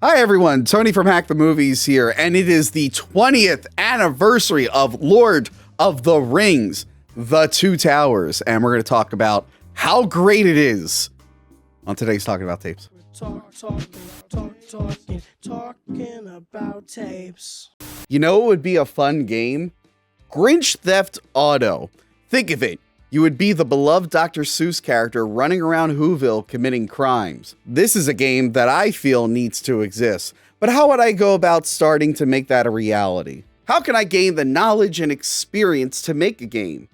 Hi everyone, Tony from Hack the Movies here, and it is the 20th anniversary of Lord of the Rings, The Two Towers, and we're going to talk about how great it is on today's Talking About Tapes. Talking about tapes. You know what would be a fun game? Grinch Theft Auto. Think of it. You would be the beloved Dr. Seuss character running around Whoville committing crimes. This is a game that I feel needs to exist. But how would I go about starting to make that a reality? How can I gain the knowledge and experience to make a game?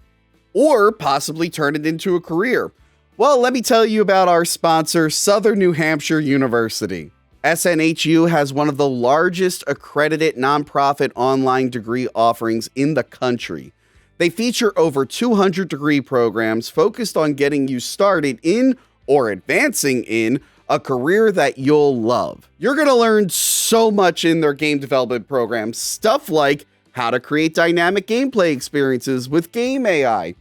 Or possibly turn it into a career? Well, let me tell you about our sponsor, Southern New Hampshire University. SNHU has one of the largest accredited nonprofit online degree offerings in the country. They feature over 200 degree programs focused on getting you started in or advancing in a career that you'll love. You're going to learn so much in their game development programs, stuff like how to create dynamic gameplay experiences with game AI,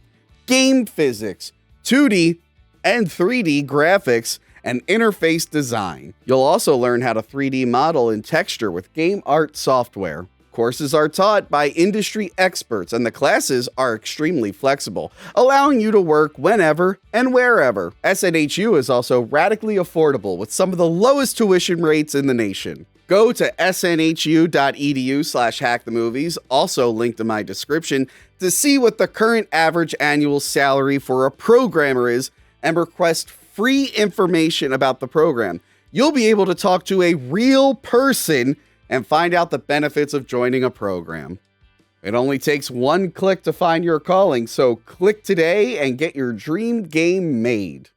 game physics, 2D and 3D graphics, and interface design. You'll also learn how to 3D model and texture with game art software. Courses are taught by industry experts, and the classes are extremely flexible, allowing you to work whenever and wherever. SNHU is also radically affordable with some of the lowest tuition rates in the nation. Go to snhu.edu/hackthemovies, also linked in my description, to see what the current average annual salary for a programmer is and request free information about the program. You'll be able to talk to a real person and find out the benefits of joining a program. It only takes one click to find your calling, so click today and get your dream game made.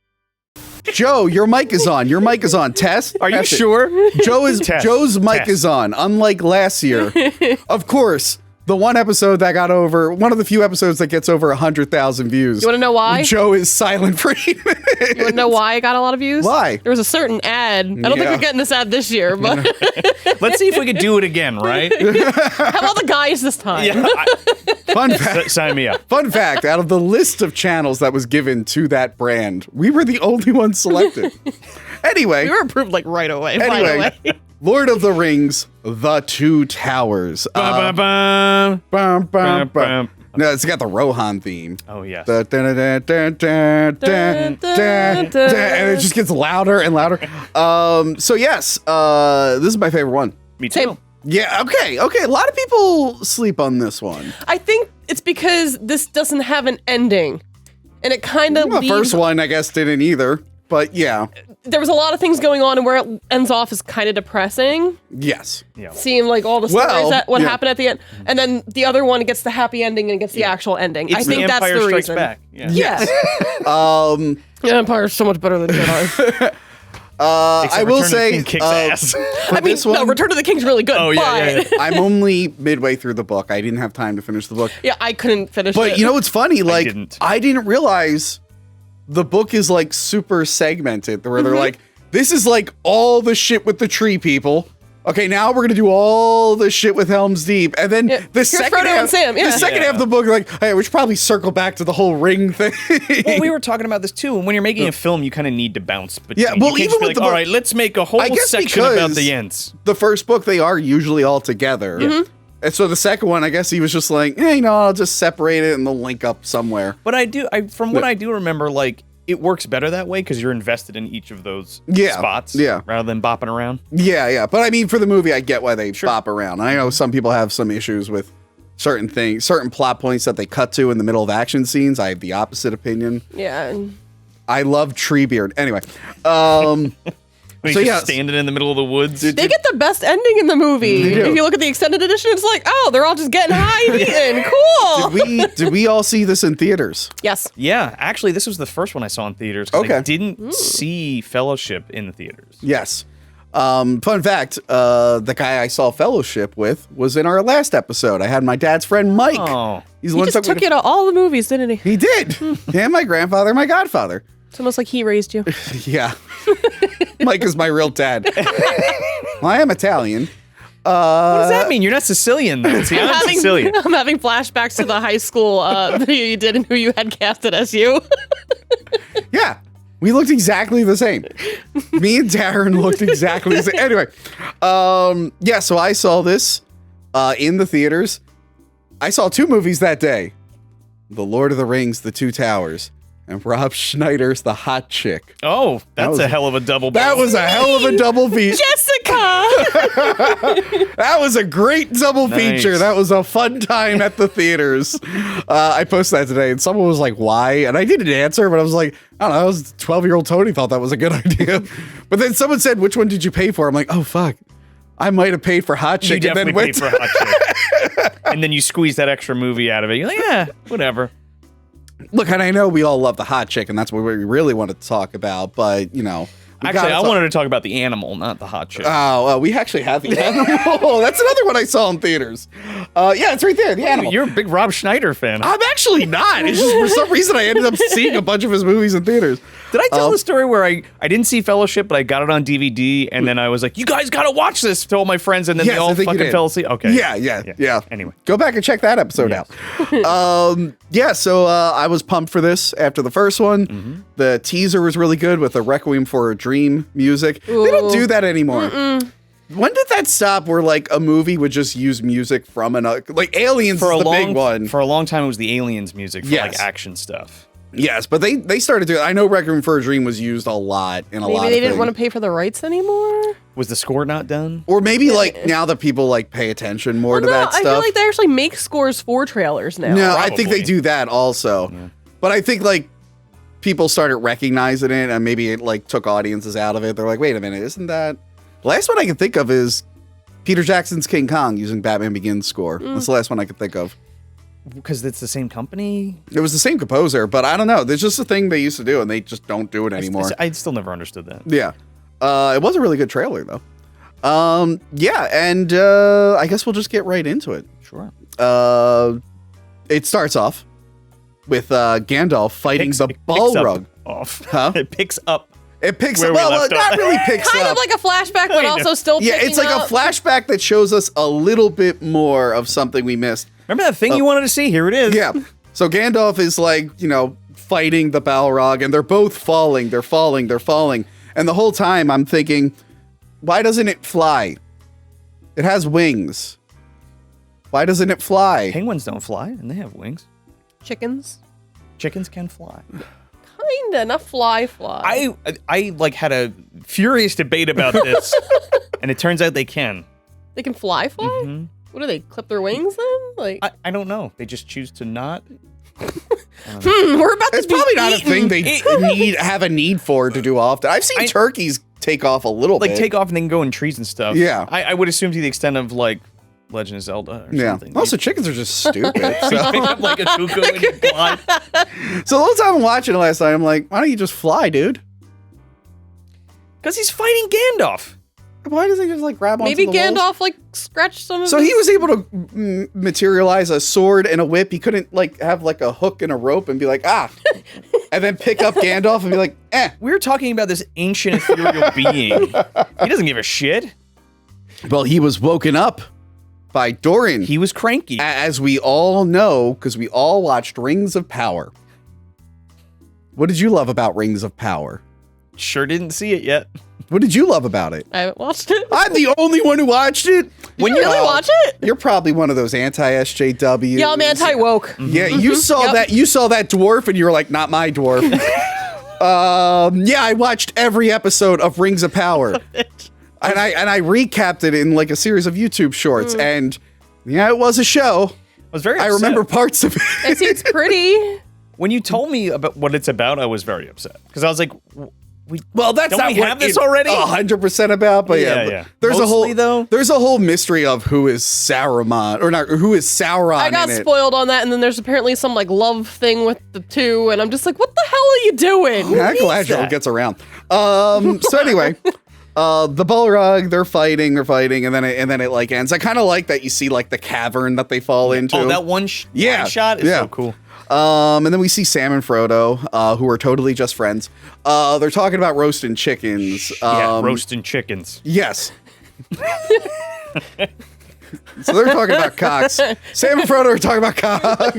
Joe, your mic is on. Your mic is on. Test. Are you Test it. sure? Joe's mic is on, unlike last year. Of course, the one episode that got over, one of the few episodes that gets over 100,000 views. You want to know why? Joe is silent for 8 minutes. You want to know why it got a lot of views? Why? There was a certain ad. I don't think we're getting this ad this year, but Let's see if we could do it again, right? how about the guys this time? Yeah. Fun fact. Sign me up. Fun fact, out of the list of channels that was given to that brand, we were the only ones selected. Anyway. We were approved like right away. Anyway, Lord of the Rings, The Two Towers. Ba-ba-bum. Bum, bum, bum. Bum. No, it's got the Rohan theme. Oh, yes. And it just gets louder and louder. So yes, this is my favorite one. Me too. Same. Yeah, okay. A lot of people sleep on this one. I think it's because this doesn't have an ending. And it kind of The first one, I guess, didn't either. But yeah. There was a lot of things going on, and where it ends off is kind of depressing. Yes. Yeah. Seeing like all the stories that happened at the end, and then the other one gets the happy ending and gets the actual ending. It's I think the that's Empire the Strikes reason. Back. Yeah. Yes. The Empire's so much better than Jedi. I will Return of the say, King kicks ass. I mean, this one, no, Return of the King's really good. Oh, yeah, but I'm only midway through the book. I didn't have time to finish the book. yeah, I couldn't finish it. But you know what's funny? Like, didn't. I didn't realize the book is like super segmented, where they're like, this is like all the shit with the tree people. Okay, now we're gonna do all the shit with Helm's Deep, and then the here's second Frodo half, and Sam, yeah. the second half of the book, like, hey, we should probably circle back to the whole ring thing. Well, we were talking about this too. And when you're making a film, you kind of need to bounce between. Yeah, well, you can't even just be with like, the all book- right, let's make a whole I guess section about because the Ents. The first book, they are usually all together. And so the second one, I guess he was just like, hey, I'll just separate it and they'll link up somewhere. But from what I do remember, like, it works better that way because you're invested in each of those spots rather than bopping around. Yeah. But I mean, for the movie, I get why they bop around. I know some people have some issues with certain things, certain plot points that they cut to in the middle of action scenes. I have the opposite opinion. yeah. I love Treebeard. Anyway, When So, he's yeah. just standing in the middle of the woods. They get the best ending in the movie. They do. If you look at the extended edition, it's like, oh, they're all just getting high and eating. Cool. did we all see this in theaters? Yes. Yeah, actually, this was the first one I saw in theaters. 'Cause Okay. I didn't see Fellowship in the theaters. Yes. Fun fact, the guy I saw Fellowship with was in our last episode. I had my dad's friend Mike. Oh. He's the He one just that took you to all the movies, didn't he? He did. And my grandfather, my godfather. It's almost like he raised you. Yeah. Mike is my real dad. Well, I am Italian. What does that mean? You're not Sicilian, though. See, I'm Sicilian. I'm having flashbacks to the high school video you did and who you had casted as you. Yeah. We looked exactly the same. Me and Darren looked exactly the same. Anyway, yeah, so I saw this in the theaters. I saw 2 movies that day. The Lord of the Rings, The Two Towers, and Rob Schneider's The Hot Chick. Oh, that's a hell of a double. That was a hell of a double feature. Jessica! That was a great double feature. That was a fun time at the theaters. I posted that today, and someone was like, why? And I didn't answer, but I was like, I don't know, 12-year-old Tony thought that was a good idea. But then someone said, which one did you pay for? I'm like, oh, fuck. I might have paid for Hot Chick. You definitely paid for Hot Chick. And then you squeeze that extra movie out of it. You're like, yeah, whatever. Look, and I know we all love the Hot Chick, and that's what we really wanted to talk about, but, you know. Actually, I wanted to talk about the animal, not the Hot Chick. Oh, we actually have the animal. That's another one I saw in theaters. Yeah, it's right there, the animal. You're a big Rob Schneider fan. I'm actually not. It's just for some reason I ended up seeing a bunch of his movies in theaters. Did I tell the story where I didn't see Fellowship, but I got it on DVD, and then I was like, you guys got to watch this to all my friends, and then they all fucking fell asleep? Okay. Yeah. Anyway. Go back and check that episode out. Yeah, so I was pumped for this after the first one. Mm-hmm. The teaser was really good with the Requiem for a Dream music. Ooh. They don't do that anymore. When did that stop where like a movie would just use music from like Aliens is the big one. For a long time it was the Aliens music for like action stuff. Yes, but they started doing it. I know Requiem for a Dream was used a lot in a lot of things. Maybe they didn't want to pay for the rights anymore? Was the score not done? Or maybe like now that people like pay attention more to that stuff. I feel like they actually make scores for trailers now. No, probably. I think they do that also. Yeah. But I think like people started recognizing it and maybe it like took audiences out of it. They're like, wait a minute, isn't that... The last one I can think of is Peter Jackson's King Kong using Batman Begins score. That's the last one I could think of. Because it's the same company? It was the same composer, but I don't know. There's just a thing they used to do and they just don't do it anymore. I still never understood that. Yeah. It was a really good trailer though. Yeah, and I guess we'll just get right into it. Sure. It starts off with Gandalf fighting the Balrog. Huh? It picks up. It picks up. Well, not really picks kind up. Kind of like a flashback, but also still picking up. Yeah, it's like a flashback that shows us a little bit more of something we missed. Remember that thing you wanted to see? Here it is. Yeah. So Gandalf is like, you know, fighting the Balrog, and they're both falling. They're falling. They're falling. And the whole time I'm thinking, why doesn't it fly? It has wings. Why doesn't it fly? Penguins don't fly, and they have wings. Chickens can fly. Kinda, not fly. I like had a furious debate about this, and it turns out they can. They can fly? Mm-hmm. What do they, clip their wings then? Like I don't know. They just choose to not. We're about to It's probably not a thing they have a need for to do often. I've seen turkeys take off a little bit. Like take off and then go in trees and stuff. Yeah. I would assume to the extent of like Legend of Zelda or something. Also, chickens are just stupid. So. You pick up like a cuckoo and you fly. So the whole time I'm watching it last night, I'm like, why don't you just fly, dude? Because he's fighting Gandalf. Why doesn't he just like grab onto Maybe the Gandalf walls? like scratched some of So he was able to materialize a sword and a whip. He couldn't like have like a hook and a rope and be like, and then pick up Gandalf and be like, We're talking about this ancient ethereal being. He doesn't give a shit. Well, he was woken up by Doran. He was cranky. As we all know, because we all watched Rings of Power. What did you love about Rings of Power? Sure didn't see it yet. What did you love about it? I haven't watched it. I'm the only one who watched it. When you really watch it? You're probably one of those anti-SJWs. Yeah, I'm anti-woke. Yeah, you saw that. You saw that dwarf, and you were like, "Not my dwarf." Yeah, I watched every episode of Rings of Power, and I recapped it in like a series of YouTube shorts, and yeah, it was a show. I was very upset. I remember parts of it. I see, it's pretty. When you told me about what it's about, I was very upset because I was like. That's don't not we what have this already. 100% about, but yeah. There's a whole mystery of who is Saruman or not. Who is Sauron? I got spoiled on that, and then there's apparently some like love thing with the two, and I'm just like, what the hell are you doing? I'm glad it gets around. So anyway, the Balrog, they're fighting, and then it like ends. I kind of like that you see like the cavern that they fall into. Oh, that one shot is so cool. And then we see Sam and Frodo, who are totally just friends. They're talking about roasting chickens. Roasting chickens. Yes. So they're talking about cocks. Sam and Frodo are talking about cocks.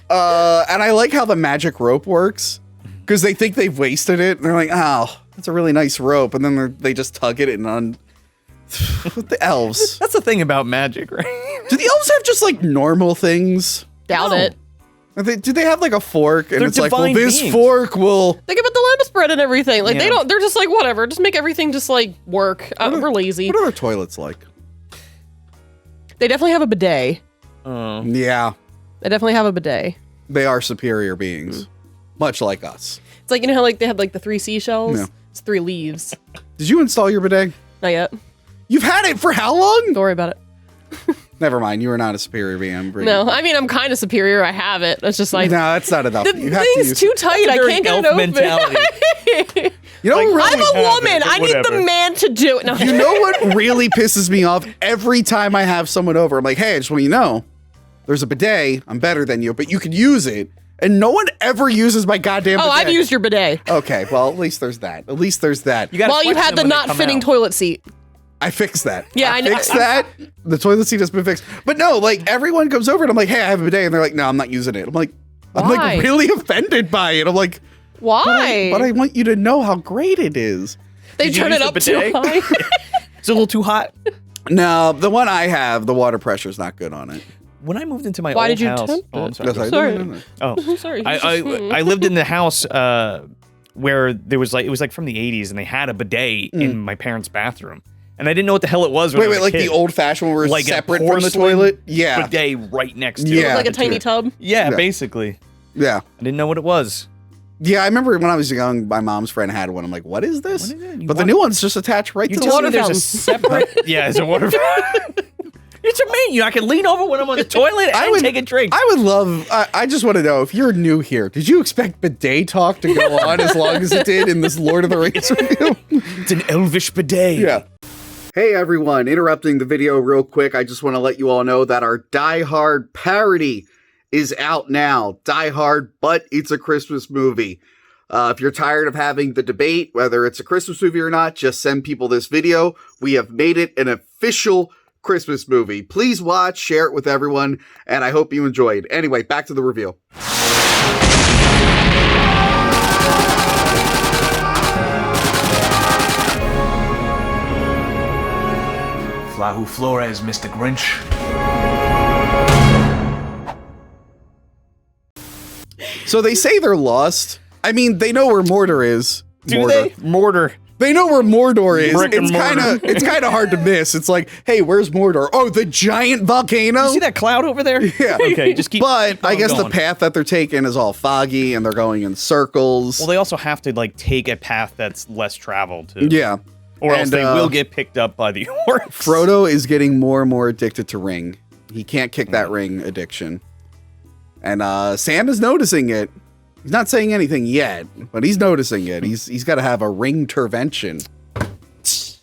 And I like how the magic rope works. Because they think they've wasted it. And they're like, oh, that's a really nice rope. And then they just tug it and with the elves. That's the thing about magic, right? Do the elves have just like normal things? Doubt it. Do they have like a fork? And They're it's like, well, divine this beings. fork will. Think about the lemon spread and everything. Like Yeah. they're just like, whatever. Just make everything just like work. We're lazy. What are their toilets like? They definitely have a bidet. Yeah, They definitely have a bidet. they are superior beings, much like us. It's like, you know how like they have like the 3 seashells? Yeah. It's 3 leaves. Did you install your bidet? Not yet. You've had it for how long? Don't worry about it. Never mind. You are not a superior being. I'm bringing No, I mean, I'm kind of superior. I have it. It's just like, No, that's not enough. the You have to thing's use. too tight. I Very can't get it elf open. mentality. You know, what I'm really, a woman. but I need the whatever. man to do it. No. you know what really pisses me off? Every time I have someone over, I'm like, hey, I just want you to know, there's a bidet. I'm better than you, but you can use it. And no one ever uses my goddamn bidet. Oh, I've used your bidet. Okay, well, at least there's that. At least there's that. You gotta While you flex had them the when they not come fitting out. toilet seat. I fixed that. Yeah, I know. fixed that. The toilet seat has been fixed. But no, like everyone comes over and I'm like, hey, I have a bidet. And they're like, no, I'm not using it. I'm like Why? really offended by it. I'm like, Why? but I want you to know how great it is. They Did you turn use it the up too bidet? high. It's a little too hot. No, the one I have, the water pressure's not good on it. When I moved into my Why old did you house, tempt oh, I'm it? sorry. That's Sorry. no. Oh, Sorry. I lived in the house where there was it was like from the 80s, and they had a bidet in my parents' bathroom, and I didn't know what the hell it was. When I was Wait, a like kid. the old fashioned one where it's Like a separate from the porcelain toilet? Yeah. bidet right next to Yeah. it. Like a tiny tub. Yeah, Yeah. basically. Yeah. I didn't know what it was. Yeah, I remember when I was young, my mom's friend had one. I'm like, what is this? What is it? You But the want- new one's just attached right You to the tell me water there's a fountain. separate. Yeah, it's a water fountain. It's amazing. I can lean over when I'm on the toilet and take a drink. I would love, I just want to know, if you're new here, did you expect bidet talk to go on as long as it did in this Lord of the Rings review? It's an elvish bidet. Yeah. Hey everyone, interrupting the video real quick. I just want to let you all know that our Die Hard parody is out now. Die Hard, but it's a Christmas movie. If you're tired of having the debate, whether it's a Christmas movie or not, just send people this video. We have made it an official Christmas movie. Please watch, share it with everyone, and I hope you enjoyed. Anyway, back to the review. Flahu Flores, Mr. Grinch. So they say they're lost. I mean, they know where Mordor is. Do they? Mordor. They know where Mordor is. Brick and It's kind of hard to miss. It's like, hey, where's Mordor? Oh, the giant volcano. You see that cloud over there? Yeah. Okay, just keep. But keep I on guess the going. path that they're taking is all foggy and they're going in circles. Well, they also have to like take a path that's less traveled too. Yeah. Or else And, they will get picked up by the orcs. Frodo is getting more and more addicted to ring. He can't kick that ring addiction. And Sam is noticing it. He's not saying anything yet, but he's noticing it. He's got to have a ring intervention. It's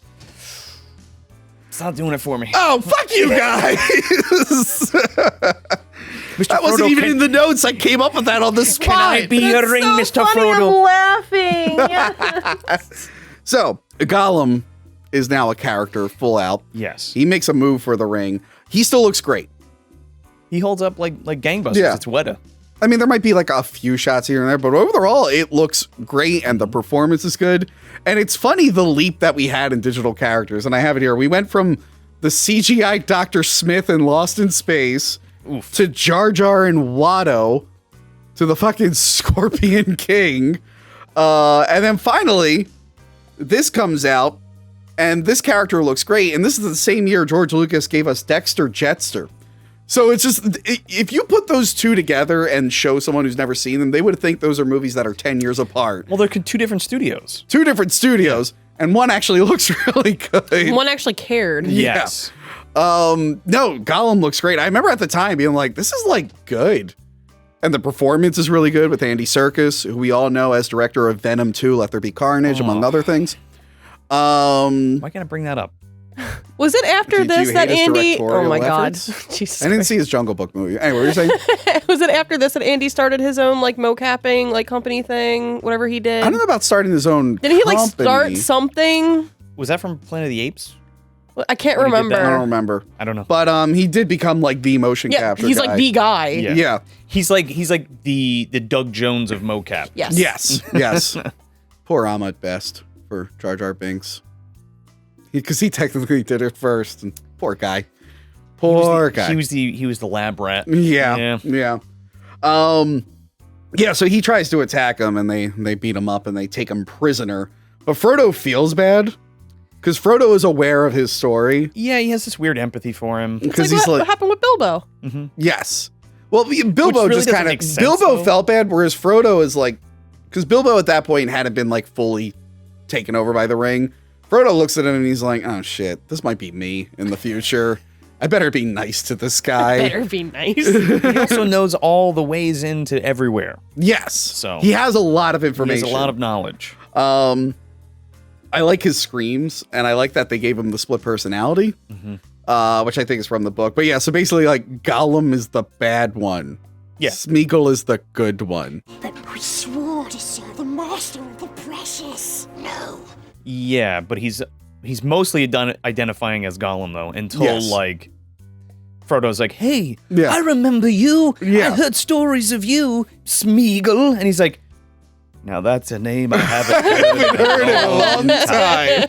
not doing it for me. Oh, fuck you guys! That wasn't Frodo, even can- in the notes. I came up with that on the spot. Can I be your ring, Mr. Frodo? laughing. So, Gollum is now a character full out. Yes. He makes a move for the ring. He still looks great. He holds up like gangbusters. Yeah. It's Weta. I mean, there might be like a few shots here and there, but overall, it looks great and the performance is good. And it's funny the leap that we had in digital characters. And I have it here. We went from the CGI Dr. Smith in Lost in Space to Jar Jar and Watto to the fucking Scorpion King. And then finally, this comes out and this character looks great. And this is the same year George Lucas gave us Dexter Jetster. So it's just, if you put those two together and show someone who's never seen them, they would think those are movies that are 10 years apart. Well, they're two different studios. Two different studios, and one actually looks really good. One actually cared. Yeah. Yes. No, Gollum looks great. I remember at the time being like, this is like good. And the performance is really good with Andy Serkis, who we all know as director of Venom 2, Let There Be Carnage, among other things. Why can't I bring that up? Was it after Did you this that hate his Andy? directorial Oh my god! efforts? Jesus. I didn't see his Jungle Book movie. Anyway, what were you saying? Was it after this that Andy started his own like mocapping like company thing? Whatever he did. I don't know about starting his own Didn't he like company. start something? Was that from Planet of the Apes? I can't When he did remember. that. I don't remember. I don't know. But he did become like the motion Yeah, capture he's guy. like the guy. Yeah. He's like the Doug Jones of mocap. Yes. Yes. Yes. Poor Amma at best for Jar Jar Binks. Because he technically did it first. And poor guy. Poor guy. He was the lab rat. Yeah. Yeah. Yeah, so he tries to attack him and they beat him up and they take him prisoner. But Frodo feels bad because Frodo is aware of his story. Yeah, he has this weird empathy for him. Because Like he's what like, happened with Bilbo? yes. Well, Bilbo Which really just kind doesn't of, make sense, Bilbo though. felt bad, whereas Frodo is like, because Bilbo at that point hadn't been like fully taken over by the ring. Frodo looks at him and he's like, oh shit, this might be me in the future. I better be nice to this guy. Better be nice. He also knows all the ways into everywhere. Yes. So he has a lot of He information. has a lot of knowledge. I like his screams, and I like that they gave him the split personality, which I think is from the book. But yeah, so basically, like, Gollum is the bad one. Yeah. Smeagol is the good one. But we swore to serve the master of the precious. No. Yeah, but he's mostly done identifying as Gollum though, until Yes. like Frodo's like, "Hey, Yeah. I remember you. Yeah. I heard stories of you, Smeagol." And he's like, "Now that's a name I haven't heard in a long time."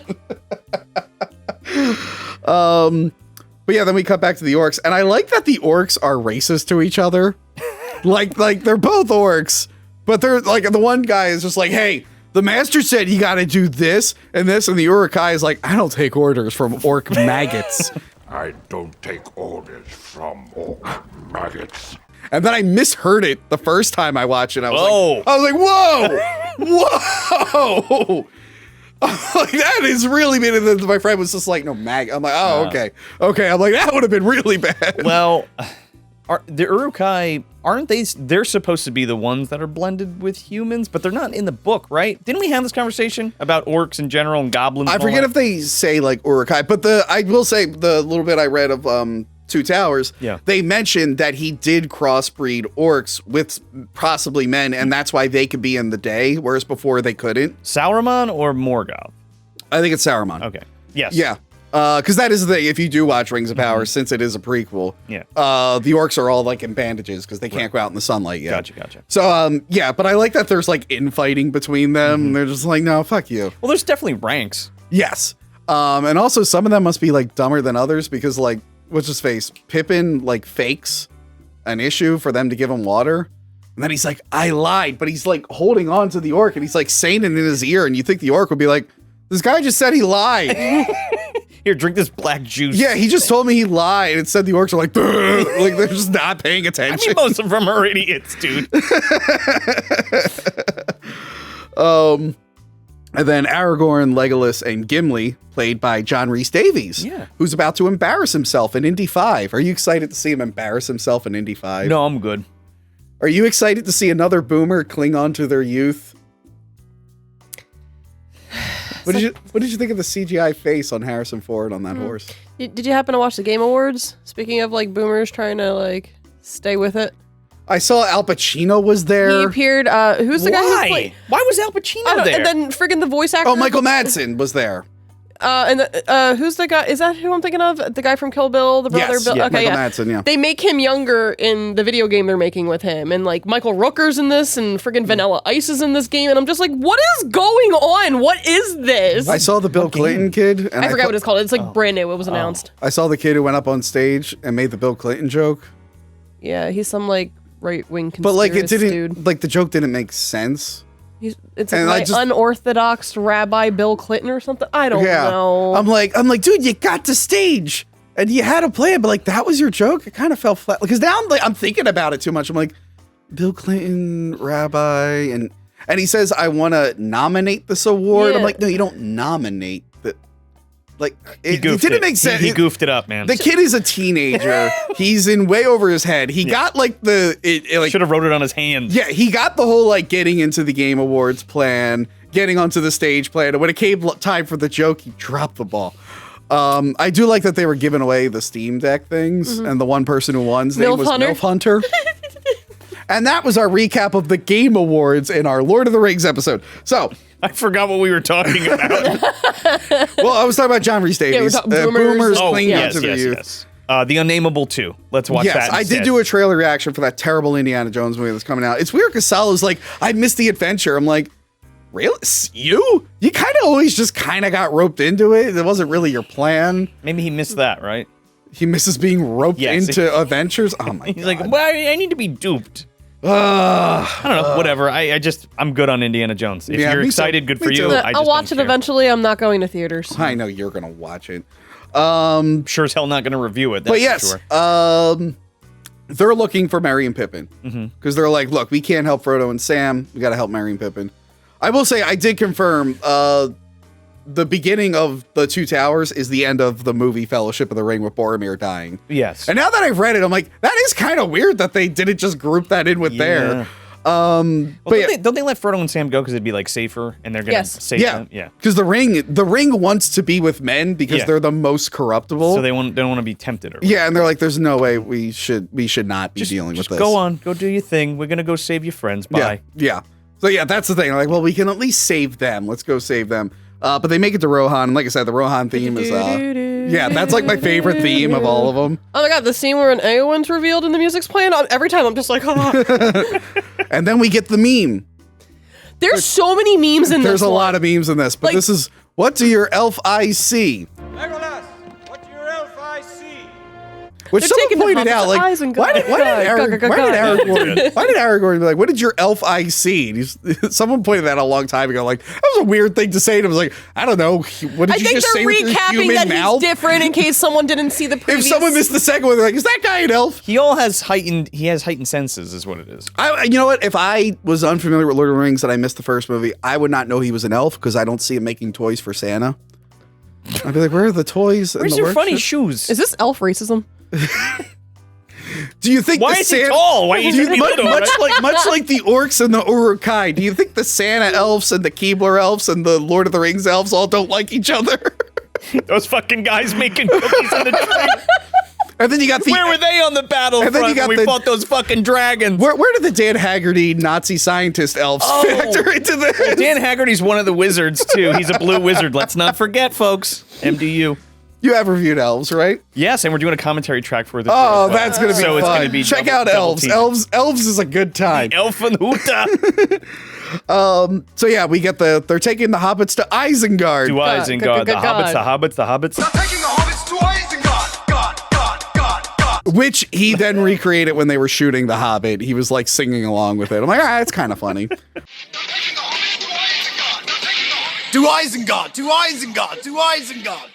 But yeah, then we cut back to the orcs, and I like that the orcs are racist to each other. like they're both orcs, but they're like, the one guy is just like, hey, the master said you got to do this and this, and the Uruk-hai is like, I don't take orders from orc maggots. I don't take orders from orc maggots. And then I misheard it the first time I watched it. I was Whoa. like, whoa. Like, that is really bad. And then my friend was just like, no, mag. I'm like, oh, okay. Okay. I'm like, that would have been really bad. Well, the Uruk-hai, aren't they? They're supposed to be the ones that are blended with humans, but they're not in the book, right? Didn't we have this conversation about orcs in general and goblins? I and all forget that? if they say like Uruk-hai, but I will say the little bit I read of Two Towers, Yeah. they mentioned that he did crossbreed orcs with possibly men, and that's why they could be in the day, whereas before they couldn't. Saruman or Morgoth? I think it's Saruman. Okay. Yes. Yeah. Because that is the thing, if you do watch Rings of Power, since it is a prequel, Yeah. the orcs are all like in bandages because they can't go out in the sunlight yet. Gotcha. So, yeah, but I like that there's like infighting between them. They're just like, no, fuck you. Well, there's definitely ranks. Yes. And also some of them must be like dumber than others because like, what's his face? Pippin like fakes an issue for them to give him water. And then he's like, I lied, but he's like holding on to the orc and he's like saying it in his ear. And you think the orc would be like, this guy just said he lied. Here, drink this black juice. Yeah, he just told me he lied. And instead the orcs are like, "Duh," like they're just not paying I attention. mean, most of them are idiots, dude. And then Aragorn, Legolas, and Gimli, played by John Rhys Davies, Yeah. who's about to embarrass himself in Indy 5. Are you excited to see him embarrass himself in Indy 5? No, I'm good. Are you excited to see another boomer cling on to their youth? What did you think of the CGI face on Harrison Ford on that horse? Did you happen to watch the Game Awards? Speaking of like boomers trying to like stay with it. I saw Al Pacino was He there. appeared. Who's the guy who played? Why was Al Pacino I don't, there? and then friggin' the voice actor. Oh, Michael Madsen was there. Who's the guy? Is that who I'm thinking of? The guy from Kill Bill, the brother. Yes, Bill. yeah, Okay, Michael yeah. Madsen, yeah. They make him younger in the video game they're making with him, and like Michael Rooker's in this, and friggin' Vanilla Ice is in this game, and I'm just like, what is going on? What is this? I saw the Bill Clinton kid. And I forgot what it's called. It's like brand new. It was announced. I saw the kid who went up on stage and made the Bill Clinton joke. Yeah, he's some like right wing conspiracist But like it didn't, dude. like the joke didn't make sense. It's and like I just- unorthodox Rabbi Bill Clinton or something. I don't know. I'm like, dude, you got to stage and you had to play it, but like that was your joke. It kind of fell flat because now I'm thinking about it too much. I'm like, Bill Clinton, Rabbi, and he says I want to nominate this award. Yeah. I'm like, no, you don't nominate the. Like it goofed didn't it. make sense. He goofed it up, man. The kid is a teenager. He's in way over his head. He got like like Should have wrote it on his hand. yeah, he got the whole like getting into the Game Awards plan, getting onto the stage plan, and when it came time for the joke, he dropped the ball. I do like that they were giving away the Steam Deck things, and the one person who won's name Milf was Hunter. Milf Hunter. And that was our recap of the Game Awards in our Lord of the Rings episode. So I forgot what we were talking about. Well, I was talking about John Rhys Davies. talking boomers. clinging yes, to the yes, youth. yes. The Unnameable 2. Let's watch Yes, that I instead. did do a trailer reaction for that terrible Indiana Jones movie that's coming out. It's weird because Salo's like, I missed the adventure. I'm like, really? You? You kind of always just kind of got roped into it. It wasn't really your plan. Maybe he missed that, right? He misses being roped Yes. into adventures. Oh my god. He's like, well, I need to be duped. I don't know, whatever. I'm good on Indiana Jones. If Yeah, you're me too. excited, good Me for too. you. I just I'll watch it don't care. eventually. I'm not going to theaters. I know you're gonna watch it. Sure as hell not going to review it. That's But for yes, sure. they're looking for Merry and Pippin because they're like, look, we can't help Frodo and Sam. We got to help Merry and Pippin. I will say, I did confirm the beginning of the Two Towers is the end of the movie Fellowship of the Ring with Boromir dying. Yes. And now that I've read it, I'm like, that is kind of weird that they didn't just group that in with there. Well, But yeah. don't they let Frodo and Sam go because it'd be like safer and they're gonna Yes. save Yeah, them? Yeah. because the ring wants to be with men because Yeah. they're the most corruptible. So they don't want to be tempted. Or yeah, and they're like, "There's no way we should not be dealing just with this." go on, go do your thing. We're gonna go save your friends. Bye. Yeah. So yeah, that's the thing. Like, well, we can at least save them. Let's go save them. But they make it to Rohan, and like I said, the Rohan theme is yeah, that's like my favorite theme of all of them. Oh my god, the scene where an Eowyn's revealed and the music's playing, every time I'm just like, oh. And then we get the meme. There's so many memes in this. There's a lot of memes in this, but Like- this is what do your elf eyes see? Legolas, what do your elf eyes see? Which They're someone taking the pointed out, hobbit's like, eyes and why did go, Aragorn be like, what did your elf eyes see? And someone pointed that out a long time ago. Like, that was a weird thing to say. And I was like, I don't know. What did I you think just say they're with your recapping human that mouth? he's different in case someone didn't see the If previous. someone missed the second one, they're like, is that guy an elf? He has heightened senses, is what it is. You know what? If I was unfamiliar with Lord of the Rings and I missed the first movie, I would not know he was an elf because I don't see him making toys for Santa. I'd be like, where are the toys? Where's in the your funny workshop? shoes? Is this elf racism? Do you think Why the is he tall? Why is he much, little? much like the orcs and the Uruk-hai, do you think the Santa elves and the Keebler elves and the Lord of the Rings elves all don't like each other? Those fucking guys making cookies in the tree. And then you got the Where were they on the battlefront And then you got when we the- fought those fucking dragons? Where did the Dan Haggerty Nazi scientist elves factor into this? Dan Haggerty's one of the wizards, too. He's a blue wizard. Let's not forget, folks. MDU. You have reviewed elves, right? Yes, and we're doing a commentary track for this. Oh, that's gonna be so fun. It's gonna be Check double- out double elves. team. Elves is a good time. Elf and Huta. So yeah, we get they're taking the hobbits to Isengard. To Isengard. The hobbits, the hobbits, the hobbits. Taking the hobbits to Isengard. God. Which he then recreated when they were shooting the Hobbit. He was like singing along with it. I'm like, it's kind of funny. Taking the hobbits to Isengard. To Isengard. To Isengard.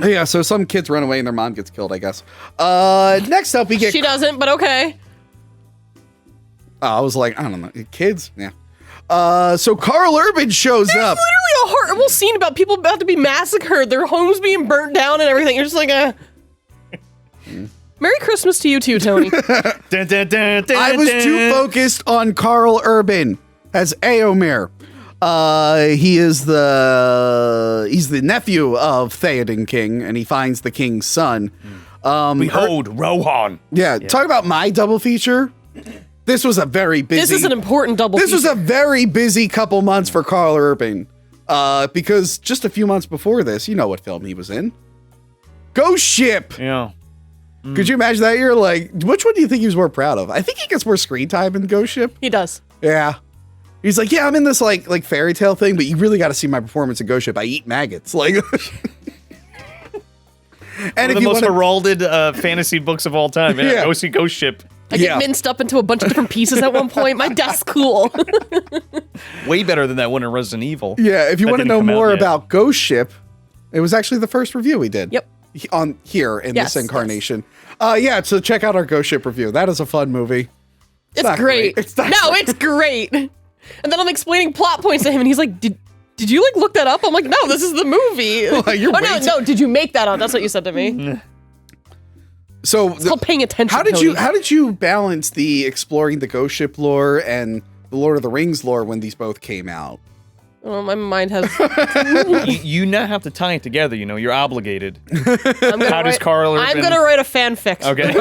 Yeah, so some kids run away and their mom gets killed, I guess. Next up, we get. She doesn't, but okay. I was like, I don't know, kids, yeah. So Carl Urban shows up. Literally a horrible scene about people about to be massacred, their homes being burnt down and everything. You're just like, Merry Christmas to you too, Tony. Dun, dun, dun, dun, I was dun. too focused on Carl Urban as Eomer. He's the nephew of Theoden King, and he finds the king's son. Behold, Rohan. Yeah, talk about my double feature. This was a very busy. This is an important double This was feature. a very busy couple months for Carl Urban, because just a few months before this, you know what film he was in? Ghost Ship. Yeah. Could you imagine that? You're like, which one do you think he was more proud of? I think he gets more screen time in Ghost Ship. He does. Yeah. He's like, yeah, I'm in this like fairy tale thing, but you really got to see my performance in Ghost Ship. I eat maggots. Like, and One of the most heralded fantasy books of all time. Yeah. Yeah. Go see Ghost Ship. I get minced up into a bunch of different pieces at one point. My desk's cool. Way better than that one in Resident Evil. yeah, if you That want to didn't know come out more yet. about Ghost Ship, it was actually the first review we did. Yep. On here in Yes, this incarnation. Yeah, so check out our Ghost Ship review. That is a fun movie. It's not great. great. It's not no, it's great. And then I'm explaining plot points to him, and he's like, "Did you like look that up?" I'm like, "No, this is the movie." You're oh no, did you make that up? That's what you said to me. So It's called paying attention. how did Tony. you balance the exploring the Ghost Ship lore and the Lord of the Rings lore when these both came out? Oh, my mind has. You now have to tie it together. You know, you're obligated. I'm How does Carl Urban? I'm gonna write a fanfic. Okay.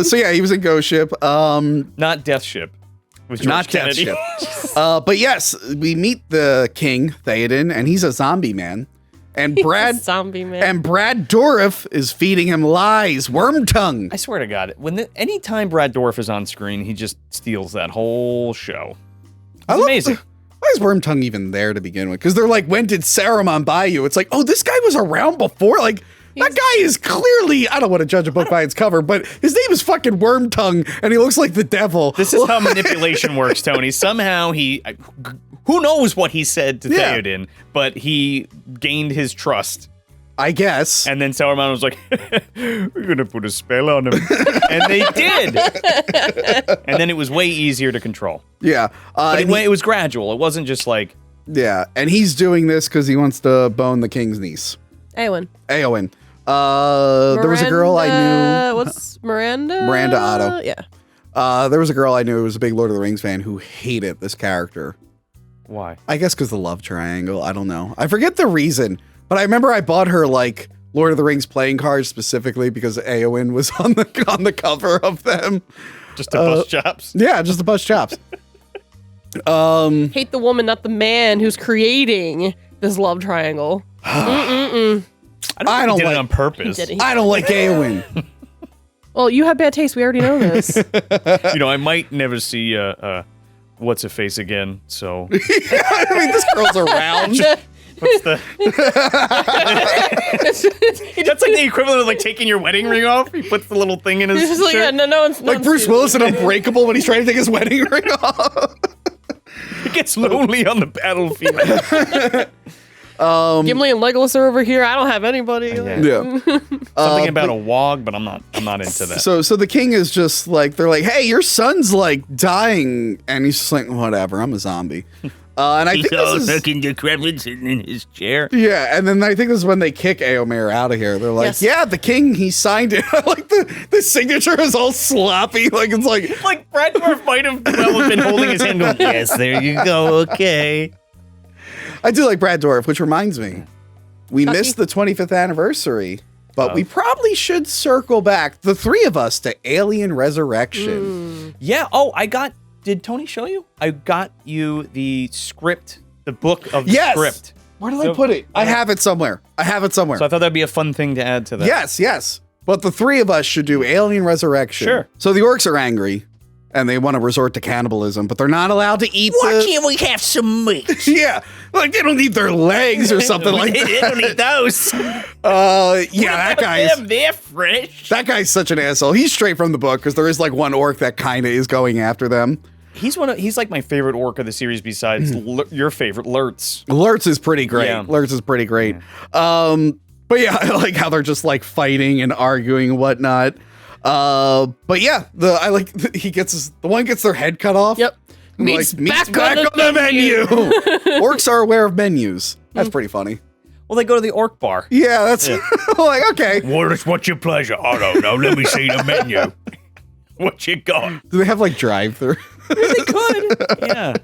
So yeah, he was in Ghost Ship. Not Death Ship. With George Not Death Kennedy. Ship. But yes, we meet the king, Theoden, and he's a zombie man. And Zombie man. And Brad Dourif is feeding him lies. Wormtongue. I swear to God, anytime Brad Dourif is on screen, he just steals that whole show. It's amazing. Why is Wormtongue even there to begin with? Because they're like, when did Saruman buy you? It's like, oh, this guy was around before. Like, that guy is clearly, I don't want to judge a book by its cover, but his name is fucking Wormtongue, and he looks like the devil. This is how manipulation works, Tony. Somehow who knows what he said to Theoden, but he gained his trust. I guess. And then Saruman was like, we're going to put a spell on him. And they did. And then it was way easier to control. Yeah. But it was gradual. It wasn't just like... Yeah, and he's doing this because he wants to bone the king's niece. Eowyn. There was a girl I knew. What's Miranda? Miranda Otto. Yeah. There was a girl I knew who was a big Lord of the Rings fan who hated this character. Why? I guess because the love triangle. I don't know. I forget the reason, but I remember I bought her like Lord of the Rings playing cards specifically because Eowyn was on the cover of them. Just to bust chops? Yeah, just to bust chops. Hate the woman, not the man who's creating this love triangle. I don't like it on purpose. I don't like Eowyn. Well, you have bad taste. We already know this. I might never see what's her face again. So I mean, this girl's around. what's the? That's like the equivalent of like taking your wedding ring off. He puts the little thing in his He's just like, shirt. yeah, no one's Like Bruce Willis in Unbreakable when he's trying to take his wedding ring off. He gets lonely on the battlefield. Gimli and Legolas are over here. I don't have anybody. Yeah. Something about a wog, but I'm not into that. So the king is just like, they're like, hey, your son's like dying, and he's just like, whatever, I'm a zombie. And I think this is looking decrepit sitting in his chair. Yeah, and then I think this is when they kick Éomer out of here. They're like, Yes. yeah, the king, he signed it. Like the signature is all sloppy. Like it's like Brad Dourif might have been holding his hand going, yes, there you go, okay. I do like Brad Dourif, which reminds me, we missed the 25th anniversary, but we probably should circle back, the three of us, to Alien Resurrection. Yeah, did Tony show you? I got you the script, the book of the script. Where did I put it? I have it somewhere. So I thought that'd be a fun thing to add to that. Yes. But the three of us should do Alien Resurrection. Sure. So the orcs are angry, and they want to resort to cannibalism, but they're not allowed to eat Why can't we have some meat? Yeah, like they don't need their legs or something like that. They don't need those. Yeah, They're fresh. that guy's such an asshole. He's straight from the book because there is like one orc that kind of is going after them. He's like my favorite orc of the series besides your favorite, Lurtz. Lurtz is pretty great. Yeah. Lurtz is pretty great. But yeah, I like how they're just like fighting and arguing and whatnot. But yeah, the one gets their head cut off. Yep. Meat's Meat's back on the menu. Orcs are aware of menus. That's pretty funny. Well, they go to the orc bar. Yeah, that's like, okay. What's your pleasure? I don't know. Let me see the menu. What you got? Do they have like drive-through? They could. Yeah.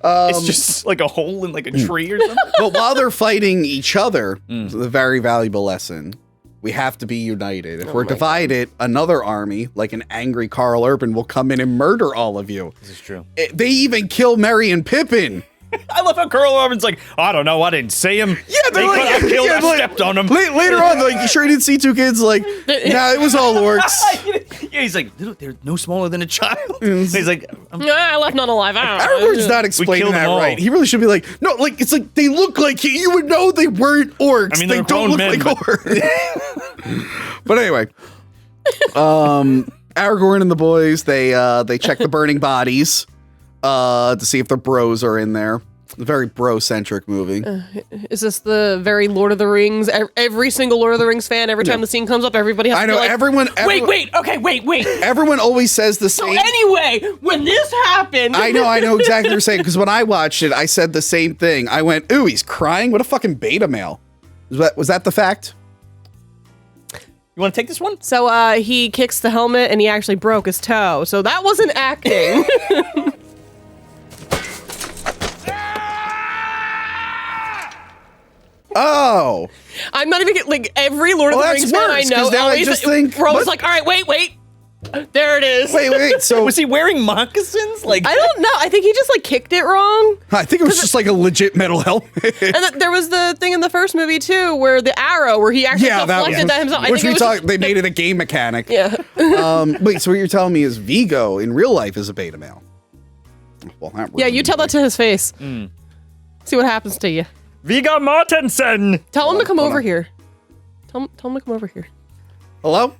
It's just like a hole in like a tree or something. But while they're fighting each other, it's a very valuable lesson. We have to be united. If we're divided, another army, like an angry Carl Urban, will come in and murder all of you. This is true. They even kill Merry and Pippin. I love how Carl Urban's like, I don't know, I didn't see him. Yeah, they they're like, killed, yeah, I like, stepped on him. Later on, like, you sure you didn't see two kids? Like, nah, it was all orcs. Yeah, he's like, they're no smaller than a child. He's like, I left none alive. Aragorn's not explaining killed that them all. right. He really should be like, no, like, it's like, they look like you would know they weren't orcs. I mean, they they're don't grown look men, like orcs. But anyway, Aragorn and the boys, they check the burning bodies to see if the bros are in there. A very bro-centric movie. Is this the very Lord of the Rings? Every single Lord of the Rings fan, every time the scene comes up, everybody has to I know, be like, everyone. Wait. Everyone always says the same. So anyway, when this happened... I know exactly what you're saying, because when I watched it, I said the same thing. I went, ooh, he's crying? What a fucking beta male. Was that the fact? you want to take this one? So he kicks the helmet and he actually broke his toe. So that wasn't acting. Oh. I'm not even like every Lord of the Rings fan I know. Now I always, just think, Frodo's what? like, all right, wait. There it is. Wait. So Was he wearing moccasins? Like, I don't know. I think he just like kicked it wrong. I think it was just like a legit metal helmet. And there was the thing in the first movie too, where the arrow, where he actually deflected that himself. I Which think we talked. They made it a game mechanic. Yeah. Wait. So what you're telling me is Vigo in real life is a beta male? Well, Yeah, you tell that to his face. See what happens to you. Viggo Mortensen. Tell him to come over here. Tell him to come over here. Hello.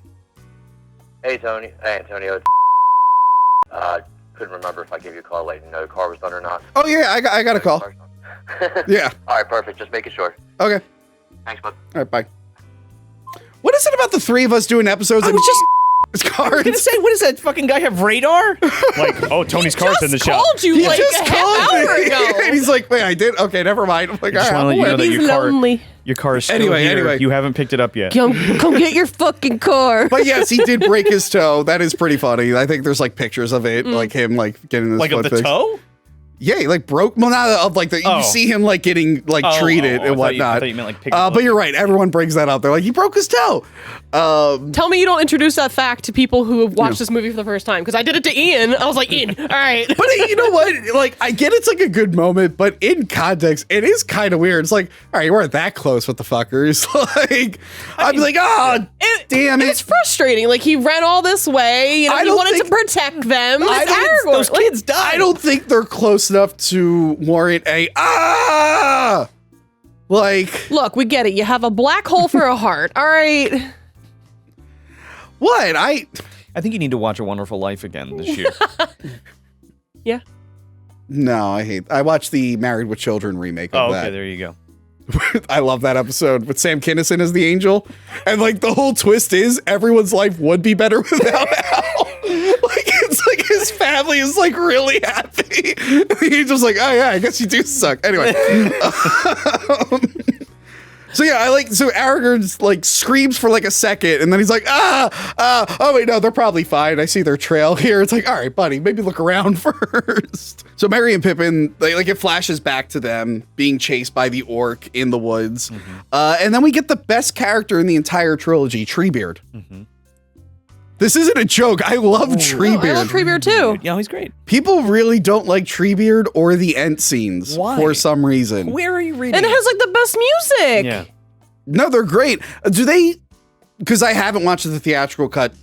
Hey, Tony. Hey, Antonio. Couldn't remember if I gave you a call letting you know the car was done or not. Oh yeah, I got a call. Yeah. All right, perfect. Just making sure. Okay. Thanks, bud. All right. Bye. What is it about the three of us doing episodes? I was just cards. I was gonna say, what does that fucking guy have radar? Like, oh, Tony's car's in the shop. Called you He like just a half called hour me. ago. And he's like, wait, I did? Okay, never mind. I'm like, all Just right, want to let you know that He's lonely. your car is still Anyway, here. anyway. You haven't picked it up yet. Come get your fucking car. But yes, he did break his toe. That is pretty funny. I think there's like pictures of it, like him like getting his Like foot of the fixed. toe? Yeah, he like broke. Well, not of like the. Oh. You see him like getting like treated I and thought you whatnot. meant like but you're right. Everyone brings that up. They're like, he broke his toe. Tell me you don't introduce that fact to people who have watched this movie for the first time. Because I did it to Ian. I was like, Ian, all right. But you know what? Like, I get it's like a good moment, but in context, it is kind of weird. It's like, all right, you weren't that close with the fuckers. Like, I'd be like, oh, damn it. It's frustrating. Like, he ran all this way. You know, I he don't wanted think- to protect them. I It's don't- Aragorn. Those kids died. I don't think they're close enough to warrant a like Look, we get it. You have a black hole for a heart. All right. what I think you need to watch A Wonderful Life again this year. Yeah. No, I watched the Married with Children remake of Oh, okay, that. there you go. I love that episode with Sam Kinison as the angel. And like the whole twist is everyone's life would be better without Al. Like it's like his family is like really happy. He's just like, oh yeah, I guess you do suck. Anyway. So yeah, so Aragorn like screams for like a second and then he's like, oh wait, no, they're probably fine. I see their trail here. It's like, all right, buddy, maybe look around first. So Merry and Pippin, like it flashes back to them being chased by the orc in the woods. And then we get the best character in the entire trilogy, Treebeard. This isn't a joke. I love Treebeard. I love Treebeard too. Yeah, he's great. People really don't like Treebeard or the Ent scenes Why? for some reason. Where are you reading? And it has like the best music. Yeah. No, they're great. Do they? Because I haven't watched the theatrical cut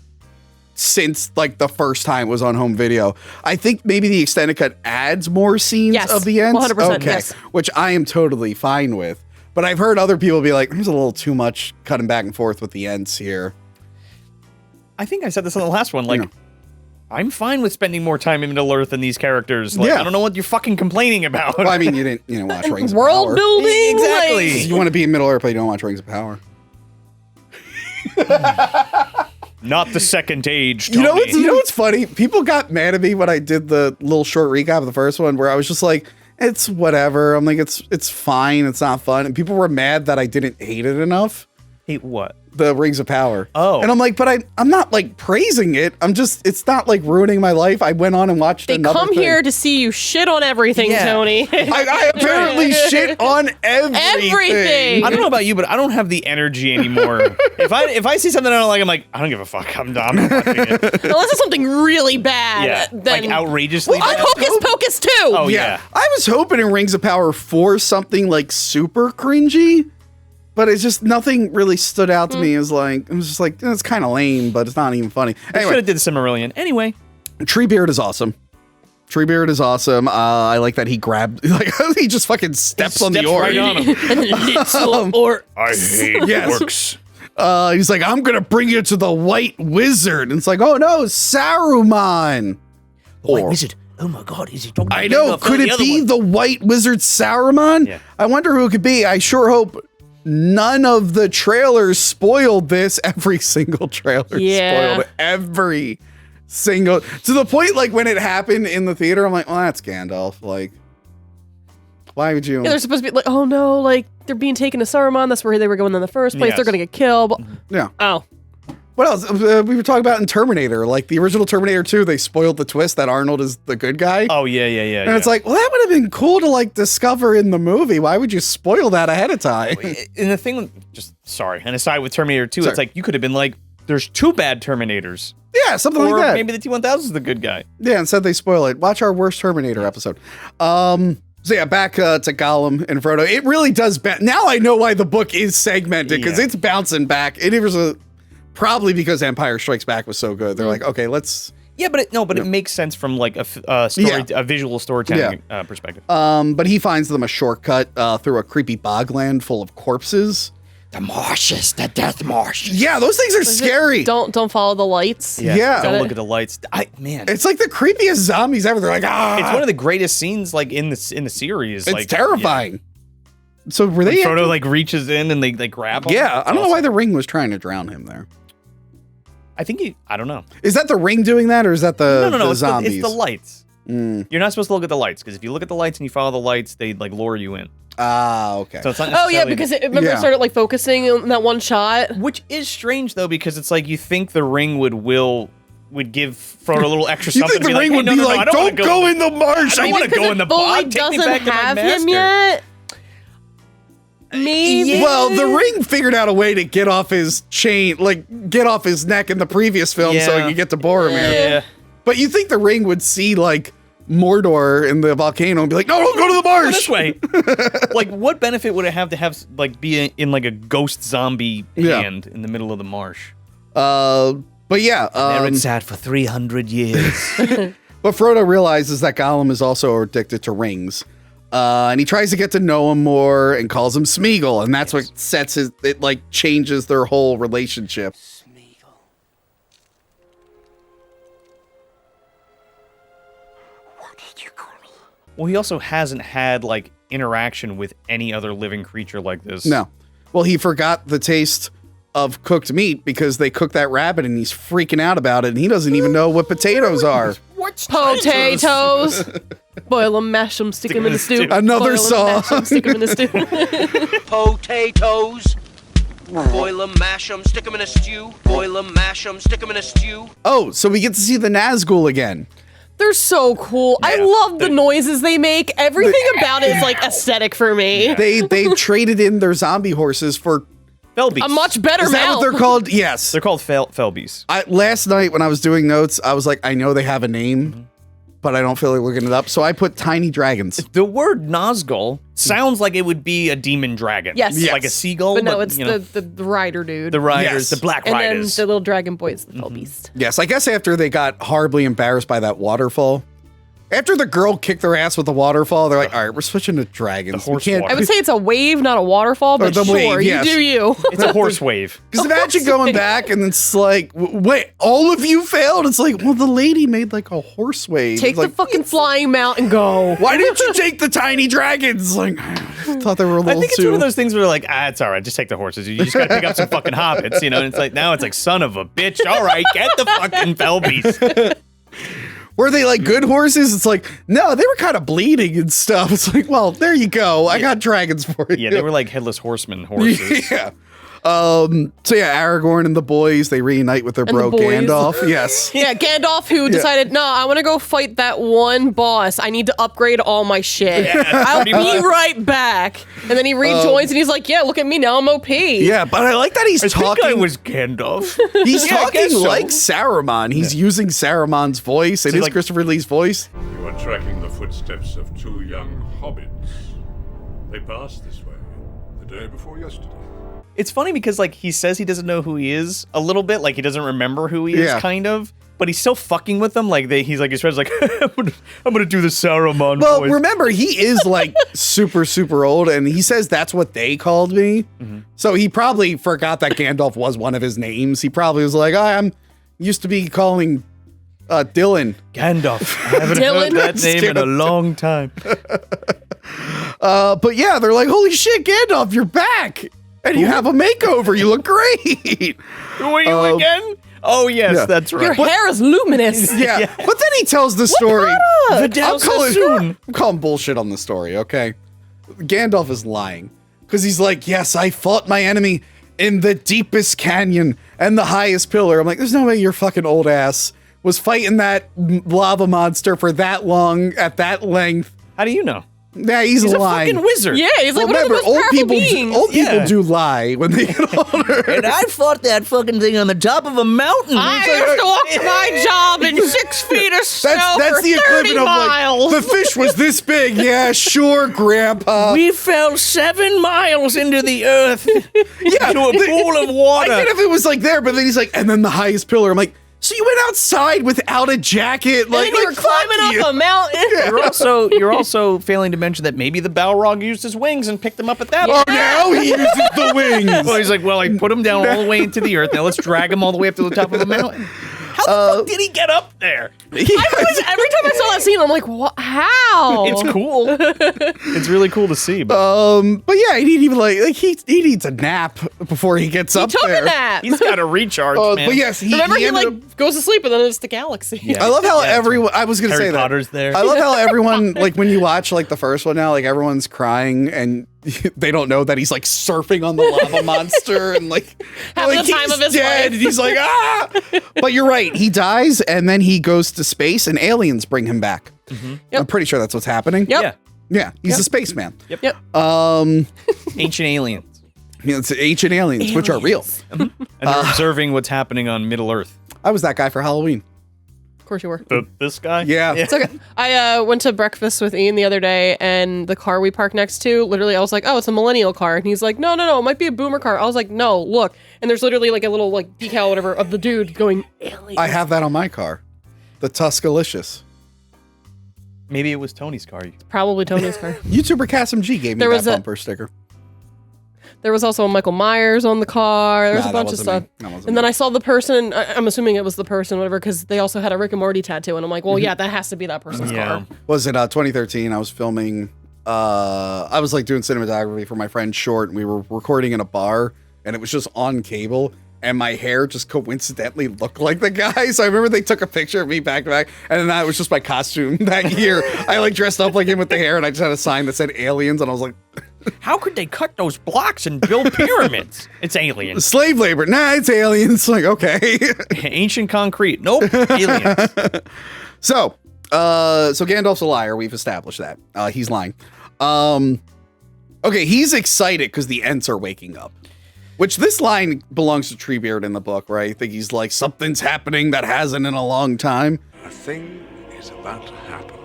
since like the first time it was on home video. I think maybe the extended cut adds more scenes Yes, of the Ents. 100%, Okay, yes. which I am totally fine with. But I've heard other people be like, "There's a little too much cutting back and forth with the Ents here." I think I said this on the last one. Like, I'm fine with spending more time in Middle Earth than these characters. Like, Yeah. I don't know what you're fucking complaining about. Well, I mean, you didn't, watch Rings of World Power. building. Exactly. like- You want to be in Middle Earth, but you don't watch Rings of Power. Not the second age, You know Tony. what's funny? People got mad at me when I did the little short recap of the first one, where I was just like, "It's whatever." I'm like, "It's fine. It's not fun." And people were mad that I didn't hate it enough. Hate what? The Rings of Power. Oh. And I'm like, but I'm not like praising it. It's not like ruining my life. I went on and watched They another come thing. here to see you shit on everything, Yeah. Tony. I apparently shit on everything. Everything. I don't know about you, but I don't have the energy anymore. if I see something I don't like, I'm like, I don't give a fuck. I'm not watching it. Unless it's something really bad. Yeah, Then like outrageously. I'm bad. Hocus Pocus too. Oh yeah. I was hoping in Rings of Power for something like super cringy, but it's just nothing really stood out to me as like, it was just like, it's kind of lame, but it's not even funny. I should Anyway, have did Silmarillion. Anyway, Treebeard is awesome. Treebeard is awesome. I like that he grabbed, like he just fucking steps on the steps orc. right on him. Or I hate Yes. orcs. He's like, I'm gonna bring you to the White Wizard. And it's like, oh no, Saruman. White Wizard. Oh my God, is he talking? I know. Could it be the White Wizard Saruman? Yeah. I wonder who it could be. I sure hope none of the trailers spoiled this. Every single trailer Yeah. spoiled every single, to the point like when it happened in the theater, I'm like, well, that's Gandalf. Like, why would you? yeah, they're supposed to be like, oh no, like they're being taken to Saruman. That's where they were going in the first place. Yes. They're gonna get killed. Yeah. Oh, What else? We were talking about in Terminator, like the original Terminator 2, they spoiled the twist that Arnold is the good guy. Oh yeah. And it's like, well, that would have been cool to like discover in the movie. Why would you spoil that ahead of time? And the thing, just sorry, an aside with Terminator 2, Sorry. it's like you could have been like, there's two bad Terminators. Yeah, something Or like that. maybe the T-1000 is the good guy. Yeah, instead they spoil it. Watch our worst Terminator episode. So yeah, back to Gollum and Frodo. It really does. Now I know why the book is segmented, because it's bouncing back. It was probably because Empire Strikes Back was so good. They're like, okay, let's. Yeah, but it makes sense from like a visual storytelling perspective. But he finds them a shortcut through a creepy bogland full of corpses. The marshes, the death marshes. Yeah, those things are scary. Don't follow the lights. Yeah. Don't look at the lights. Man, it's like the creepiest zombies ever. They're like, it's one of the greatest scenes like in the series. It's like, terrifying. Yeah. So were when they? Frodo like reaches in and they grab him. Yeah, I don't know why the ring was trying to drown him there. I think I don't know. Is that the ring doing that, or is that the no? It's zombies? it's the lights. You're not supposed to look at the lights, because if you look at the lights and you follow the lights, they like lure you in. Ah, okay. So it's not Oh yeah, because it started like focusing on that one shot, which is strange though, because it's like you think the ring would give Frodo a little extra you something. think the ring would be like, don't go in the marsh. I don't want to go in the bog. Take me back to my master. Him yet. Maybe. Yeah. Well, the ring figured out a way to get off his chain, like get off his neck in the previous film, so he could get to Boromir. Yeah. But you think the ring would see like Mordor in the volcano and be like, no, don't go to the marsh. This way. Like, what benefit would it have like be in like a ghost zombie hand in the middle of the marsh? But yeah, there it sat for 300 years. But Frodo realizes that Gollum is also addicted to rings. And he tries to get to know him more and calls him Smeagol, and that's what changes their whole relationship. Well, he also hasn't had like interaction with any other living creature like this. No. Well, he forgot the taste of cooked meat because they cooked that rabbit and he's freaking out about it, and he doesn't even know what potatoes are. What's potatoes? Boil them, mash them, stick them in the stew. Another song. Stick them in the stew. Potatoes. Boil them, mash them, stick them in a stew. Boil them, mash them, stick them in a stew. Oh, so we get to see the Nazgul again. They're so cool. I love the noises they make. Everything about it is like aesthetic for me. They traded in their zombie horses for Felbeast. A much better Is that mount. what they're called? Yes. They're called Felbeast. Last night when I was doing notes, I was like, I know they have a name, but I don't feel like looking it up. So I put tiny dragons. The word Nazgul sounds like it would be a demon dragon. Yes. Like a seagull. But no, it's the rider dude. The riders, the black and riders. then the little dragon boy is the Felbeast. Yes, I guess after they got horribly embarrassed by that waterfall. After the girl kicked their ass with the waterfall, they're like, all right, we're switching to dragons. We can't. I would say it's a wave, not a waterfall, but the sure, wave, yes. you do you. It's a horse wave. Because imagine going back and it's like, wait, all of you failed? It's like, well, the lady made like a horse wave. Take like, the fucking flying mount and go. Why didn't you take the tiny dragons? Like, I thought they were a little I think it's too. one of those things where like, it's all right, just take the horses. You just gotta pick up some fucking hobbits, you know? And it's like, now it's like, son of a bitch, all right, get the fucking Felbeast. Were they like good horses? It's like, no, they were kind of bleeding and stuff. It's like, well, there you go. I got dragons for you. Yeah, they were like headless horseman horses. Yeah. So yeah, Aragorn and the boys, they reunite with their bro the boys. Gandalf. Yes. Yeah, Gandalf who decided, no, I want to go fight that one boss. I need to upgrade all my shit. I'll be right back. And then he rejoins and he's like, yeah, look at me now, I'm OP. Yeah, but I like that he's I talking. think I was Gandalf. He's Yeah, I talking guess so. like Saruman. He's using Saruman's voice. It is like- Christopher Lee's voice. You are tracking the footsteps of two young hobbits. They passed this way the day before yesterday. It's funny because like he says he doesn't know who he is a little bit, like he doesn't remember who he is, kind of. But he's still fucking with them. Like he's like his friend's like, I'm gonna do the Saruman Well, voice. remember, he is like super old, and he says that's what they called me. So he probably forgot that Gandalf was one of his names. He probably was like, I'm used to be calling Dylan. Gandalf. I haven't heard that name in a long time. But yeah, they're like, holy shit, Gandalf, you're back. And you have a makeover. You look great. Who are you again? Oh, yes, that's right. Your hair is luminous. Yeah. But then he tells the story. Vidal I'm calling bullshit on the story, okay? Gandalf is lying. Because he's like, yes, I fought my enemy in the deepest canyon and the highest pillar. I'm like, there's no way your fucking old ass was fighting that lava monster for that long, at that length. How do you know? Nah, he's a lying. fucking wizard. Yeah, he's like one Remember, of the most powerful beings. old people Yeah. do lie when they get older. And I fought that fucking thing on the top of a mountain. I used to walk to my job in 6 feet of snow That's for the 30 equivalent of miles. like the fish was this big. Yeah, sure, Grandpa. We fell 7 miles into the earth. Yeah, into a pool of water. I get if it was like there, but then he's like, and then the highest pillar. I'm like, so you went outside without a jacket? And then you were climbing up a mountain. You're also failing to mention that maybe the Balrog used his wings and picked him up at that Oh, point. now he uses the wings. Well, he's like, well, I put him down all the way into the earth. Now let's drag him all the way up to the top of the mountain. How the fuck did he get up there? Every time I saw that scene, I'm like, what? How? It's cool. It's really cool to see. But But yeah, he didn't even like he needs a nap before he gets up Took there. a nap. he's got to recharge, man. But yes, Remember, he ended like up- goes to sleep and then it's the galaxy. Yeah. I love how Yeah, everyone. I was gonna Harry say that. Potter's there. I love how everyone, like when you watch like the first one now, like everyone's crying and they don't know that he's like surfing on the lava monster and like Having like, the time he's of his dead life. and he's like ah. But you're right, he dies and then he goes to space and aliens bring him back. Yep. I'm pretty sure that's what's happening. Yep. Yeah. Yeah, he's a spaceman. Yep. Ancient aliens. You know, it's ancient aliens, which are real. And they're observing what's happening on Middle Earth. I was that guy for Halloween. Of course you were. This guy? Yeah. It's okay. I went to breakfast with Ian the other day, and the car we parked next to, literally, I was like, oh, it's a millennial car. And he's like, no, it might be a boomer car. I was like, no, look. And there's literally like a little like decal or whatever of the dude going, aliens. I have that on my car. The Tuscalicious. Maybe it was Tony's car. Probably Tony's car. YouTuber Cassim G gave me There that was a- bumper sticker. There was also a Michael Myers on the car. There was Nah, a that bunch of wasn't stuff. me. That wasn't And then me. I saw the person, I'm assuming it was the person, whatever, because they also had a Rick and Morty tattoo. And I'm like, well, Mm-hmm. yeah, that has to be that person's car. Was it 2013? I was filming. I was like doing cinematography for my friend Short, and we were recording in a bar, and it was just on cable. And my hair just coincidentally looked like the guy. So I remember they took a picture of me back to back, and then that was just my costume that year. I like dressed up like him with the hair, and I just had a sign that said aliens, and I was like, How could they cut those blocks and build pyramids? It's aliens. slave labor. Nah, it's aliens. Like, okay. Ancient concrete. Nope. Aliens. So Gandalf's a liar. We've established that. He's lying. Okay, he's excited because the Ents are waking up. Which this line belongs to Treebeard in the book, right? I think he's like, something's happening that hasn't in a long time. A thing is about to happen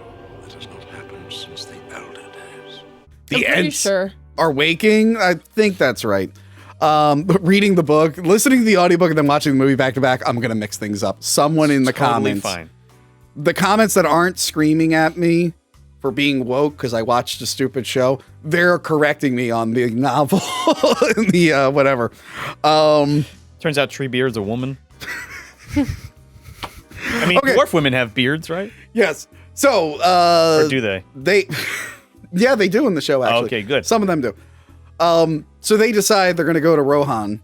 that has not happened since the elder days. The I'm pretty Ents sure. are waking. I think that's right. But reading the book, listening to the audiobook, and then watching the movie back to back, I'm gonna mix things up. Someone in the Totally comments, fine. the comments that aren't screaming at me for being woke because I watched a stupid show, they're correcting me on the novel and the whatever. Turns out Treebeard's a woman. I mean, Okay. dwarf women have beards, right? Yes. So Or do they? they yeah, they do in the show actually. Okay, good. Some of them do. So they decide they're gonna go to Rohan,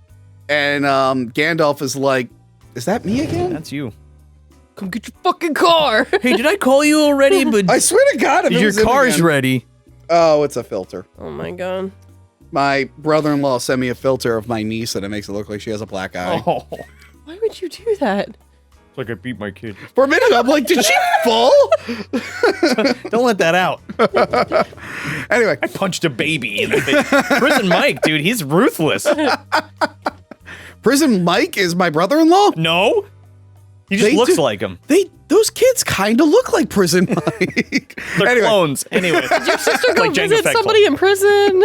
and Gandalf is like, is that me again? That's you. Come get your fucking car. Hey, did I call you already? But I swear to God, if it your was him car's again- ready. Oh, it's a filter. Oh my God. My brother-in-law sent me a filter of my niece, and it makes it look like she has a black eye. Oh, Why would you do that? it's like I beat my kid. For a minute, I'm like, did she fall? Don't let that out. Anyway, I punched a baby in the face. Prison Mike, dude, he's ruthless. Prison Mike is my brother-in-law. No, he just They looks do- like him. Those kids kind of look like Prison Mike. They're Anyway. clones. Anyway, Your sister go Like Jango visit Fett somebody in prison?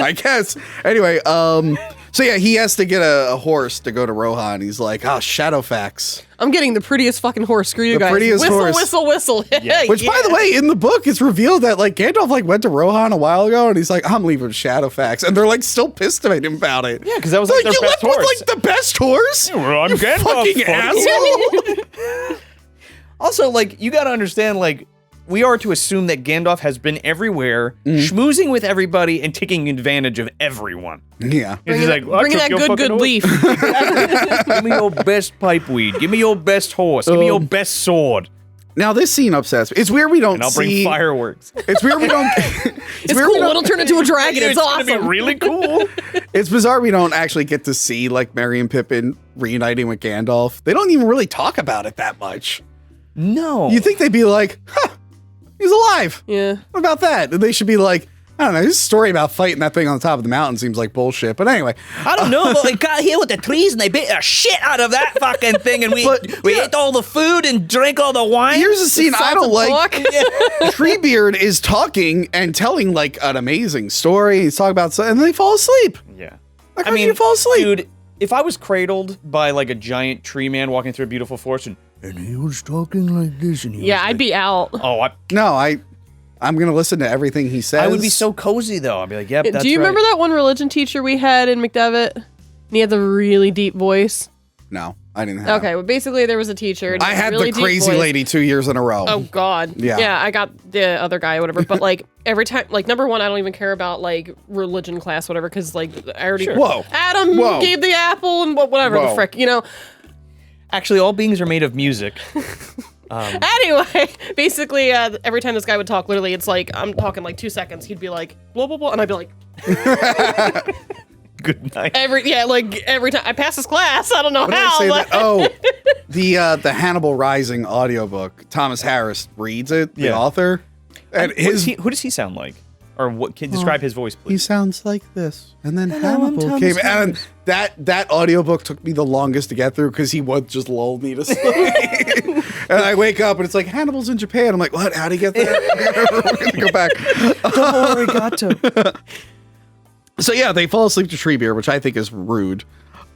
I guess. Anyway, so yeah, he has to get a horse to go to Rohan. He's like, Shadowfax. I'm getting the prettiest fucking horse. Screw you The guys. prettiest whistle, horse. whistle, whistle. Yeah. Which, by the way, in the book, it's revealed that like Gandalf like went to Rohan a while ago, and he's like, I'm leaving Shadowfax, and they're like still pissed at him about it. Yeah, 'cause that was, like, their you best left with horse. like the best horse. well, I'm You Gandalf, fucking fuck. asshole. Also, like, you gotta understand, like, we are to assume that Gandalf has been everywhere, schmoozing with everybody and taking advantage of everyone. Yeah. He's just like, "Well, I Bring took that your good, fucking good horse. leaf. Give me your best pipeweed. Give me your best horse. Give me your best sword. Now this scene upsets me. It's weird we don't And I'll see. bring fireworks. It's weird we don't. It's weird we cool. don't- It'll turn into a dragon. It's gonna awesome. be really cool. It's bizarre we don't actually get to see like Merry and Pippin reuniting with Gandalf. They don't even really talk about it that much. No. You think they'd be like, huh, He's alive. Yeah. What about that? They should be like, I don't know, this story about fighting that thing on the top of the mountain seems like bullshit. But anyway. I don't know, but they got here with the trees and they bit the shit out of that fucking thing, and we ate all the food and drank all the wine. Here's a scene I don't like. Yeah. Treebeard is talking and telling like an amazing story. He's talking about something, and then they fall asleep. Yeah. Like, how do you fall asleep? Dude, if I was cradled by like a giant tree man walking through a beautiful forest and he was talking like this and he Yeah, I'd be out. I'm going to listen to everything he says. I would be so cozy though. I'd be like, yep, that's Do you right. remember that one religion teacher we had in McDevitt? And he had the really deep voice. No, I didn't have. Okay, well, basically there was a teacher. And he I had really the deep crazy voice. lady 2 years in a row. Oh God. Yeah. Yeah, I got the other guy or whatever. But like every time, like number one, I don't even care about like religion class, whatever, because like I already. Sure. Whoa. Adam Whoa. gave the apple and whatever Whoa. the frick, you know. Actually, all beings are made of music. Anyway, basically, every time this guy would talk, literally, it's like I'm talking like 2 seconds. He'd be like blah blah blah, and I'd be like, Good night. every time I pass this class, I don't know What did I how. say But that? Oh, the Hannibal Rising audiobook. Thomas Harris reads it, the Yeah. author. And Who does he sound like? Or what? Can describe his voice, he please? sounds like this. And then Hello, I'm Hannibal Thomas came. Harris. And that audiobook took me the longest to get through because he would just lull me to sleep. And I wake up and it's like, Hannibal's in Japan. I'm like, what? How'd he get there? We're going to go back. So yeah, they fall asleep to Treebeard, which I think is rude.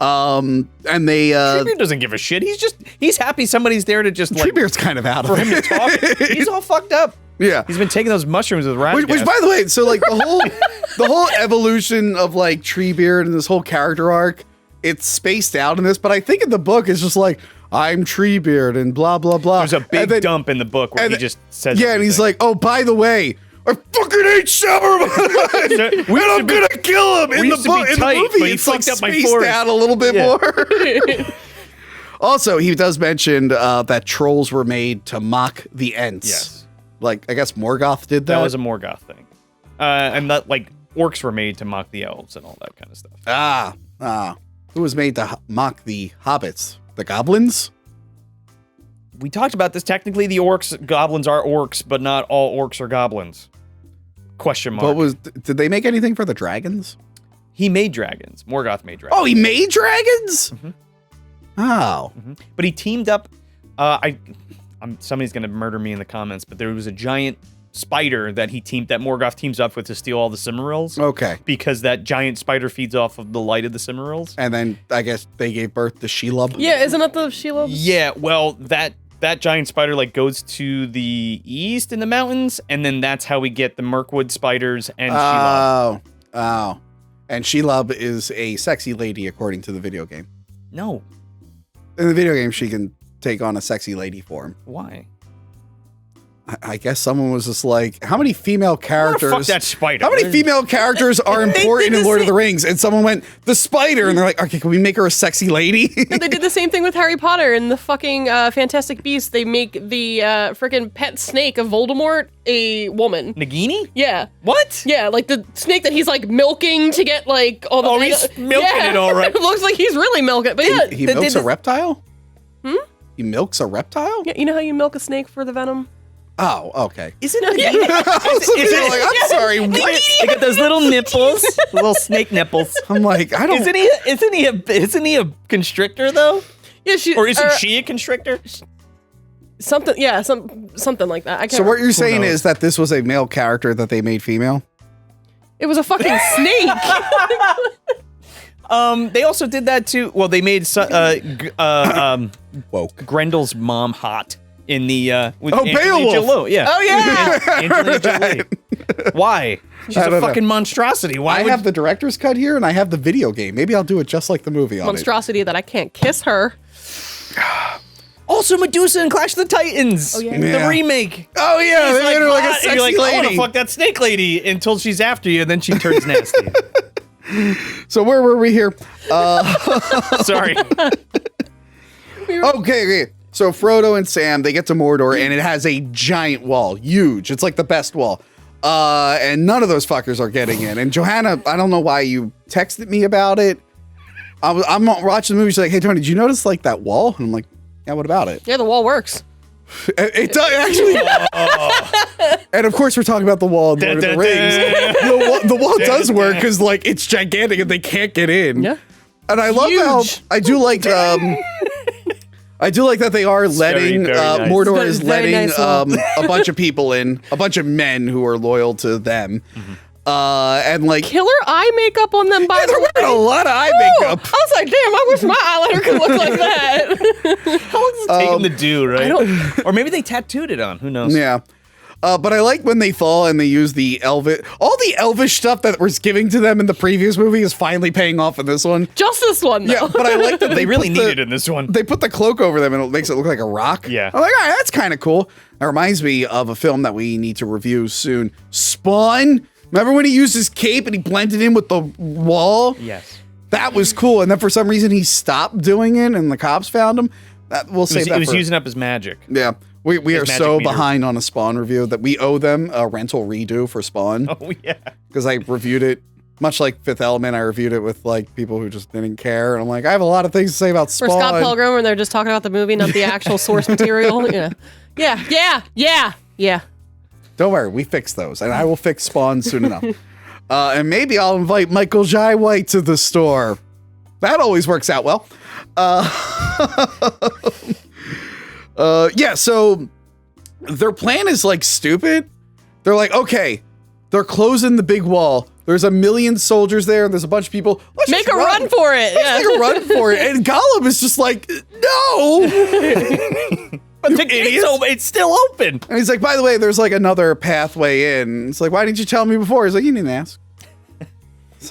And they Treebeard doesn't give a shit. He's happy somebody's there to just like Treebeard's kind of out of for him to talk. He's all fucked up. Yeah. He's been taking those mushrooms with rat Which, gas. by the way, so like the whole evolution of like Treebeard and this whole character arc, it's spaced out in this, but I think in the book it's just like, I'm Treebeard and blah blah blah. There's a big And then- dump in the book where and he then- just says yeah, and he's like, oh, by the way, I fucking hate Saruman, and I'm gonna kill him. In we the used to be book, in tight, the movie, but he it's like fucked up my spaced forest. out a little bit Yeah. more. Also, he does mention that trolls were made to mock the Ents. Yes. Like, I guess Morgoth did that. that was a Morgoth thing. And that like orcs were made to mock the elves and all that kind of stuff. Who was made to mock the hobbits? The goblins? We talked about this. Technically, the goblins are orcs, but not all orcs are goblins. Question mark. Did they make anything for the dragons? He made dragons. Morgoth made dragons. Oh, he made dragons? Mhm. Oh. But he teamed up. Somebody's gonna murder me in the comments, but there was a giant spider that Morgoth teams up with to steal all the Cimmerils. Okay. Because that giant spider feeds off of the light of the Cimmerils. And then I guess they gave birth to Shelob. yeah, isn't that the Shelob? Yeah, well, that giant spider like goes to the east in the mountains, and then that's how we get the Mirkwood spiders and Shelob. Oh. And Shelob is a sexy lady according to the video game. No, In the video game, she can take on a sexy lady form. why? I guess someone was just like, how many female characters? Fuck that spider. How many female characters are important in Lord of the Rings? And someone went, the spider. And they're like, okay, can we make her a sexy lady? No, they did the same thing with Harry Potter and the fucking Fantastic Beasts. They make the freaking pet snake of Voldemort a woman. Nagini? Yeah. What? Yeah, like the snake that he's like milking to get like all the. Oh, he's milking it all right. It looks like he's really milking it, but yeah. He milks a reptile? He milks a reptile? Yeah, you know how you milk a snake for the venom? Oh, okay. Isn't it? I'm sorry. What? They got those little nipples, little snake nipples. I'm like, I don't. Isn't he a constrictor though? Yeah, Or isn't she a constrictor? Something, yeah, something like that. I can't So what remember. you're saying is that this was a male character that they made female? It was a fucking snake. They also did that too. Well, they made Woke. Grendel's mom hot in the with Oh, Angelina Beowulf. Jolie. Yeah. Oh yeah. Angelina Jolie. Why? She's I a don't know. fucking monstrosity. Why I would have the director's cut here and I have the video game. Maybe I'll do it just like the movie on Monstrosity that I can't kiss her. also Medusa and Clash of the Titans? Oh, yeah. The Yeah. remake. Oh yeah, they made her like a hot, and sexy you're like, I want lady. to fuck that snake lady until she's after you, and then she turns nasty. So where were we here? Sorry. Okay. So Frodo and Sam, they get to Mordor and it has a giant wall, huge. It's like the best wall. And none of those fuckers are getting in. And Johanna, I don't know why you texted me about it. I'm watching the movie. She's like, hey, Tony, did you notice like that wall? And I'm like, yeah, what about it? Yeah, the wall works. It does actually. And of course, we're talking about the wall in Lord of the Rings. The wall does work because like it's gigantic and they can't get in. Yeah. And I love how I do like I do like that they are letting very nice. Mordor It's is very letting nice a bunch of people in, a bunch of men who are loyal to them. And like Killer eye makeup on them, by they're the way. wearing a lot of eye makeup. I was like, damn, I wish my eyeliner could look like that. How long does it take them to do, right? I don't- Or maybe they tattooed it on. Who knows? Yeah. But I like when they fall and they use the all the elvish stuff that was giving to them in the previous movie is finally paying off in this one. Just this one, though. Yeah, but I like that They really put need it in this one. They put the cloak over them and it makes it look like a rock. Yeah. I'm like, all right, that's kind of cool. That reminds me of a film that we need to review soon. Spawn. Remember when he used his cape and he blended in with the wall? Yes. That was cool. And then for some reason he stopped doing it and the cops found him. We'll save that He was for- using up his magic. Yeah. We are magic so meter. behind on a Spawn review that we owe them a rental redo for Spawn. Oh, yeah. Because I reviewed it, much like Fifth Element, I reviewed it with like people who just didn't care. And I'm like, I have a lot of things to say about For Spawn. Scott Pilgrim, when they're just talking about the movie, not the actual source material. Yeah. Don't worry, we fixed those. And I will fix Spawn soon enough. And maybe I'll invite Michael Jai White to the store. That always works out well. Yeah, so their plan is like stupid. They're like, okay, they're closing the big wall. There's 1 million soldiers there, and there's a bunch of people. Let's Make just a run for it. Let's make a run for it. And Gollum is just like, no. But the gate's it's still open. And he's like, by the way, there's like another pathway in. It's like, why didn't you tell me before? He's like, you didn't ask.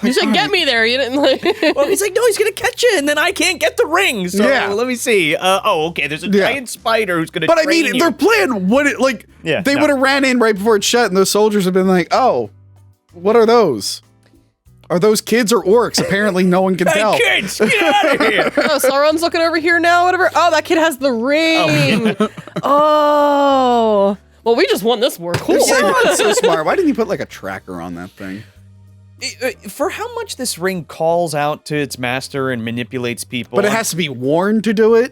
You said get me there. You didn't like. Well, he's like, no, he's gonna catch you, and then I can't get the ring. So Yeah. let me see. Okay, there's a giant spider who's gonna. But I train mean, you. their plan would it like Yeah, they no. would have ran in right before it shut, and those soldiers have been like, oh, what are those? Are those kids or orcs? Apparently, no one can tell. Hey, kids, get out of here! Oh, Sauron's looking over here now. Whatever. Oh, that kid has the ring. Oh. Well, we just won this war. Cool. That's so smart. Why didn't you put like a tracker on that thing? For how much this ring calls out to its master and manipulates people, But it has to be worn to do it.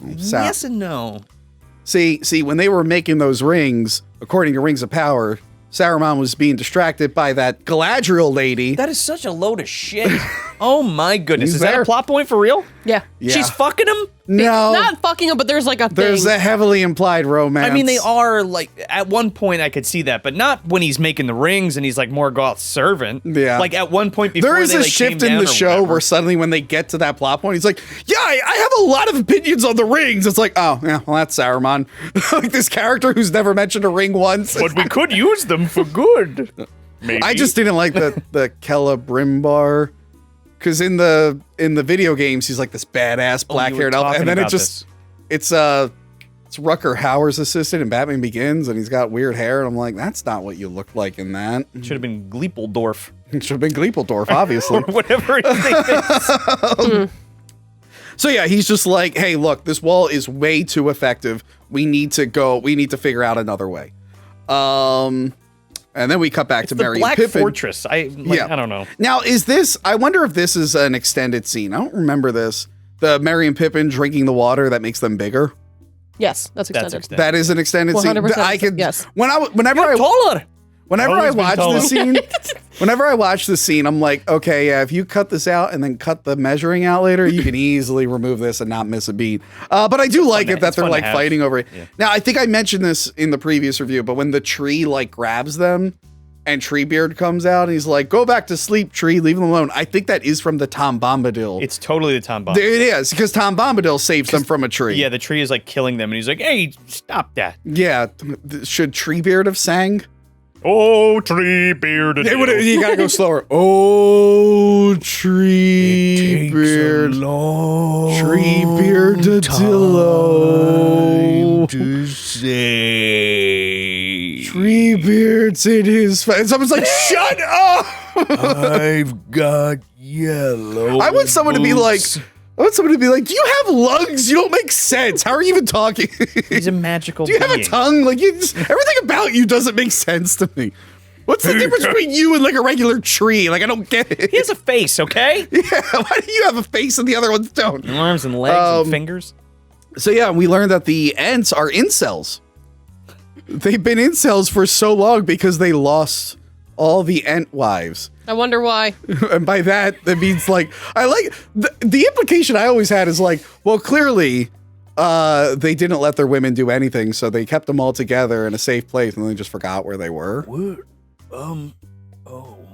Yes and no. See, when they were making those rings, according to Rings of Power, Saruman was being distracted by that Galadriel lady. That is such a load of shit. Oh my goodness. He's Is that there. a plot point for real? Yeah. Yeah. She's fucking him? No, Not fucking him, but there's like a there's thing. a heavily implied romance. I mean, they are like, at one point I could see that, but not when he's making the rings and he's like Morgoth's servant. Yeah. Like at one point before There is they, a like, came shift in down the or show whatever. where suddenly when they get to that plot point, he's like, yeah, I have a lot of opinions on the rings. It's like, oh, yeah, well, that's Saruman. Like this character who's never mentioned a ring once. But we could use them for good. Maybe. I just didn't like the Celebrimbar. Because in the video games, he's like this badass black-haired elf. And then it just, it's Rutger Hauer's assistant in Batman Begins, and he's got weird hair, and I'm like, that's not what you look like in that. Should have been Gleepeldorf. It should have been Gleepeldorf, obviously. Or whatever his name is. So yeah, he's just like, hey, look, this wall is way too effective. We need to figure out another way. And then we cut back to The Merry Black Pippin. Fortress. I don't know. Now, I wonder if this is an extended scene. I don't remember this. The Merry and Pippin drinking the water that makes them bigger. Yes, that's extended. That is an extended scene. 100% I could, yes. Whenever I Always been watch taller. the scene, whenever I watch the scene, I'm like, okay, yeah, if you cut this out and then cut the measuring out later, you can easily remove this and not miss a beat. But I do like it that they're fun to like have. fighting over it. Yeah. Now, I think I mentioned this in the previous review, but when the tree like grabs them and Treebeard comes out and he's like, go back to sleep, tree, leave them alone. I think that is from the Tom Bombadil. It's totally the Tom Bombadil. It is, because Tom Bombadil saves them from a tree. Yeah, the tree is like killing them, and he's like, hey, stop that. Yeah. Should Treebeard have sang? Oh, Treebeard. You gotta go slower. Oh, Treebeard. Treebeard to say. Treebeard's in his face. Someone's like, shut up! I've got yellow. I want someone to be like, do you have lungs? You don't make sense. How are you even talking? He's a magical Do you have a being. tongue? Like everything about you doesn't make sense to me. What's the difference between you and like a regular tree? Like I don't get it. He has a face, okay? Yeah, why do you have a face and the other ones don't? Arms and legs and fingers. So yeah, we learned that the Ents are incels. They've been incels for so long because they lost all the Ent wives. I wonder why. And by that means like, I like, the implication I always had is like, well, clearly they didn't let their women do anything, so they kept them all together in a safe place and they just forgot where they were.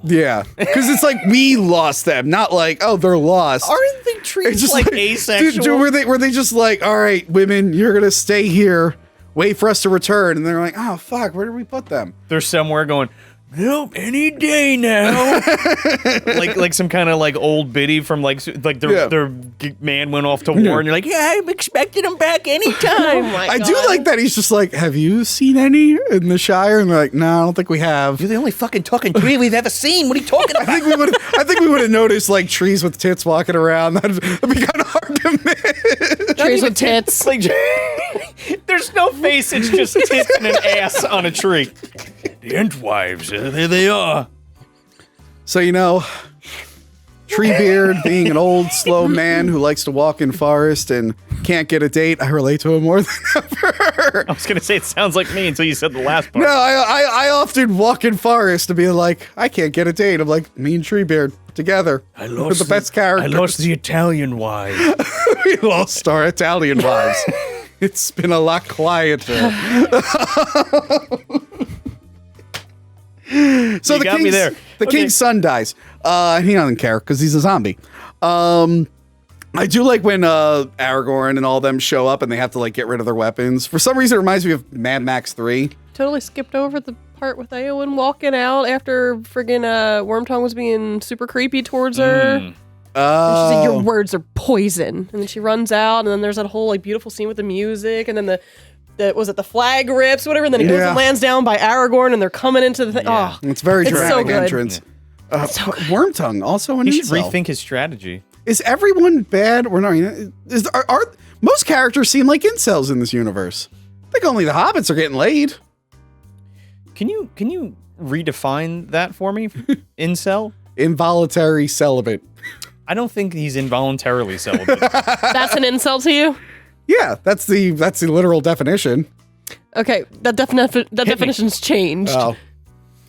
Yeah, because it's like we lost them, not like, oh, they're lost. Aren't they treated just like asexual? Were they just like, all right, women, you're gonna stay here, wait for us to return, and they're like, oh fuck, where did we put them? They're somewhere going, nope, any day now. like some kind of like old biddy from like their man went off to war, and you're like, yeah, I'm expecting him back anytime. I do like that he's just like, have you seen any in the Shire? And they're like, no, I don't think we have. You're the only fucking talking tree we've ever seen. What are you talking about? I think we would have noticed like trees with tits walking around. That'd be kind of hard to miss. Trees with tits. Like, there's no face. It's just tits and an ass on a tree. The Entwives, there they are. So, you know, Treebeard being an old, slow man who likes to walk in forest and can't get a date, I relate to him more than ever. I was going to say, it sounds like me until you said the last part. No, I often walk in forest to be like, I can't get a date. I'm like, me and Treebeard together. We're the best characters. I lost the Italian wife. We lost our Italian wives. It's been a lot quieter. So you got me there. The king's son dies. He doesn't care because he's a zombie. I do like when Aragorn and all them show up and they have to like get rid of their weapons. For some reason, it reminds me of Mad Max 3. Totally skipped over the part with Eowyn walking out after friggin' Wormtongue was being super creepy towards her. And she's like, your words are poison. And then she runs out, and then there's that whole like beautiful scene with the music, and then the flag rips, whatever, and then it goes and lands down by Aragorn, and they're coming into the thing. Yeah. Oh, it's very dramatic so good. entrance. Wormtongue, also an incel. He should incel. rethink his strategy. Is everyone bad or not? Are most characters seem like incels in this universe? I think only the hobbits are getting laid. Can you redefine that for me? Incel? Involuntary celibate. I don't think he's involuntarily celibate. That's an insult to you? Yeah, that's the literal definition. Okay, that definition's changed. Oh.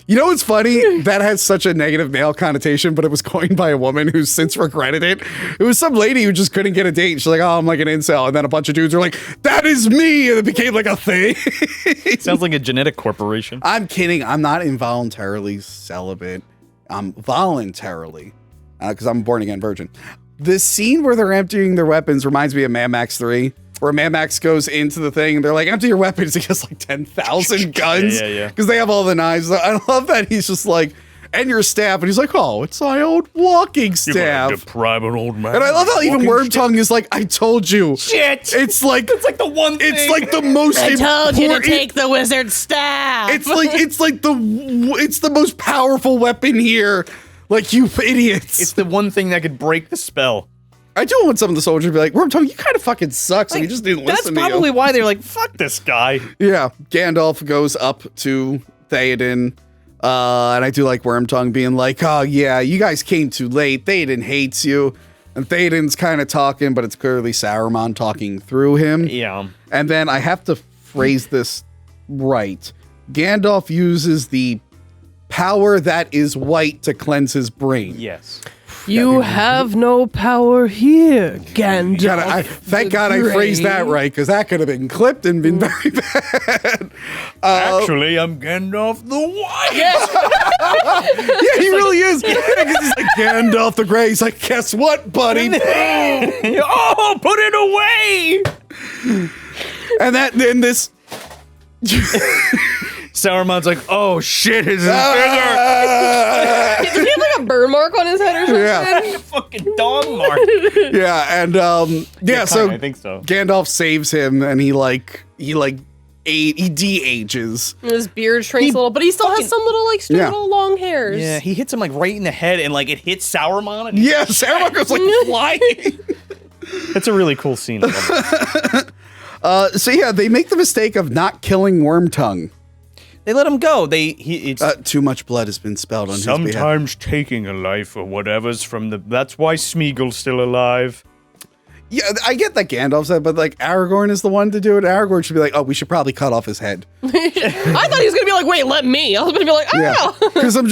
You know what's funny? That has such a negative male connotation, but it was coined by a woman who's since regretted it. It was some lady who just couldn't get a date. She's like, oh, I'm like an incel. And then a bunch of dudes are like, that is me. And it became like a thing. Sounds like a genetic corporation. I'm kidding. I'm not involuntarily celibate. I'm voluntarily, because I'm a born again virgin. This scene where they're emptying their weapons reminds me of Mad Max 3. Where Mad Max goes into the thing and they're like, empty your weapons. He has like 10,000 guns. Yeah. Because they have all the knives. I love that he's just like, and your staff. And he's like, oh, it's my old walking staff. You're going to deprive an old man. And I love how even Wormtongue is like, I told you. Shit. It's like the one thing. It's like the most I told you to take the wizard staff. It's the most powerful weapon here. Like, you idiots. It's the one thing that could break the spell. I do want some of the soldiers to be like, Wormtongue, you kind of fucking suck, so you just didn't listen to you. That's probably why they're like, fuck this guy. Yeah, Gandalf goes up to Theoden, and I do like Wormtongue being like, oh yeah, you guys came too late, Theoden hates you. And Theoden's kind of talking, but it's clearly Saruman talking through him. Yeah. And then I have to phrase this right. Gandalf uses the power that is white to cleanse his brain. Yes. You have no power here, Gandalf. Thank God I phrased that right, because that could have been clipped and been very bad. Actually, I'm Gandalf the White. Yeah, he really is. He's like, Gandalf the Grey. He's like, guess what, buddy? Oh, put it away. And then this... Saruman's like, oh shit, his is bigger. Does he have like a burn mark on his head or something? Yeah. A fucking dog mark. Yeah, and so I think so. Gandalf saves him, and he de-ages. His beard shrinks a little, but he still has some little like stupid little long hairs. Yeah, he hits him like right in the head, and like it hits Saruman. And yeah, Saruman goes like flying. That's a really cool scene. So yeah, they make the mistake of not killing Wormtongue. They let him go. Too much blood has been spilled on his behalf. Sometimes taking a life or whatever's from the... That's why Smeagol's still alive. Yeah, I get that Gandalf said, but like Aragorn is the one to do it. Aragorn should be like, oh, we should probably cut off his head. I thought he was gonna be like, wait, let me. I was gonna be like, oh. Yeah, because I'm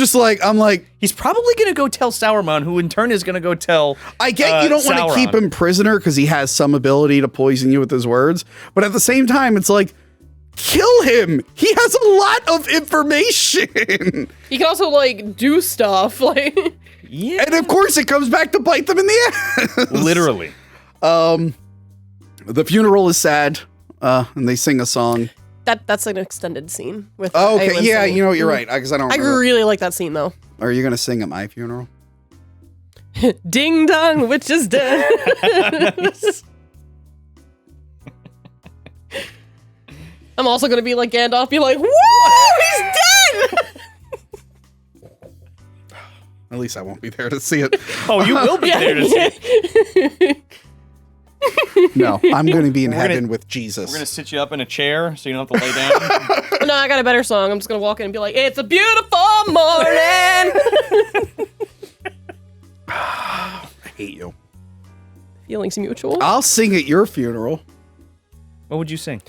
like, He's probably gonna go tell Saruman, who in turn is gonna go tell. I get you don't want to keep him prisoner because he has some ability to poison you with his words, but at the same time, it's like, kill him. He has a lot of information. He can also like do stuff like. Yeah, and of course it comes back to bite them in the ass. Literally. The funeral is sad, and they sing a song. That's an extended scene with. Oh, okay, Eowyn yeah, singing. you know what, you're right, because I don't. I remember. really like that scene though. Are you gonna sing at my funeral? Ding dong, witch is dead. I'm also gonna be like Gandalf, be like, whoa, he's dead. At least I won't be there to see it. Oh, you will be there to see it. No, I'm going to be in heaven with Jesus. We're going to sit you up in a chair so you don't have to lay down. No, I got a better song. I'm just gonna walk in and be like, it's a beautiful morning. I hate you. Feelings mutual. I'll sing at your funeral. What would you sing?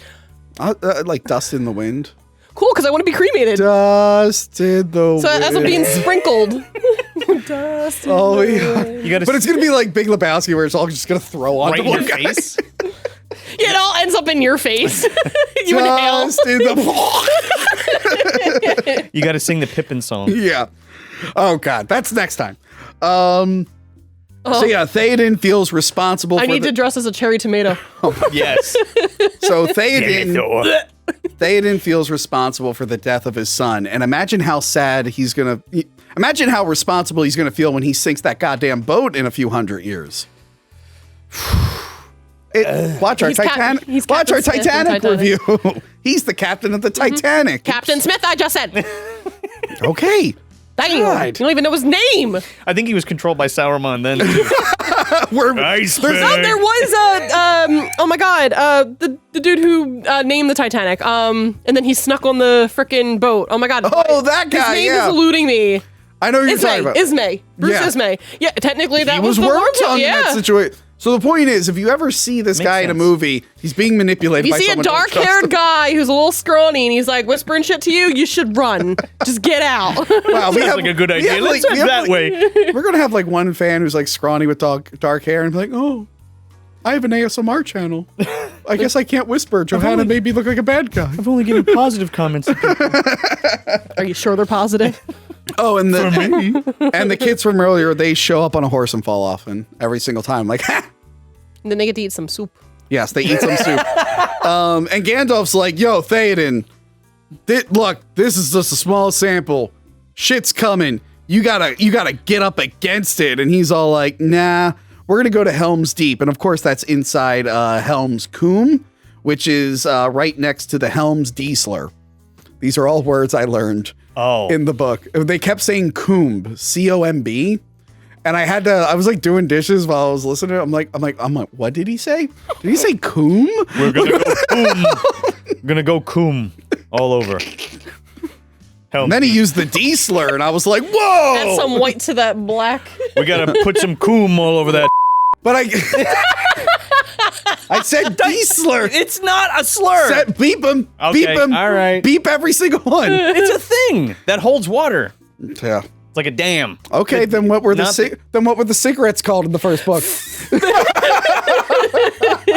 Like Dust in the Wind. Cool, because I want to be cremated. Dust in the wind. So as I'm being sprinkled. Dust in Oh, the yeah. wind. But it's going to be like Big Lebowski where it's all just going to throw on Right in one your guy. face? Yeah, it all ends up in your face. You inhale. Dust in the You got to sing the Pippin song. Yeah. Oh, God. That's next time. So, yeah, Theoden feels responsible I for need to dress as a cherry tomato. Yes. So Theoden feels responsible for the death of his son. And imagine how imagine how responsible he's going to feel when he sinks that goddamn boat in a few hundred years. Watch our Titanic review. He's the captain of the Titanic. Captain Smith, I just said. Okay. Dang, you don't even know his name. I think he was controlled by Saruman then. Too. There was oh my god, the dude who named the Titanic. And then he snuck on the frickin' boat. Oh my god. Oh, that guy. His name is eluding me. I know who you're talking about. Ismay. Bruce Yeah. Ismay. Yeah, technically that He was was the Wormtongue in yeah. that situation. So the point is, if you ever see this guy in a movie, he's being manipulated If by you see a someone who don't trust dark-haired him. guy who's a little scrawny and he's like whispering shit to you, you should run. Just get out. Wow, Sounds like a good idea. Let's do it that way. We're gonna have like one fan who's like scrawny with dark hair and be like, oh, I have an ASMR channel. I guess I can't whisper. Johanna made me look like a bad guy. I've only given positive comments to people. Are you sure they're positive? Oh, and the kids from earlier, they show up on a horse and fall off, and every single time, like, ha! And then they get to eat some soup. Yes, they eat some soup. And Gandalf's like, yo, Theoden, look, this is just a small sample. Shit's coming. You gotta get up against it. And he's all like, nah, we're gonna go to Helm's Deep. And of course, that's inside Helm's Combe, which is right next to the Helm's Deesler. These are all words I learned in the book. They kept saying Combe, C-O-M-B. And I was like doing dishes while I was listening. I'm like, what did he say? Did he say coom? We're gonna go coom. We're gonna go coom all over. And then he used the D slur, and I was like, whoa! Add some white to that black. We gotta put some coom all over that. But I said D slur. It's not a slur. Beep him. Okay, Beep him. all right. Beep every single one. It's a thing that holds water. Yeah. It's like a dam. Okay, then what were the cigarettes called in the first book?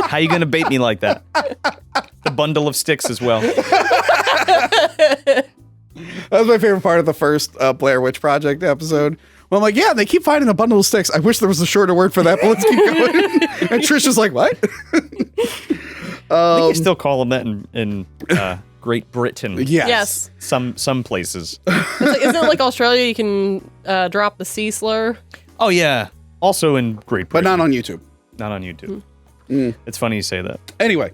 How you gonna bait me like that? The bundle of sticks as well. That was my favorite part of the first Blair Witch Project episode. Well, I'm like, yeah, they keep finding a bundle of sticks. I wish there was a shorter word for that, but let's keep going. And Trisha's like, what? I think you still call them that in Great Britain. Yes. Some places. Isn't it like Australia? You can drop the C slur. Oh yeah. Also in Great Britain, but not on YouTube. Not on YouTube. It's funny you say that. Anyway,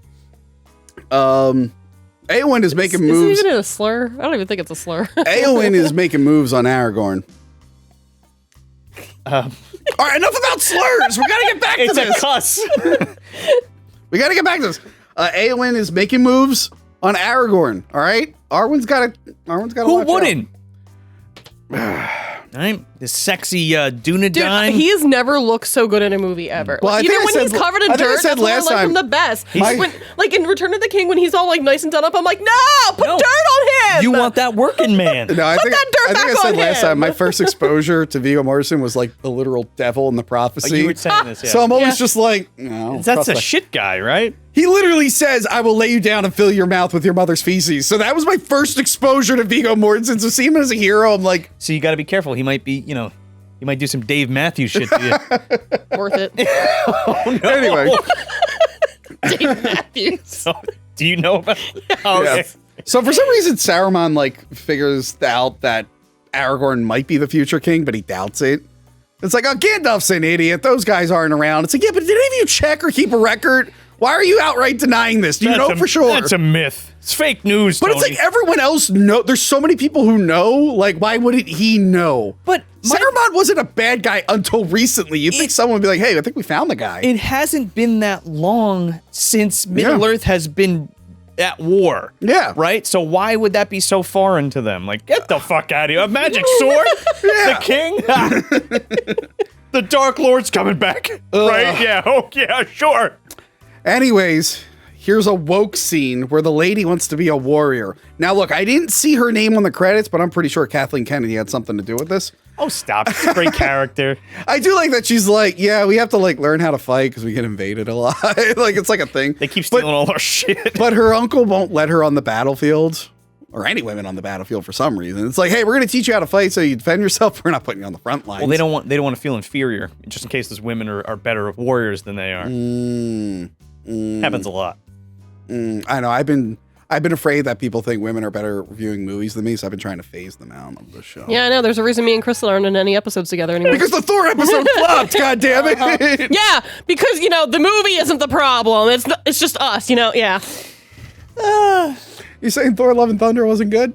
Eowyn is making moves. Is it even a slur? I don't even think it's a slur. Eowyn is making moves on Aragorn. All right, enough about slurs. We gotta get back to this. It's a cuss. We gotta get back to this. Eowyn is making moves on Aragorn. All right, Arwen's gotta. Who wouldn't? Right? this sexy Dunedain. Dude, he has never looked so good in a movie ever. Well, I Even think I when said- he's covered in I think I dirt, said that's why I last like him time- the best. My- When, like in Return of the King, when he's all like nice and done up, I'm like, no, put dirt on him. You want that working man. No, I think that dirt I think back I said on last him. time my first exposure to Viggo Mortensen was like the literal devil in the prophecy. You were saying this, yeah. So I'm always Yeah. just like, no. That's a shit guy, right? He literally says, "I will lay you down and fill your mouth with your mother's feces." So that was my first exposure to Viggo Mortensen. So see him as a hero, I'm like, So you got to be careful. He might be, he might do some Dave Matthews shit to you. Worth it. anyway. Dave Matthews. So, do you know about Oh, okay. Yeah. So for some reason, Saruman like figures out that Aragorn might be the future king, but he doubts it. It's like, oh, Gandalf's an idiot. Those guys aren't around. It's like, yeah, but did any of you check or keep a record? Why are you outright denying this? Do you know for sure? That's a myth. It's fake news, But Tony. it's like everyone else know. There's so many people who know. Like, why wouldn't he know? But Saruman wasn't a bad guy until recently. You'd think someone would be like, hey, I think we found the guy. It hasn't been that long since Middle Yeah. Earth has been at war. Yeah. Right? So why would that be so foreign to them? Like, get the fuck out of here. A magic sword? Yeah. The king? The Dark Lord's coming back. Right? Yeah. Oh, yeah, sure. Anyways, here's a woke scene where the lady wants to be a warrior. Now, look, I didn't see her name on the credits, but I'm pretty sure Kathleen Kennedy had something to do with this. Oh, stop. It's a great character. I do like that she's like, yeah, we have to like learn how to fight because we get invaded a lot. Like, it's like a thing. They keep stealing all our shit. But her uncle won't let her on the battlefield, or any women on the battlefield for some reason. It's like, hey, we're going to teach you how to fight so you defend yourself. We're not putting you on the front lines. Well, they don't want to feel inferior, just in case those women are better warriors than they are. Happens a lot. I know. I've been afraid that people think women are better reviewing movies than me, so I've been trying to phase them out of the show. Yeah, I know. There's a reason me and Crystal aren't in any episodes together anymore. Because the Thor episode flopped. God damn it! Yeah, because the movie isn't the problem. It's just us. Yeah. You saying Thor: Love and Thunder wasn't good?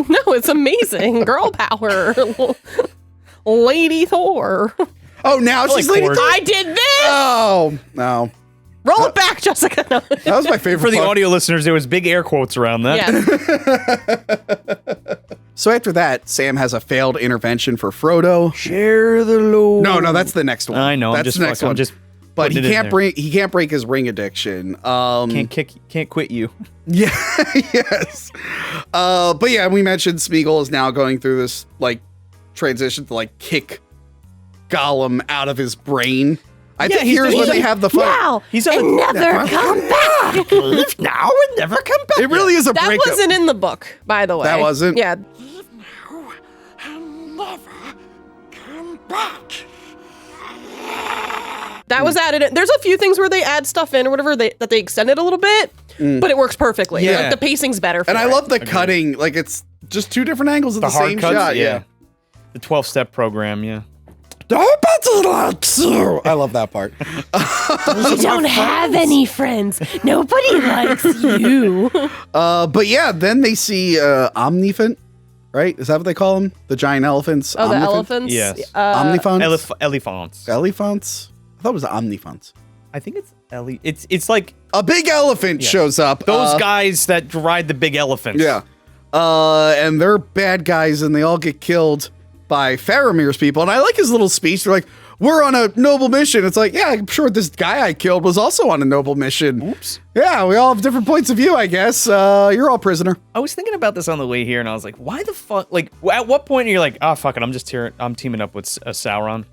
No, it's amazing. Girl power. Lady Thor. Oh, now she's Lady Thor. I did this. Oh no. Roll it back, Jessica. No. That was my favorite For the part. audio listeners, there was big air quotes around that. Yeah. So after that, Sam has a failed intervention for Frodo. Share the load. No, that's the next one. I know. That's I'm just the next fucking- one. I'm just but he putting it in can't break his ring addiction. Can't quit you. Yeah, yes. But yeah, we mentioned Smeagol is now going through this like transition to like kick Gollum out of his brain. I think here's when they have the fight. Now He's and never come back. Leave now and never come back. It really is a That breakup. wasn't in the book, by the way. That wasn't? Yeah. Leave now and never come back. That was added in. There's a few things where they add stuff in or whatever that they extended a little bit, but it works perfectly. Yeah. Like, the pacing's better for And I it. love the cutting. Like it's just two different angles of the, hard same cuts? shot. Yeah. The 12-step program, yeah. Nobody likes you. I love that part. You don't have any friends. Nobody likes you. But yeah, then they see Omnifant, right? Is that what they call them? The giant elephants. Oh, the Omnifant? elephants? Yes. Omnifants? Elephants. Elephants? I thought it was the Omnifants. I think it's it's like A big elephant shows up. those guys that ride the big elephants. Yeah. And they're bad guys and they all get killed by Faramir's people. And I like his little speech. They're like, we're on a noble mission. It's like, yeah, I'm sure this guy I killed was also on a noble mission. Oops. Yeah, we all have different points of view, I guess. You're all prisoner. I was thinking about this on the way here, and I was like, why the fuck? Like, at what point are you like, oh, fuck it, I'm teaming up with Sauron?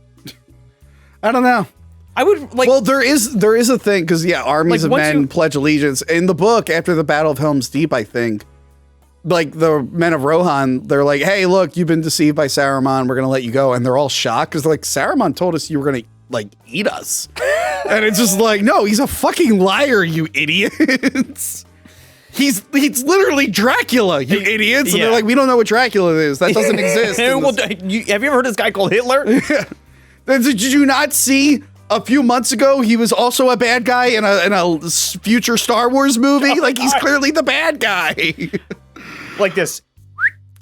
I don't know. I would, like... Well, there is a thing, because, yeah, armies Like, of once men you- pledge allegiance. In the book, after the Battle of Helm's Deep, I think, like, the men of Rohan, they're like, hey, look, you've been deceived by Saruman. We're going to let you go. And they're all shocked, because they're like, Saruman told us you were going to, like, eat us. And it's just like, no, he's a fucking liar, you idiots. He's literally Dracula, you idiots. And Yeah. they're like, we don't know what Dracula is. That doesn't exist. in Well, this- have you ever heard of this guy called Hitler? Did you not see a few months ago he was also a bad guy in a future Star Wars movie? Like, he's clearly the bad guy. Like this.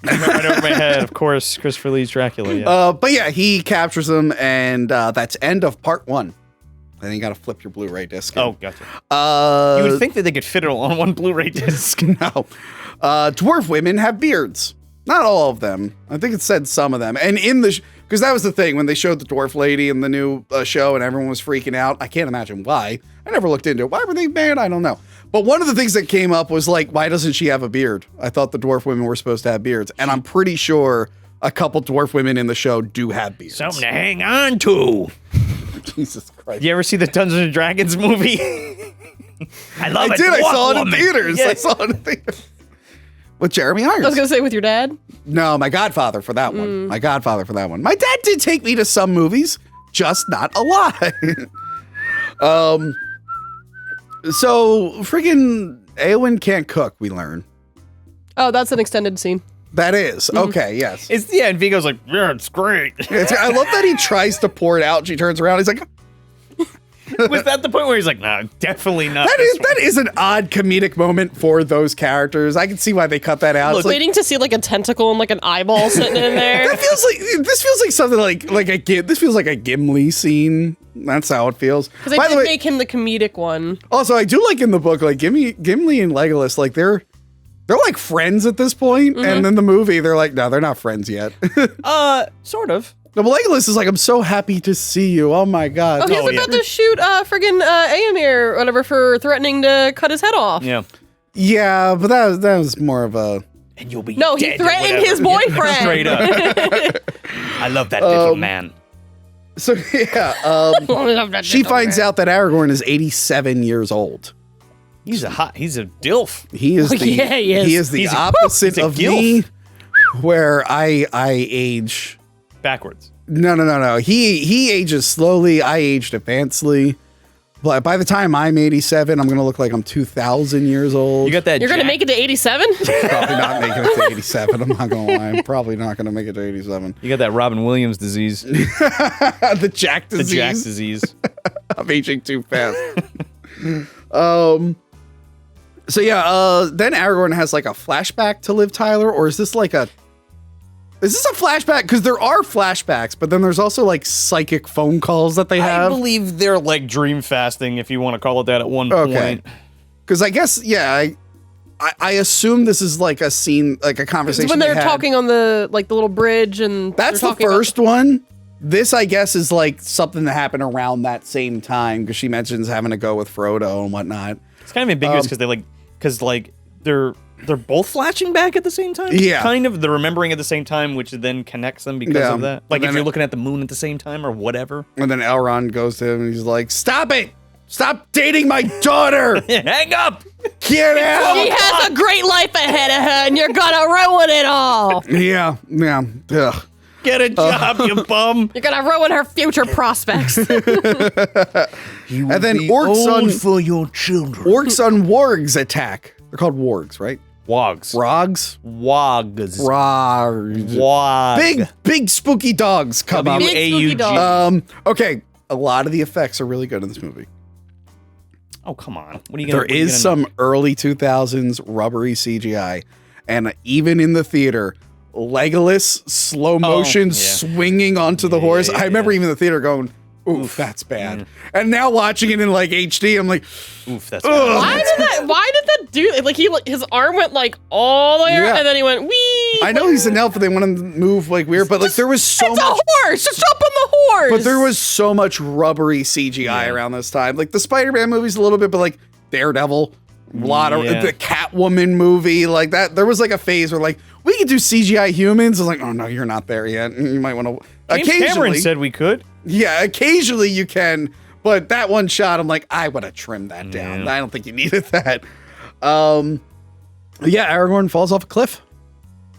Right over my head, of course, Christopher Lee's Dracula. Yeah. But yeah, he captures him, and that's end of part 1. Then you got to flip your Blu-ray disc. Oh, gotcha. You would think that they could fit it all on one Blu-ray disc. No. Dwarf women have beards. Not all of them. I think it said some of them. And in the, because that was the thing when they showed the dwarf lady in the new show and everyone was freaking out. I can't imagine why. I never looked into it. Why were they mad? I don't know. But one of the things that came up was like, why doesn't she have a beard? I thought the dwarf women were supposed to have beards. And I'm pretty sure a couple dwarf women in the show do have beards. Something to hang on to. Jesus Christ. You ever see the Dungeons and Dragons movie? I love it. I did. I saw it in woman. theaters. Yeah. I saw it in theaters. With Jeremy Irons. I was gonna say with your dad. No, my godfather for that one. My godfather for that one. My dad did take me to some movies, just not a lot. So freaking Eowyn can't cook, we learn. Oh, that's an extended scene. That is. Okay, yes. It's and Vigo's like, yeah, it's great. I love that he tries to pour it out and she turns around. He's like, Was that the point where he's like, nah, definitely not. that is an odd comedic moment for those characters. I can see why they cut that out. Look, It's like, waiting to see like a tentacle and like an eyeball sitting in there. this feels like something this feels like a Gimli scene. That's how it feels. Because they did make him the comedic one. Also, I do like in the book, like Gimli and Legolas, like they're like friends at this point, and in the movie they're like, no, they're not friends yet. Sort of. No, but Legolas is like, I'm so happy to see you. Oh my god. Oh, he's about to shoot friggin' Éomer or whatever for threatening to cut his head off. Yeah. Yeah, but that was more of a. And you'll be No, he dead or threatened his whatever. boyfriend. Straight up. I love that little man. So yeah, she finds out that Aragorn is 87 years old. He's a dilf. He is the yeah, he is. he is the He's a- opposite he's a of gilf. me, where I age. Backwards. No. He ages slowly. I aged advancedly. But by the time I'm 87, I'm gonna look like I'm 2,000 years old. You got that. You're gonna make it to 87? Probably not making it to 87. I'm not gonna lie. I'm probably not gonna make it to 87. You got that Robin Williams disease. The Jack The disease. Jack disease. I'm aging too fast. So yeah, then Aragorn has like a flashback to Liv Tyler, or is this a flashback? Because there are flashbacks, but then there's also like psychic phone calls that they I have. believe they're like dream fasting, if you want to call it that, at one point. Because I guess, yeah, I assume this is like a scene, like a conversation. It's when they're they had. talking on the little bridge and That's they're the talking about- first one. This, I guess, is like something that happened around that same time because she mentions having to go with Frodo and whatnot. It's kind of ambiguous because they're both flashing back at the same time. Yeah. Kind of. They're remembering at the same time, which then connects them because Yeah. of that. Like if you're looking at the moon at the same time or whatever. And then Elrond goes to him and he's like, "Stop it! Stop dating my daughter! Hang up! Get out!" She has a great life ahead of her and you're gonna ruin it all. Yeah. Ugh. Get a job, you bum! You're gonna ruin her future prospects. And then orcs for your children. on wargs attack. They're called wargs, right? Wogs. Rogs? Wogs. Rogs. Wog. Big spooky dogs come up. Big spooky WAUG. dog. Okay, a lot of the effects are really good in this movie. Oh, come on. What are you gonna There is some early 2000s rubbery CGI, and even in the theater, Legolas slow motion yeah. swinging onto the horse. I remember even in the theater going, "Oof, that's bad." And now watching it in like HD, I'm like, Oof, that's Why did that do like his arm went like all the way Yeah. and then he went wee. I know he's an elf, but they want him to move like weird, but like there was so It's a much. horse. Just jump on the horse. But there was so much rubbery CGI around this time. Like the Spider-Man movies a little bit, but like Daredevil, a lot of Yeah. the Catwoman movie, like that. There was like a phase where like we could do CGI humans. I was like, oh no, you're not there yet. You might want to. James Cameron said we could. Yeah, occasionally you can, but that one shot, I'm like, I would have trimmed that down. I don't think you needed that. Yeah, Aragorn falls off a cliff.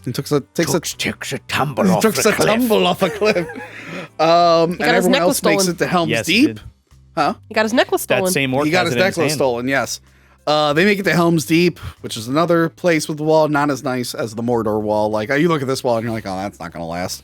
He takes a tumble off takes the a cliff. tumble off a cliff. And his everyone necklace else makes stolen. it to Helm's Yes, he Deep. did. He got his necklace stolen. That same orc He got has his it in his necklace hand. stolen, yes. They make it to Helm's Deep, which is another place with the wall, not as nice as the Mordor wall. Like, you look at this wall and you're like, oh, that's not going to last.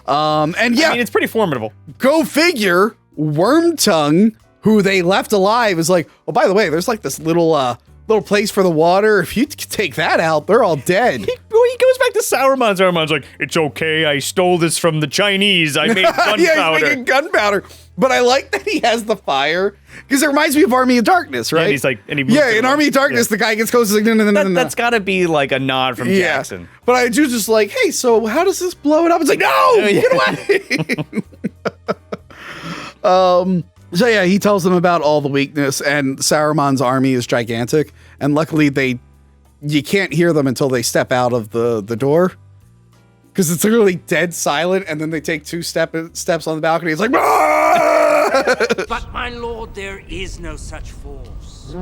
And yeah, I mean, it's pretty formidable. go figure, Wormtongue, who they left alive, is like, oh, by the way, there's like this little place for the water. If you take that out, they're all dead. Well, he goes back to Saruman. Saruman's like, it's okay, I stole this from the Chinese. I made gunpowder. Yeah, he's making gunpowder. But I like that he has the fire because it reminds me of Army of Darkness, right? And he's like, in Army of Darkness, the guy gets close. Like, no. That's got to be like a nod from Jackson. But I do just like, hey, so how does this blow it up? It's like, no, get away. So yeah, he tells them about all the weakness, and Saruman's army is gigantic, and luckily you can't hear them until they step out of the door. Because it's literally dead silent, and then they take 2 steps on the balcony. It's like, But my lord, there is no such force.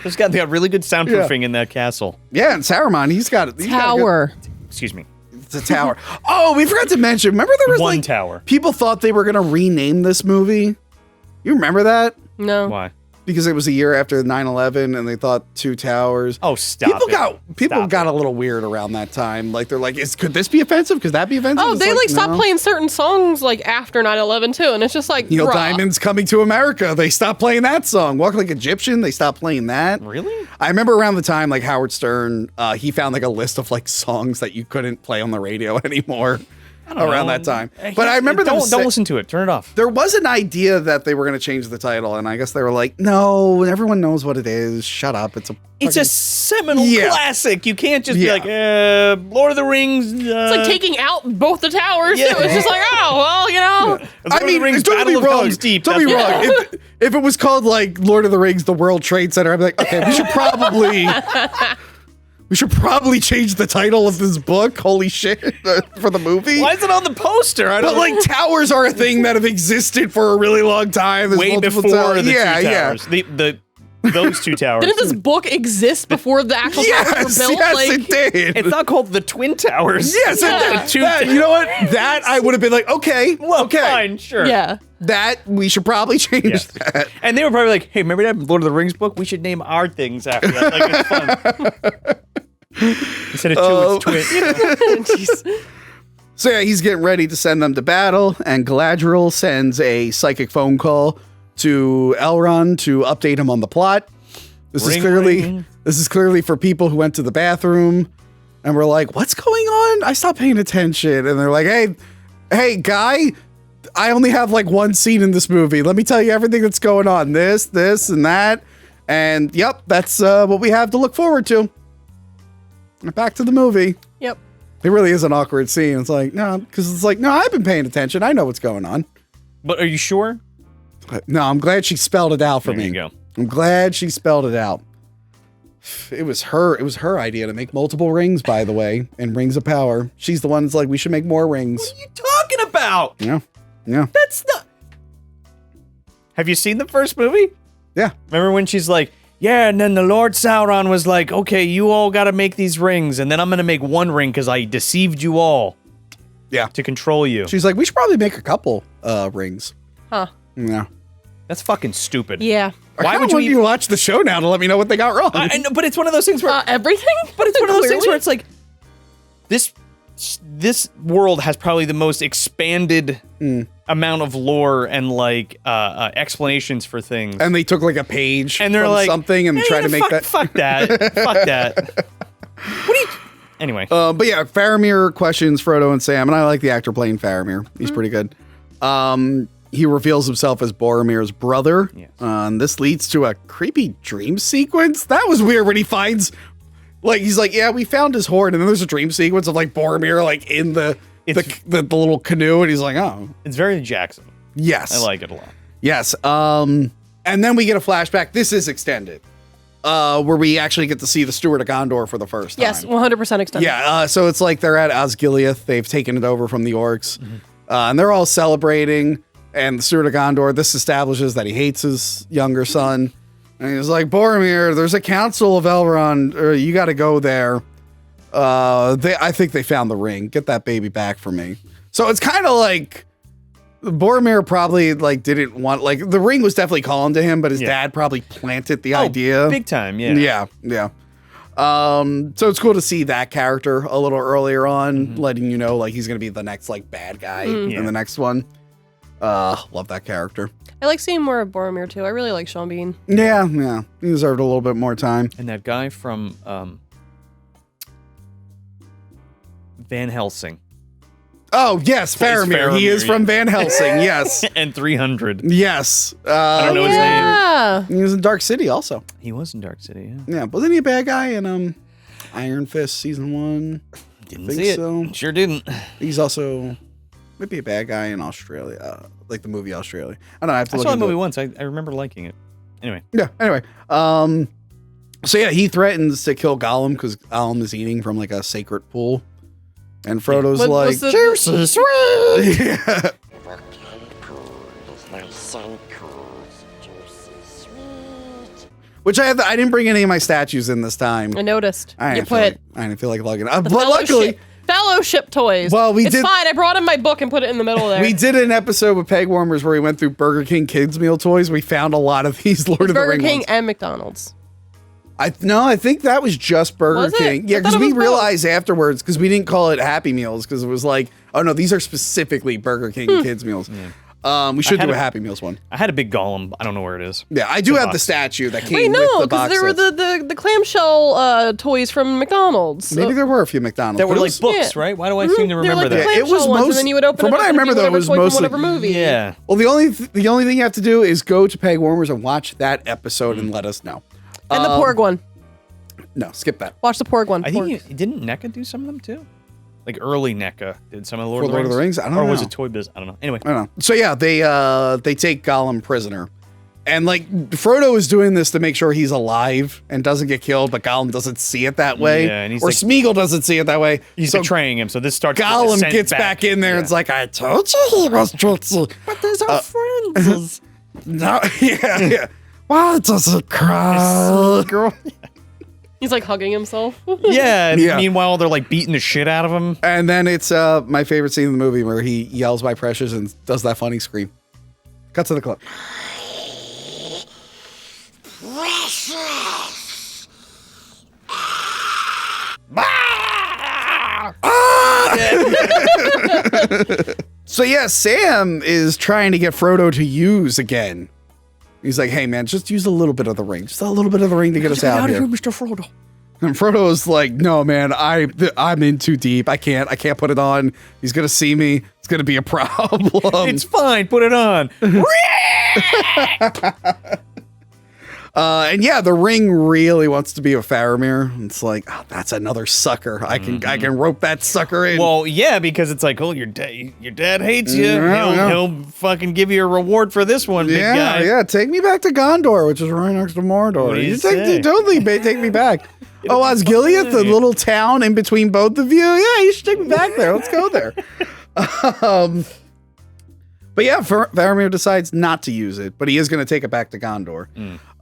They got really good soundproofing in that castle. Yeah, and Saruman, he's got it. Tower. Excuse me. It's a tower. Oh, we forgot to mention. Remember there was one tower. People thought they were going to rename this movie. You remember that? No. Why? Because it was a year after 9/11 and they thought 2 towers. Oh, stop People got a little weird around that time. Like they're like, could this be offensive? Could that be offensive? Oh, It's they stopped no. playing certain songs like after 9/11 too, and it's just like Neil bruh. Diamond's Coming to America. They stopped playing that song. Walk Like Egyptian. They stopped playing that. Really? I remember around the time like Howard Stern, he found like a list of like songs that you couldn't play on the radio anymore. Around that time. But I remember don't listen to it. Turn it off. There was an idea that they were going to change the title, and I guess they were like, no, everyone knows what it is. Shut up. It's a seminal classic. You can't just be like, Lord of the Rings. It's like taking out both the towers too. It's just like, oh, well, you know. I mean, don't be wrong. Don't be wrong. If it was called like Lord of the Rings, the World Trade Center, I'd be like, okay, we should probably change the title of this book. Holy shit, for the movie. Why is it on the poster? But like towers are a thing that have existed for a really long time. There's way multiple before the 2 yeah. towers. Those 2 towers. Didn't this book exist before the actual towers were built? Yes, it did. It's not called the Twin Towers. Yes, Yeah. it did. You know what? That I would have been like, okay, Well, okay. fine, sure. Yeah. That we should probably change that. And they were probably like, hey, remember that Lord of the Rings book? We should name our things after that. Like, it's fun. Instead of 2, it's twin. Jeez. So yeah, he's getting ready to send them to battle, and Galadriel sends a psychic phone call to Elrond to update him on the plot. This is clearly for people who went to the bathroom and were like, "What's going on?" I stopped paying attention, and they're like, "Hey, guy, I only have like 1 scene in this movie. Let me tell you everything that's going on. This, and that, and yep, that's what we have to look forward to." Back to the movie. Yep. It really is an awkward scene. It's like, no, because it's like, no, I've been paying attention. I know what's going on. But are you sure? No, I'm glad she spelled it out for me. There you go. I'm glad she spelled it out. It was her idea to make multiple rings, by the way, and rings of power. She's the one that's like, we should make more rings. What are you talking about? Yeah. That's not. Have you seen the first movie? Yeah. Remember when she's like, yeah, and then the Lord Sauron was like, okay, you all got to make these rings, and then I'm going to make 1 ring because I deceived you all. Yeah. To control you. She's like, we should probably make a couple rings. Huh. Yeah. That's fucking stupid. Yeah. Why would you watch the show now to let me know what they got wrong? I know, but it's one of those things where everything. But it's one of those things where it's like this world has probably the most expanded amount of lore and like explanations for things. And they took like a page and they're from like something and tried to make that. Fuck that. Fuck that. What do you? Anyway. But yeah, Faramir questions Frodo and Sam, and I like the actor playing Faramir. He's pretty good. He reveals himself as Boromir's brother. Yes. This leads to a creepy dream sequence. That was weird when he finds, like, he's like, yeah, we found his horn, and then there's a dream sequence of like Boromir like in the little canoe, and he's like, oh, it's very Jackson. Yes, I like it a lot. Yes. And then we get a flashback. This is extended, where we actually get to see the Steward of Gondor for the first time. Yes, 100% extended. Yeah. So it's like they're at Osgiliath. They've taken it over from the orcs, and they're all celebrating. And the Steward of Gondor, this establishes that he hates his younger son. And he's like, Boromir, there's a council of Elrond. You got to go there. I think they found the ring. Get that baby back for me. So it's kind of like Boromir probably like didn't want, like the ring was definitely calling to him, but his dad probably planted the idea. Big time, yeah. Yeah. So it's cool to see that character a little earlier on, letting you know like he's going to be the next like bad guy in the next one. Love that character. I like seeing more of Boromir too. I really like Sean Bean. Yeah. He deserved a little bit more time. And that guy from Van Helsing. Oh, yes, Faramir. He is from Van Helsing, yes. And 300. Yes. I don't know his name. He was in Dark City also. He was in Dark City, yeah. Yeah, wasn't he a bad guy in Iron Fist Season 1? Didn't see it. So. Sure didn't. He's also maybe a bad guy in Australia, like the movie Australia. I don't know. I have to I look saw the into movie it. once. I remember liking it. Anyway. Yeah, anyway. So yeah, he threatens to kill Gollum because Gollum is eating from like a sacred pool. And Frodo's like, juicy sweet! Yeah. Which I didn't bring any of my statues in this time. I noticed. I You didn't feel like lugging it. But fellowship, luckily, fellowship toys. Well, it's fine. I brought in my book and put it in the middle there. we did an episode with Peg Warmers where we went through Burger King kids meal toys. We found a lot of these Lord of the Burger Rings King ones. and McDonald's. I think that was just Burger Was it? King. Yeah, I because thought it we was both. realized afterwards, because we didn't call it Happy Meals, because it was like, oh no, these are specifically Burger King kids meals. We should do a Happy Meals one. I had a big Gollum. I don't know where it is. Yeah, I do have the statue that came Wait, with no, the because box there were sets. the clamshell toys from McDonald's. Maybe there were a few McDonald's. That were but it like was- books, right? Why do I seem to They were remember like the that? Yeah, it was clamshell ones, and most- then you would open from it what up I and remember, it'd be though, it was whatever toy mostly- from whatever movie. Yeah. Well, the only thing you have to do is go to Peg Warmers and watch that episode and let us know. And the Porg one. No, skip that. Watch the Porg one. I think didn't NECA do some of them too? Like early NECA did some of the Lord, For Lord of the Rings? I don't Or was know. it Toy Biz? I don't know. Anyway. I don't know. So yeah, they take Gollum prisoner. And like Frodo is doing this to make sure he's alive and doesn't get killed, but Gollum doesn't see it that way. Yeah, and he's or like- Smeagol doesn't see it that way. He's so betraying him, so this starts Gollum sent gets back in there and it's like, I told you he was truthful. But there's our friends. No, yeah. Why doesn't cry? Girl. He's like hugging himself. Yeah, and Yeah. meanwhile they're like beating the shit out of him. And then it's my favorite scene in the movie where he yells by Precious and does that funny scream. Cut to the clip. Precious! So yeah, Sam is trying to get Frodo to use again. He's like, hey man, just use a little bit of the ring. Just a little bit of the ring to get us out here. Mr. Frodo. And Frodo's like, no man, I'm in too deep. I can't put it on. He's gonna see me. It's gonna be a problem. It's fine, put it on. And yeah, the ring really wants to be with Faramir. It's like, oh, that's another sucker. I can rope that sucker in. Well, yeah, because it's like, oh, your dad hates you. Yeah. He'll fucking give you a reward for this one, big guy. Yeah, take me back to Gondor, which is right next to Mordor. What do you You say? totally take me back. Oh, Osgiliath, the little town in between both of you. Yeah, you should take me back there. Let's go there. But yeah, Faramir decides not to use it, but he is going to take it back to Gondor.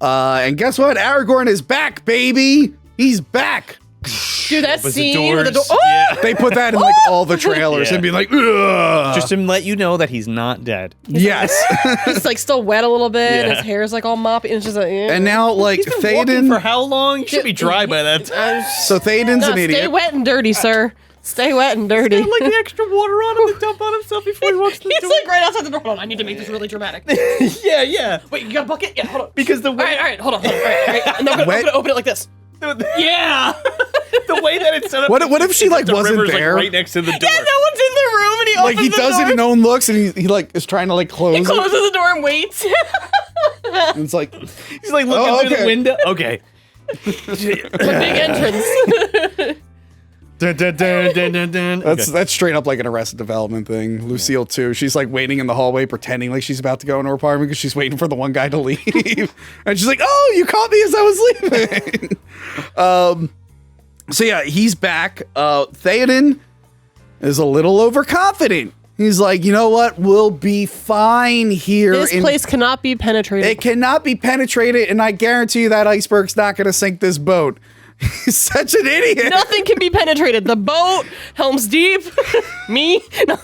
And guess what? Aragorn is back, baby. He's back. Dude, that Opens the scene with the door. doors. Oh! They put that in like all the trailers Yeah. and be like, ugh. Just to let you know that he's not dead. Yes. He's like still wet a little bit. Yeah. His hair's like all moppy. And it's just like, And now, like, He's been walking Theoden. for how long? He should be dry by that time. So Theoden's no, an idiot. stay wet and dirty, sir. Stay wet and dirty. Like the extra water on him to dump on himself before he walks the He's door. like right outside the door. Hold on, I need to make this really dramatic. Yeah. Wait, you got a bucket? Yeah, hold on. Because the All way, right, hold on. All right. And I'm gonna open it like this. Yeah. the way that it's set up. What if she, like, the wasn't river's, there? Like, right next to the door. Yeah, no one's in the room, and he Like opens he the does door. it and no one looks and he like is trying to like close He it. closes the door and waits. And it's like, He's like looking Oh, through okay. the window. Okay. Big entrance. Dun, dun, dun, dun, dun, dun. that's straight up like an Arrested Development thing. Lucille too. She's like waiting in the hallway, pretending like she's about to go into her apartment because she's waiting for the one guy to leave. And she's like, "Oh, you caught me as I was leaving." So yeah, he's back. Theoden is a little overconfident. He's like, you know what? We'll be fine here. This place cannot be penetrated. It cannot be penetrated, and I guarantee you that iceberg's not going to sink this boat. He's such an idiot. Nothing can be penetrated. The boat, Helm's Deep, me. No.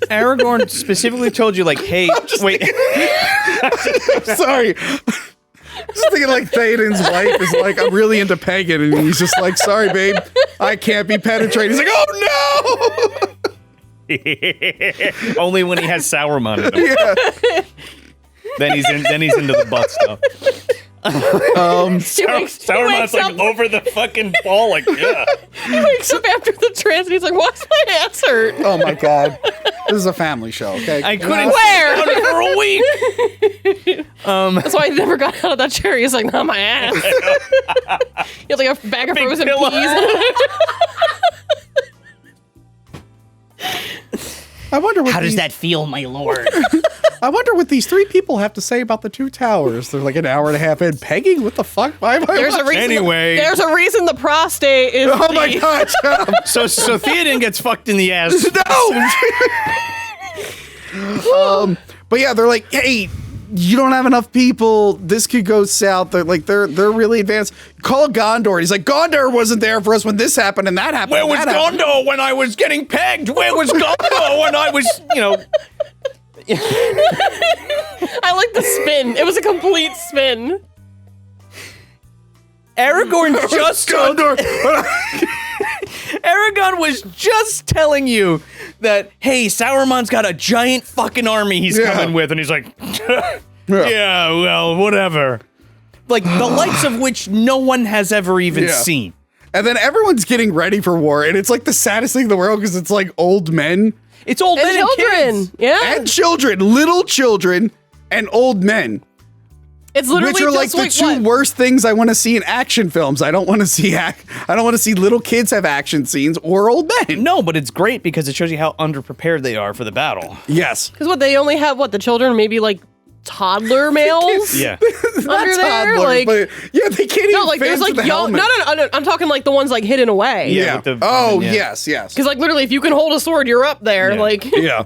Aragorn specifically told you, like, hey, wait. Sorry. Just thinking like Theoden's wife is like, I'm really into pagan, and he's just like, sorry, babe, I can't be penetrated. He's like, oh no! Only when he has Saruman in him. Yeah. Then he's into the butt stuff. Saruman's like over the fucking ball, like, yeah. He wakes up after the trance and he's like, why's my ass hurt? Oh my god. This is a family show, okay? I couldn't Where? sit down for a week. That's why he never got out of that chair. He's like, not my ass. He had like a bag of Big frozen pillow. peas. I wonder what How does that feel, my lord? I wonder what these three people have to say about the two towers. They're like an hour and a half in. Pegging? What the fuck? Why am I There's a reason. Anyway. There's a reason the prostate is. Oh my god, shut up. So Theoden gets fucked in the ass. No! But yeah, they're like, hey, you don't have enough people. This could go south. They're really advanced. Call Gondor. He's like, Gondor wasn't there for us when this happened and that happened. Where was Gondor when I was getting pegged? Where was Gondor when I was, I like the spin. It was a complete spin. Aragorn just Gondor. Aragorn was just telling you that, hey, Saruman's got a giant fucking army he's coming with, and he's like, yeah, well, whatever. Like, the likes of which no one has ever even seen. And then everyone's getting ready for war, and it's like the saddest thing in the world because it's like old men. It's old men and kids. Yeah. And children, little children, and old men. It's literally which are like the two worst things I want to see in action films. I don't want to see little kids have action scenes or old men. No, but it's great because it shows you how underprepared they are for the battle. Yes. Because they only have the children, maybe like toddler males. Yeah. Under there, like, but yeah, they can't even. No, like there's like young. No, I'm talking like the ones like hidden away. Yeah. Yes. Because like literally, if you can hold a sword, you're up there. Yeah. Like. Yeah.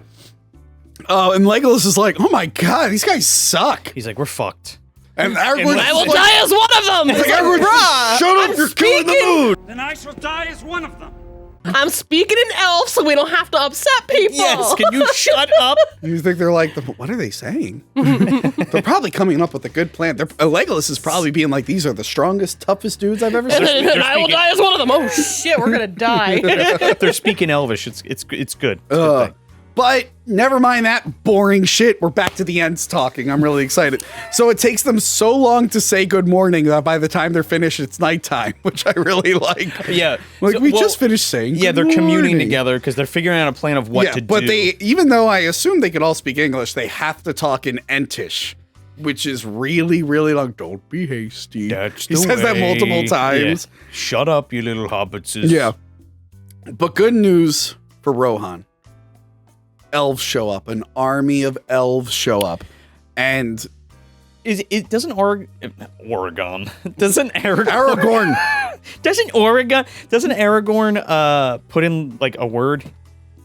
Oh, and Legolas is like, oh my god, these guys suck. He's like, we're fucked. And Aragorn, I will die as one of them. Like, Aragorn, shut up, you're killing the mood. Then I shall die as one of them. I'm speaking in elf, so we don't have to upset people. Yes, can you shut up? You think they're like, what are they saying? They're probably coming up with a good plan. Legolas is probably being like, these are the strongest, toughest dudes I've ever seen. And I will die as one of them. Oh shit, we're gonna die. They're speaking Elvish. It's good. It's a good thing. But never mind that boring shit. We're back to the Ents talking. I'm really excited. So it takes them so long to say good morning that by the time they're finished, it's nighttime, which I really like. Yeah. Like, so, we just finished saying yeah, good they're communing morning. together because they're figuring out a plan of what to do. But even though I assume they can all speak English, they have to talk in Entish, which is really, really long. Don't be hasty. That's he says that multiple times. Yeah. Shut up, you little hobbitses. Yeah. But good news for Rohan. Elves show up. An army of elves show up. And doesn't Oregon doesn't Aragorn doesn't Aragorn put in like a word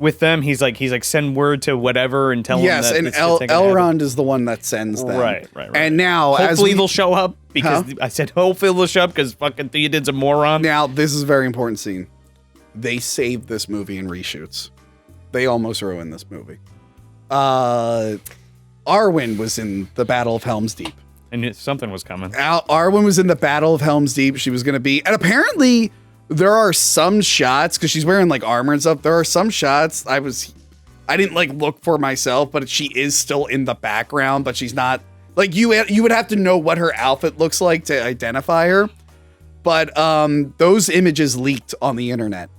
with them? He's like send word to whatever and tell them that and Elrond is the one that sends them. Right. And now hopefully they'll show up because I said hopefully they'll show up because fucking Theoden's a moron. Now this is a very important scene. They saved this movie in reshoots. They almost ruined this movie. Arwen was in the Battle of Helm's Deep. And something was coming. Arwen was in the Battle of Helm's Deep. She was going to be... And apparently, there are some shots, because she's wearing, like, armor and stuff. There are some shots I didn't, like, look for myself, but she is still in the background, but she's not... Like, you would have to know what her outfit looks like to identify her. But those images leaked on the internet.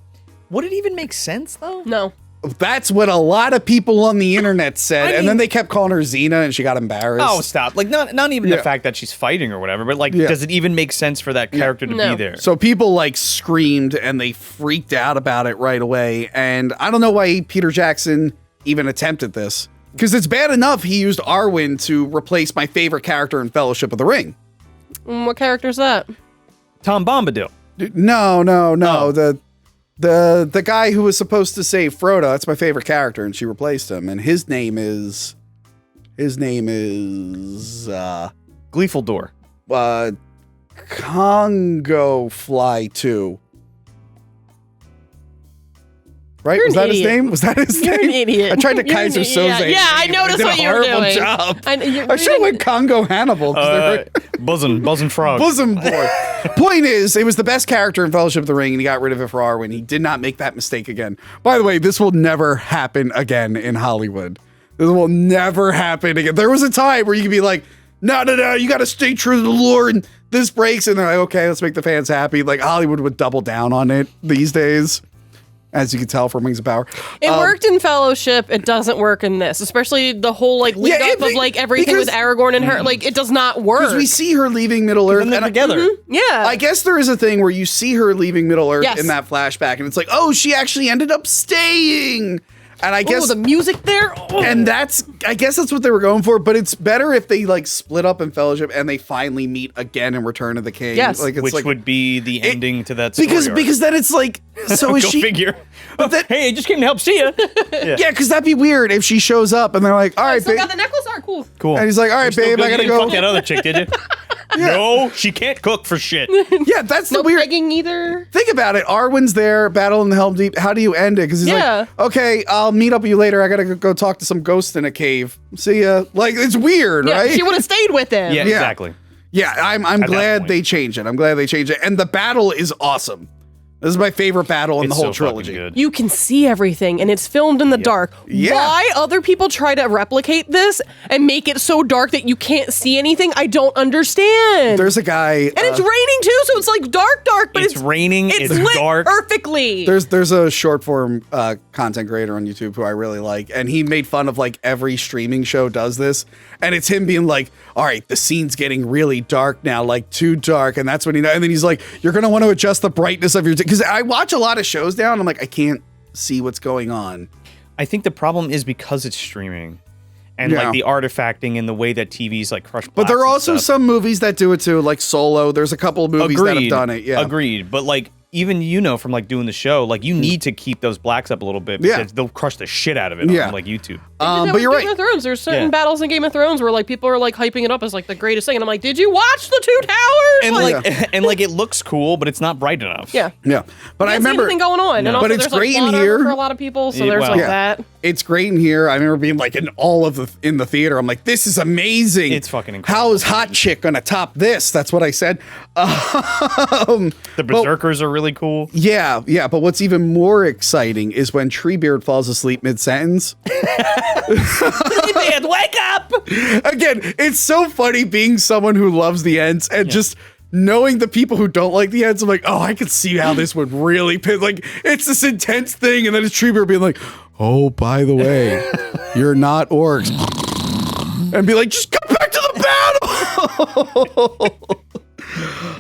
Would it even make sense, though? No. That's what a lot of people on the internet said, and then they kept calling her Xena, and she got embarrassed. Oh, stop! Like not even the fact that she's fighting or whatever, but like, does it even make sense for that character to be there? So people like screamed and they freaked out about it right away, and I don't know why Peter Jackson even attempted this, because it's bad enough he used Arwen to replace my favorite character in Fellowship of the Ring. What character is that? Tom Bombadil. No. The guy who was supposed to save Frodo, that's my favorite character, and she replaced him. And his name is Gleeful Door. Congo Fly 2. Right? You're Was an that his idiot. name? Was that his You're name? an idiot. I tried to You're an Kaiser idiot. Soze. Yeah, I noticed what you were doing. Job. You're I should have went Congo Hannibal. 'Cause they're Buzzing frog. bosom boy. Point is, it was the best character in Fellowship of the Ring, and he got rid of it for Arwen. He did not make that mistake again. By the way, this will never happen again in Hollywood. This will never happen again. There was a time where you could be like, no, you got to stay true to the lore, and this breaks, and they're like, okay, let's make the fans happy. Like, Hollywood would double down on it these days, as you can tell from Rings of Power. It worked in Fellowship. It doesn't work in this, especially the whole like lead up of like everything with Aragorn and her. Like, it does not work. Because we see her leaving Middle Earth And they're together. Yeah. I guess there is a thing where you see her leaving Middle Earth Yes. in that flashback, and it's like, oh, she actually ended up staying. And I guess the music there. Oh. and I guess that's what they were going for, but it's better if they like split up in Fellowship and they finally meet again in Return of the King. Yes. Like, it's Which like, would be the ending to that story arc. because then it's like, so is Go she figure. But that, Hey, I just came to help see ya. yeah, because that'd be weird if she shows up and they're like, all I right, still babe. got the necklace. All right, cool. Cool. And he's like, all right, babe, I gotta You didn't go. fuck that other chick, did you? No, she can't cook for shit. Yeah, that's the No weird pegging either. Think about it. Arwen's there, battle in the Helm Deep. How do you end it? Because he's Yeah. like, okay, I'll meet up with you later. I gotta go talk to some ghost in a cave. See ya. Like, it's weird, Yeah, right? she would have stayed with him. Yeah, exactly. Yeah, I'm that glad point. they changed it. I'm glad they changed it. And the battle is awesome. This is my favorite battle in It's the whole so fucking trilogy. good. You can see everything, and it's filmed in the dark. Yeah. Why other people try to replicate this and make it so dark that you can't see anything, I don't understand. There's a guy. and it's raining too, so it's like dark, but It's raining, it's lit dark. perfectly. There's a short form content creator on YouTube who I really like, and he made fun of like every streaming show does this, and it's him being like, all right, the scene's getting really dark now, like too dark, and that's when and then he's like, you're gonna want to adjust the brightness of your because I watch a lot of shows now, and I'm like, I can't see what's going on. I think the problem is because it's streaming. And Yeah. like the artifacting and the way that TV's like crush But there are blacks and also stuff. some movies that do it too, like Solo. There's a couple of movies that have done it. Yeah, Agreed. But like even from like doing the show, like you need to keep those blacks up a little bit Yeah. because they'll crush the shit out of it Yeah. on like YouTube. But you're Game right. of Thrones. There's certain Yeah. battles in Game of Thrones where like people are like hyping it up as like the greatest thing, and I'm like, did you watch the Two Towers? And like and like it looks cool, but it's not bright enough. yeah. Yeah, but I Can't see remember anything going on, and No. also But it's there's great like in plot here. armor for a lot of people, so Yeah, there's well. like Yeah. that. it's great in here. I remember being like in all of in the theater. I'm like, this is amazing. It's fucking incredible. How is Hot Chick gonna top this? That's what I said. The Berserkers are really cool. Yeah. But what's even more exciting is when Treebeard falls asleep mid sentence. Man, wake up! Again, it's so funny being someone who loves the Ents and just knowing the people who don't like the Ents. I'm like, oh, I could see how this would really piss. Like, it's this intense thing, and then it's Treebeard being like, oh, by the way, you're not orcs. And be like, just go back to the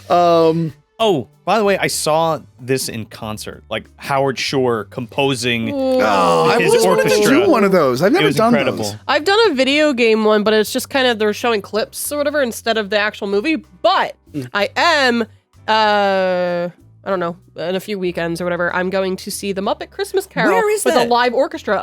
battle. Oh, by the way, I saw this in concert. Like Howard Shore composing I his always wanted to orchestra. do one of those. I've It never was done incredible. those. I've done a video game one, but it's just kind of they're showing clips or whatever instead of the actual movie. But I am, I don't know, in a few weekends or whatever, I'm going to see the Muppet Christmas Carol Where is with that? a live orchestra.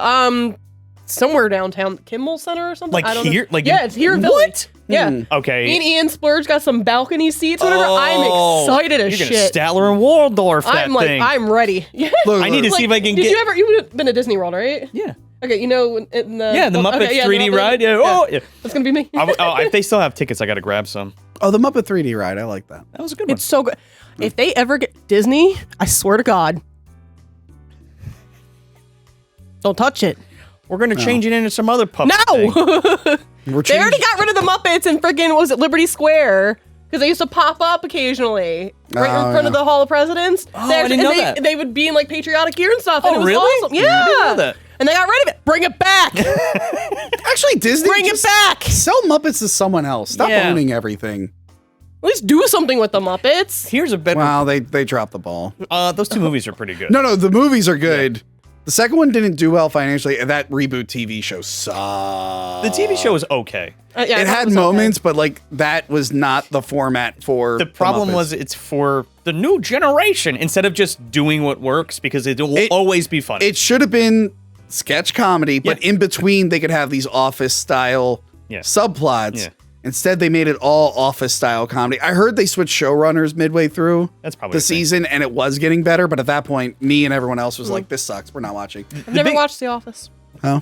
Somewhere downtown, Kimmel Center or something. Like I don't here? know. Like yeah, in- it's here in Philly. What? Yeah. Me Okay. and Ian Splurge got some balcony seats, whatever. Oh, I'm excited as you're gonna shit. Statler and Waldorf that I'm like, thing. I'm ready. Yeah. Look, I need to look. see if I can Did get. you've been to Disney World, right? Yeah. Okay, you know in the Yeah, the Muppet okay, 3D the Muppet- ride. Yeah. Oh, yeah. That's gonna be me. If they still have tickets, I got to grab some. Oh, the Muppet 3D ride. I like that. That was a good one. It's so good. If they ever get Disney, I swear to God, don't touch it. We're gonna change it into some other puppet. No, thing. We're they already got rid of the Muppets in freaking was it Liberty Square because they used to pop up occasionally right in front of the Hall of Presidents. Oh, I didn't know that. They would be in like patriotic gear and stuff. And Oh, it was really? awesome. Yeah, I didn't know that. And they got rid of it. Bring it back. Actually, Disney. Bring it just back. Sell Muppets to someone else. Stop Yeah. owning everything. At least do something with the Muppets. Here's a better. Wow, they dropped the ball. Those two movies are pretty good. No, the movies are good. The second one didn't do well financially, and that reboot TV show sucked. The TV show is okay. Yeah, It that had was moments, but like that was not the format for The problem Muppets. was it's for the new generation instead of just doing what works because it will always be funny. It should have been sketch comedy, but Yeah. in between they could have these office style Yeah. subplots. Yeah. Instead, they made it all Office-style comedy. I heard they switched showrunners midway through That's probably the a thing. season, and it was getting better. But at that point, me and everyone else was like, "This sucks. We're not watching." I've never watched The Office. Oh,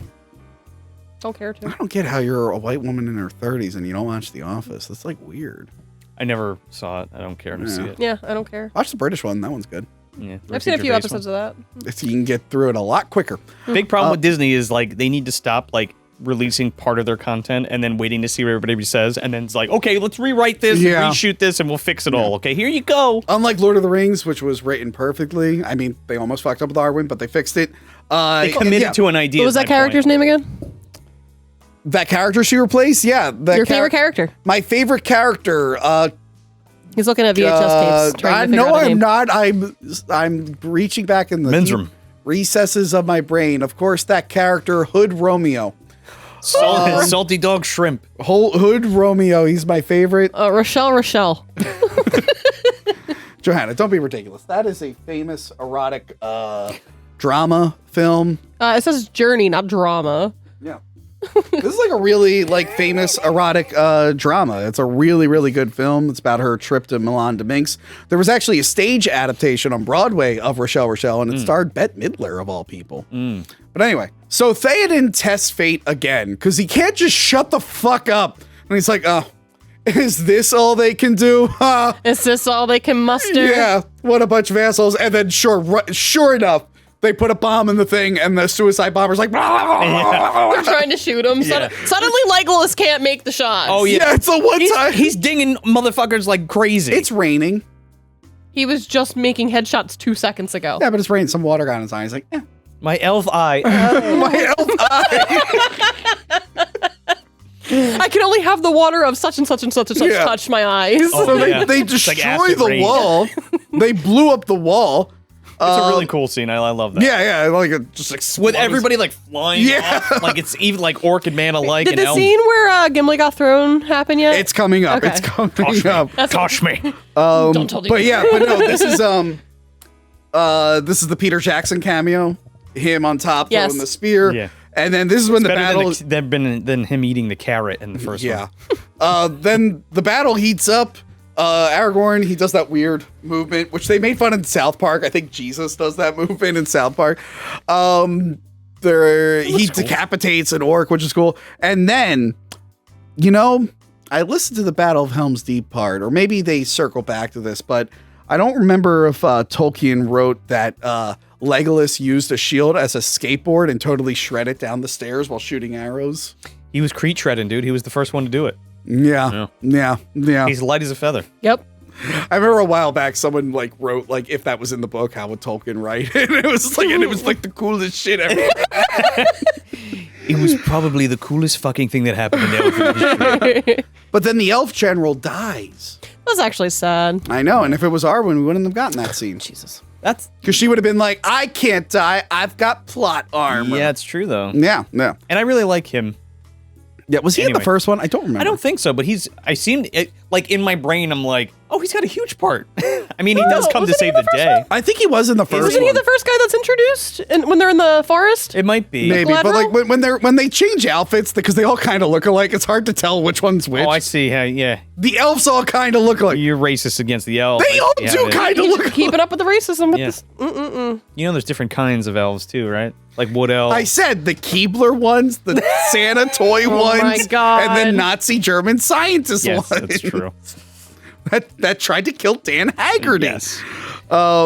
Don't care to. I don't get how you're a white woman in her 30s and you don't watch The Office. That's like weird. I never saw it. I don't care to see it. Yeah, I don't care. Watch the British one. That one's good. Yeah, I've seen a few episodes of that. You can get through it a lot quicker. Big problem with Disney is like they need to stop like releasing part of their content and then waiting to see what everybody says, and then it's like, okay, let's rewrite this, Yeah. and reshoot this, and we'll fix it all. Okay, here you go. Unlike Lord of the Rings, which was written perfectly. I mean, they almost fucked up with Arwen, but they fixed it. They committed to an idea. What was that character's name again? That character she replaced? Yeah. Your favorite character? My favorite character. He's looking at VHS tapes. Trying to figure no, out a I'm name. not. I'm reaching back in the Menzorim. deep recesses of my brain. Of course, that character, Hood Romeo. Salty dog shrimp. Hood Romeo. He's my favorite. Rochelle. Johanna, don't be ridiculous. That is a famous erotic drama film. It says journey, not drama. Yeah. This is like a really like famous erotic drama. It's a really, really good film. It's about her trip to Milan to Minsk. There was actually a stage adaptation on Broadway of Rochelle, and it starred Bette Midler of all people. But anyway, so Theoden tests fate again because he can't just shut the fuck up. And he's like, oh, is this all they can do? Is this all they can muster? Yeah, what a bunch of assholes. And then sure enough, they put a bomb in the thing, and the suicide bomber's like, They're trying to shoot him. Suddenly, Legolas can't make the shot. Oh yeah, it's a one time. He's dinging motherfuckers like crazy. It's raining. He was just making headshots 2 seconds ago. Yeah, but it's raining. Some water got in his eye. He's like, eh. My elf eye. My elf eye. I can only have the water of such and such and such and such touch my eyes. Oh, So yeah. they It's like destroy acid the rain. wall. They blew up the wall. It's a really cool scene. I love that. Yeah, like it just explodes. With everybody like flying Yeah. off, like it's even like orc and man alike. Did and the elf. scene where Gimli got thrown happen yet? It's coming up. Okay. It's coming up. Tosh me. Don't tell the But yeah, but no, this is the Peter Jackson cameo. Him on top Yes. throwing the spear. Yeah. And then this is when the Better battle than him eating the carrot in the first one. Then the battle heats up. Aragorn, he does that weird movement, which they made fun in South Park. I think Jesus does that movement in South Park. He decapitates an orc, which is cool. And then, I listened to the Battle of Helm's Deep part, or maybe they circle back to this, but I don't remember if Tolkien wrote that Legolas used a shield as a skateboard and totally shred it down the stairs while shooting arrows. He was Crete shredding, dude. He was the first one to do it. Yeah. He's light as a feather. Yep. I remember a while back someone like wrote like if that was in the book, how would Tolkien write? And it was like the coolest shit ever. It was probably the coolest fucking thing that happened in elf history. But then the elf general dies. That was actually sad. I know, and if it was Arwen, we wouldn't have gotten that scene. Jesus. That's Because she would have been like, I can't die. I've got plot armor. yeah, it's true though. Yeah. And I really like him. Yeah, was he in the Anyway. first one? I don't remember. I don't think so, but I seemed it like in my brain. I'm like, oh, he's got a huge part. I mean, he does come to wasn't he save in the the first day. I think he was in the first Wasn't one. he the first guy that's introduced when they're in the forest? It might be. Maybe, but Collateral? like when they change outfits because they all kind of look alike, it's hard to tell which one's which. Oh, I see. Yeah, The elves all kind of look alike. you're racist against the elves. They all Yeah, do it is. kind of look alike. Keeping up with the racism with Yeah. this. You know, there's different kinds of elves too, right? Like wood elves. I said the Keebler ones, the Santa toy ones, my God. and then Nazi German scientist yes, ones. that's true. that tried to kill Dan Haggerty. Yes.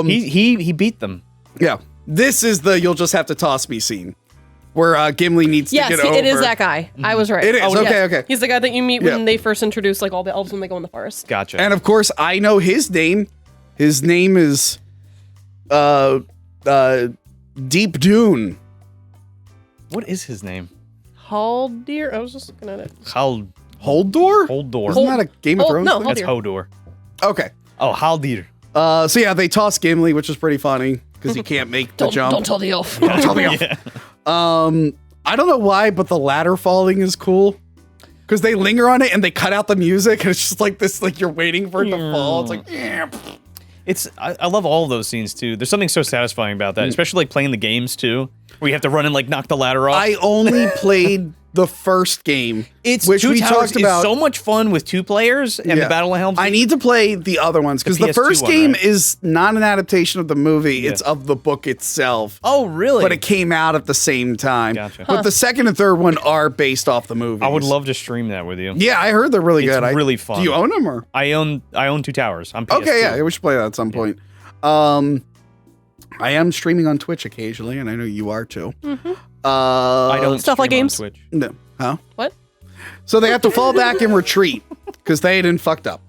He beat them. Yeah. This is the you'll just have to toss me scene where Gimli needs Yes, to get over. it is that guy. I was right. It is. Oh, Okay, yes. okay. He's the guy that you meet Yeah. when they first introduce like all the elves when they go in the forest. Gotcha. And of course, I know his name. His name is Deep Dune. what is his name? Haldir? I was just looking at it. Holdor? Holdor. Isn't that a Game of Thrones no, thing? That's Haldir. Hodor. Okay. Oh, Haldir. So yeah, they toss Gimli, which is pretty funny because he can't make the jump. Don't tell the elf. Don't tell me. I don't know why, but the ladder falling is cool. Because they linger on it and they cut out the music and it's just like this, like you're waiting for it to fall. It's like, yeah. I love all of those scenes too. There's something so satisfying about that, especially like playing the games too, where you have to run and like knock the ladder off. I only played the first game, It's which Two we Towers talked about. is so much fun with 2 players and the Battle of Helm's Deep. I need to play the other ones because the PS2 first one, game right? is not an adaptation of the movie; it's of the book itself. Oh, really? But it came out at the same time. Gotcha. But the second and third one are based off the movie. I would love to stream that with you. Yeah, I heard they're really It's good. really fun. Do you own them or? I own 2 Towers. I'm PS2. Okay, yeah, we should play that at some point. I am streaming on Twitch occasionally, and I know you are too. I don't Stuff like stream on games? Twitch. No. Huh? What? So they have to fall back and retreat because they didn't fucked up.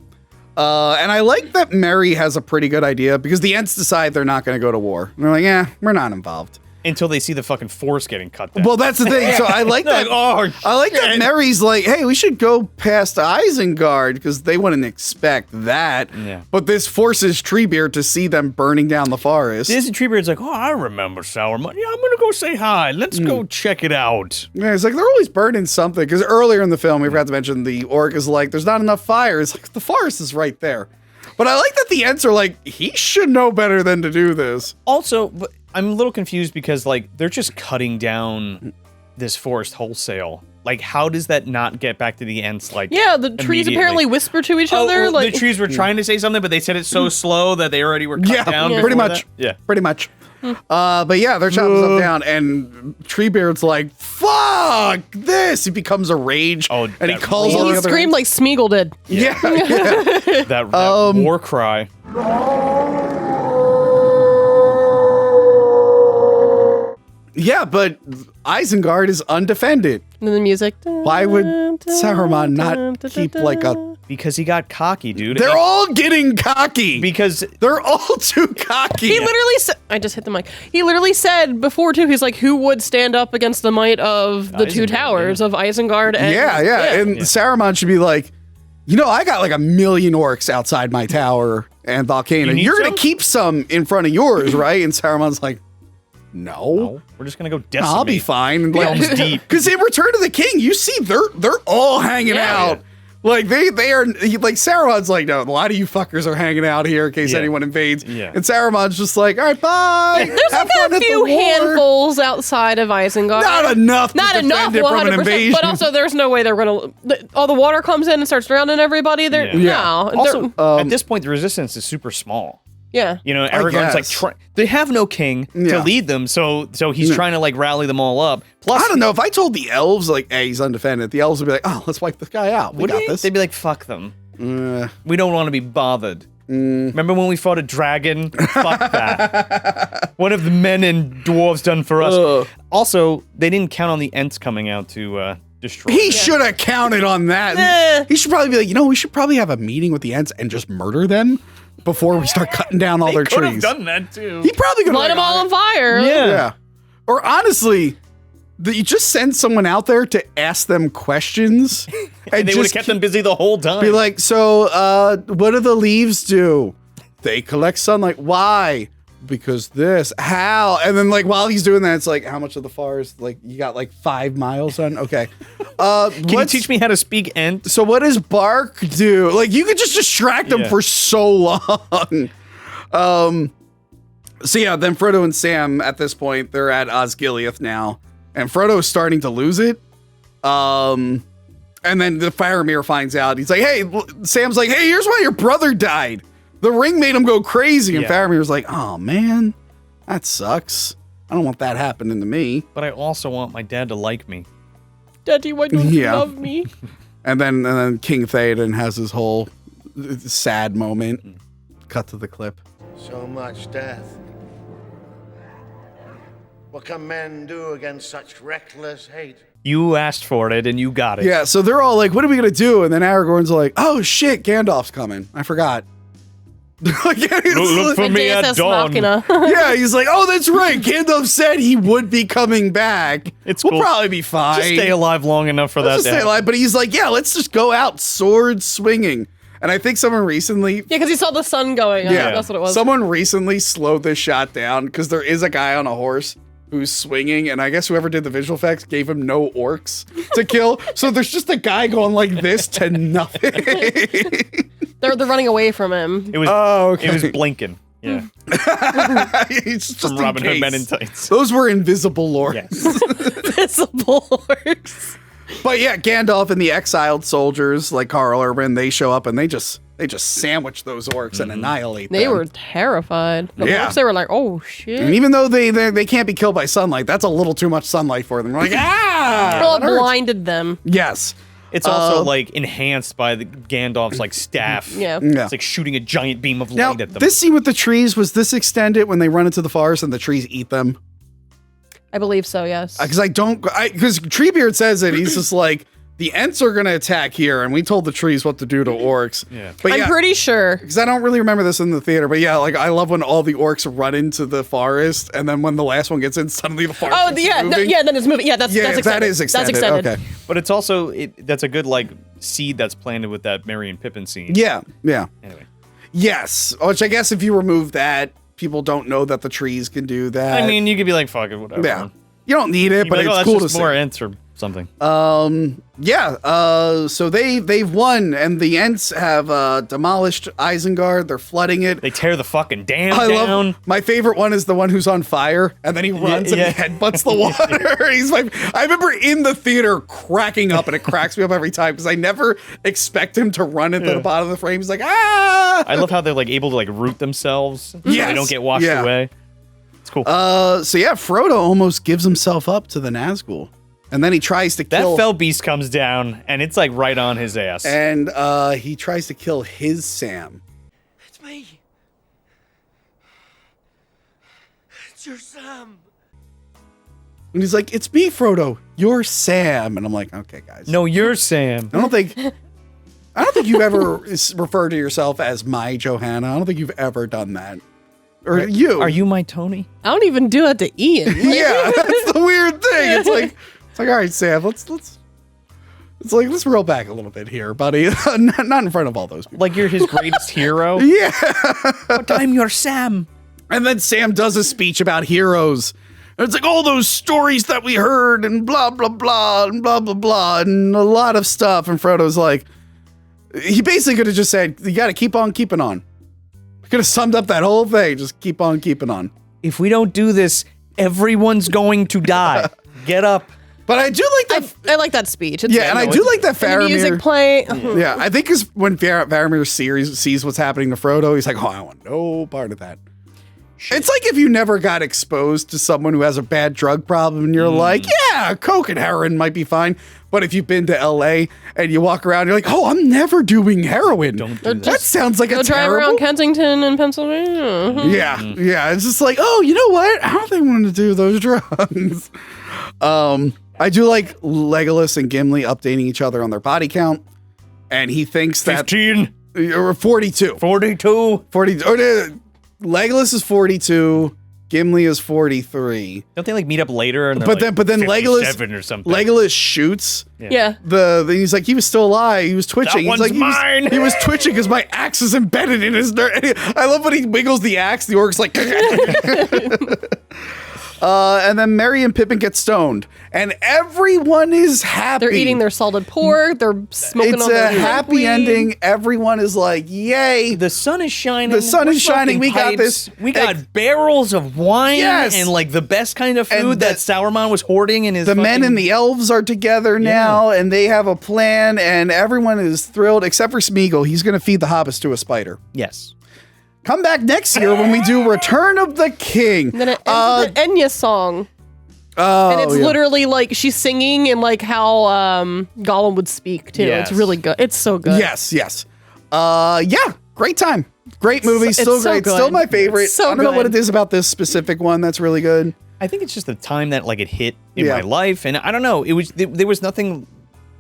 And I like that Merry has a pretty good idea because the Ents decide they're not going to go to war. And they're like, yeah, we're not involved. Until they see the fucking force getting cut down. Well, that's the thing. So I like that. I like that Merry's like, hey, we should go past Isengard because they wouldn't expect that. Yeah. But this forces Treebeard to see them burning down the forest. Disney Treebeard's like, oh, I remember Saruman. Yeah, I'm going to go say hi. Let's go check it out. Yeah, it's like they're always burning something. Because earlier in the film, we forgot to mention the orc is like, there's not enough fire. It's like, the forest is right there. But I like that the Ents are like, he should know better than to do this. Also, I'm a little confused because, like, they're just cutting down this forest wholesale. Like, how does that not get back to the Ents, like, Yeah, the trees immediately? apparently whisper to each other. Well, Like the trees were trying to say something, but they said it so slow that they already were cut down. pretty before much. that. Yeah. Pretty much. But yeah, they're chopping stuff down, and Treebeard's like, fuck this. He becomes a rage, and he that calls all he the other screamed like Smeagol did. Yeah. That war cry. Yeah, but Isengard is undefended. And then the music. Why would Saruman not keep like a... Because he got cocky, dude. They're all getting cocky. Because they're all too cocky. He literally said, I just hit the mic. He literally said before, too, he's like, who would stand up against the might of the Two Towers of Isengard? And, And Saruman should be like, you know, I got like 1 million orcs outside my tower and volcano. You're going to keep some in front of yours, right? And Saruman's like, no, we're just gonna go decimate. I'll be fine. Helm's Deep. Because in Return of the King, you see they're all hanging out. Like they are like Saruman's like, no, a lot of you fuckers are hanging out here in case anyone invades. Yeah. And Saruman's just like, all right, bye. There's Have like fun a at the few war." handfuls outside of Isengard. Not enough. Not to enough. defend it from an 100%. invasion. But also, there's no way they're gonna. All the water comes in and starts drowning everybody. They're no. Also, they're- at this point, the resistance is super small. yeah. You know, Aragorn's like, they have no king to lead them, so he's trying to like rally them all up. Plus, I don't know if I told the elves like, hey, he's undefended. The elves would be like, oh, let's wipe this guy out. We got this. They'd be like, fuck them. We don't want to be bothered. Remember when we fought a dragon? Fuck that. What have the men and dwarves done for us? Also, they didn't count on the Ents coming out to destroy. He should have counted on that. He should probably be like, you know, we should probably have a meeting with the Ents and just murder them before we start cutting down all their could have trees. done that too. He probably could Light them all on fire. Yeah. Or honestly, you just send someone out there to ask them questions. And they would have kept them busy the whole time. Be like, so what do the leaves do? They collect sunlight. Why? Because this. How? And then like while he's doing that, it's like, how much of the forest? Like you got like 5 miles on? Okay. Can you teach me how to speak Ent? So what does bark do? Like you could just distract them for so long. So yeah, then Frodo and Sam at this point, they're at Osgiliath now. And Frodo's starting to lose it. And then the Faramir finds out. He's like, hey, Sam's like, hey, here's why your brother died. The ring made him go crazy. And Faramir's like, oh, man, that sucks. I don't want that happening to me. But I also want my dad to like me. Daddy, why don't you love me? And then King Theoden has his whole sad moment. Cut to the clip. So much death. What can men do against such reckless hate? You asked for it and you got it. Yeah, so they're all like, what are we going to do? And then Aragorn's like, oh, shit, Gandalf's coming. I forgot. Look for me at dawn. Yeah, he's like, oh, that's right. Gandalf said he would be coming back. We'll cool. Probably be fine. Just stay alive long enough for Let's that. just stay alive. But he's like, yeah, let's just go out sword swinging. And I think someone recently... Yeah, because he saw the sun going. Yeah, that's what it was. Someone recently slowed this shot down because there is a guy on a horse who's swinging, and I guess whoever did the visual effects gave him no orcs to kill. So there's just a guy going like this to nothing. They're running away from him. It was It was blinking. Yeah. It's just From in Robin Hood case. Men in Tights. Those were invisible lords. Invisible orcs. But yeah, Gandalf and the exiled soldiers like Carl Urban, they show up and they just sandwich those orcs and annihilate them. They were terrified. The orcs, they were like, oh shit. And even though they can't be killed by sunlight, that's a little too much sunlight for them. They're like, Well, it blinded them. Yes. It's also like enhanced by the Gandalf's like staff. Yeah. It's like shooting a giant beam of Now, light at them. this scene with the trees, was this extended when they run into the forest and the trees eat them? I believe so, yes. Because Treebeard says it, he's just like, the Ents are going to attack here, and we told the trees what to do to orcs. But I'm pretty sure. Because I don't really remember this in the theater, but yeah, like I love when all the orcs run into the forest, and then when the last one gets in, suddenly the forest then it's moving. Yeah, that's extended. that is extended. That's extended. Okay. But it's also, that's a good like seed that's planted with that Merry and Pippin scene. Yeah. Anyway. Yes, which I guess if you remove that, people don't know that the trees can do that. I mean, you could be like, fuck it, whatever. Yeah. You don't need it, but like, it's cool to see. More see. Ents or something. So they've won, and the Ents have demolished Isengard. They're flooding it. They tear the fucking dam I down. love my favorite one is the one who's on fire, and then he runs and he headbutts the water. I remember in the theater cracking up, and it cracks me up every time because I never expect him to run into the bottom of the frame. He's like, ah! I love how they're like able to like root themselves. So Yes. they don't get washed away. It's cool. So yeah, Frodo almost gives himself up to the Nazgul. And then he tries to kill... That fell beast comes down, and it's like right on his ass. And he tries to kill his Sam. It's me. It's your Sam. And he's like, it's me, Frodo. You're Sam. And I'm like, okay, guys. No, you're Sam. I don't think you've ever referred to yourself as my Johanna. I don't think you've ever done that. Or you. Are you my Tony? I don't even do it to Ian. Yeah, that's the weird thing. It's like, all right, Sam, let's reel back a little bit here, buddy. Not in front of all those people. Like you're his greatest hero? Yeah. But I'm your Sam. And then Sam does a speech about heroes. And it's like all those stories that we heard and blah, blah, blah, and blah, blah, blah, and a lot of stuff. And Frodo's like, he basically could have just said, you got to keep on keeping on. Could have summed up that whole thing. Just keep on keeping on. If we don't do this, everyone's going to die. Get up. But I do like that. I like that speech. Yeah, and I do like that Faramir. Music play. Yeah, I think is when Faramir sees what's happening to Frodo, he's like, oh, I want no part of that. It's like if you never got exposed to someone who has a bad drug problem and you're like, yeah, coke and heroin might be fine. But if you've been to LA and you walk around, you're like, oh, I'm never doing heroin. Don't do that sounds like Go a drive terrible. around Kensington and Pennsylvania. Yeah. It's just like, oh, you know what? I don't think I'm going to do those drugs. I do like Legolas and Gimli updating each other on their body count. And he thinks 15. that... Or 42. 42. 40. Legolas is 42. Gimli is 43. Don't they like meet up later? And But then Legolas or something. Legolas shoots. Yeah. He's like, he was still alive. He was twitching. That He's like, one's mine. He was twitching because my axe is embedded in his nerve. I love when he wiggles the axe. The orc's like. And then Merry and Pippin get stoned, and everyone is happy. They're eating their salted pork. They're smoking It's on their a happy weed. ending. Everyone is like, yay. The sun is shining. The sun is shining. We got pipes. this. We got barrels of wine. Yes. And like the best kind of And food that Saruman was hoarding in his The men fucking- and the elves are together now, and they have a plan, and everyone is thrilled except for Smeagol. He's going to feed the hobbits to a spider. Yes. Come back next year when we do Return of the King. And then it ends with an Enya song. Oh, And it's yeah. literally like she's singing in like how Gollum would speak too. Yes. It's really good. It's so good. Yes. Yeah, great time. Great movie. It's Still so great. good. Still my favorite. It's so I don't know what good. it is about this specific one that's really good. I think it's just the time that like it hit in Yeah. my life, and I don't know. It was there was nothing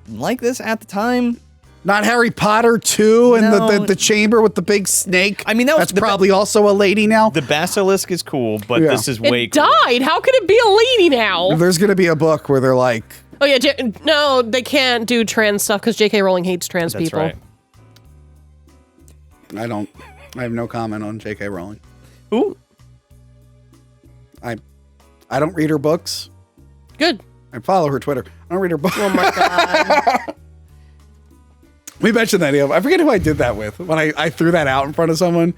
like this at the time. Not Harry Potter 2 and No. the chamber with the big snake. I mean, that was that's probably also a lady now. The basilisk is cool, but Yeah. this is way It cool. died. How could it be a lady now? There's going to be a book where they're like, Oh yeah, no, they can't do trans stuff because J.K. Rowling hates trans That's people. right. I have no comment on J.K. Rowling. Ooh. I don't read her books. Good. I follow her Twitter. I don't read her books. Oh my god. We mentioned that. I forget who I did that with when I threw that out in front of someone.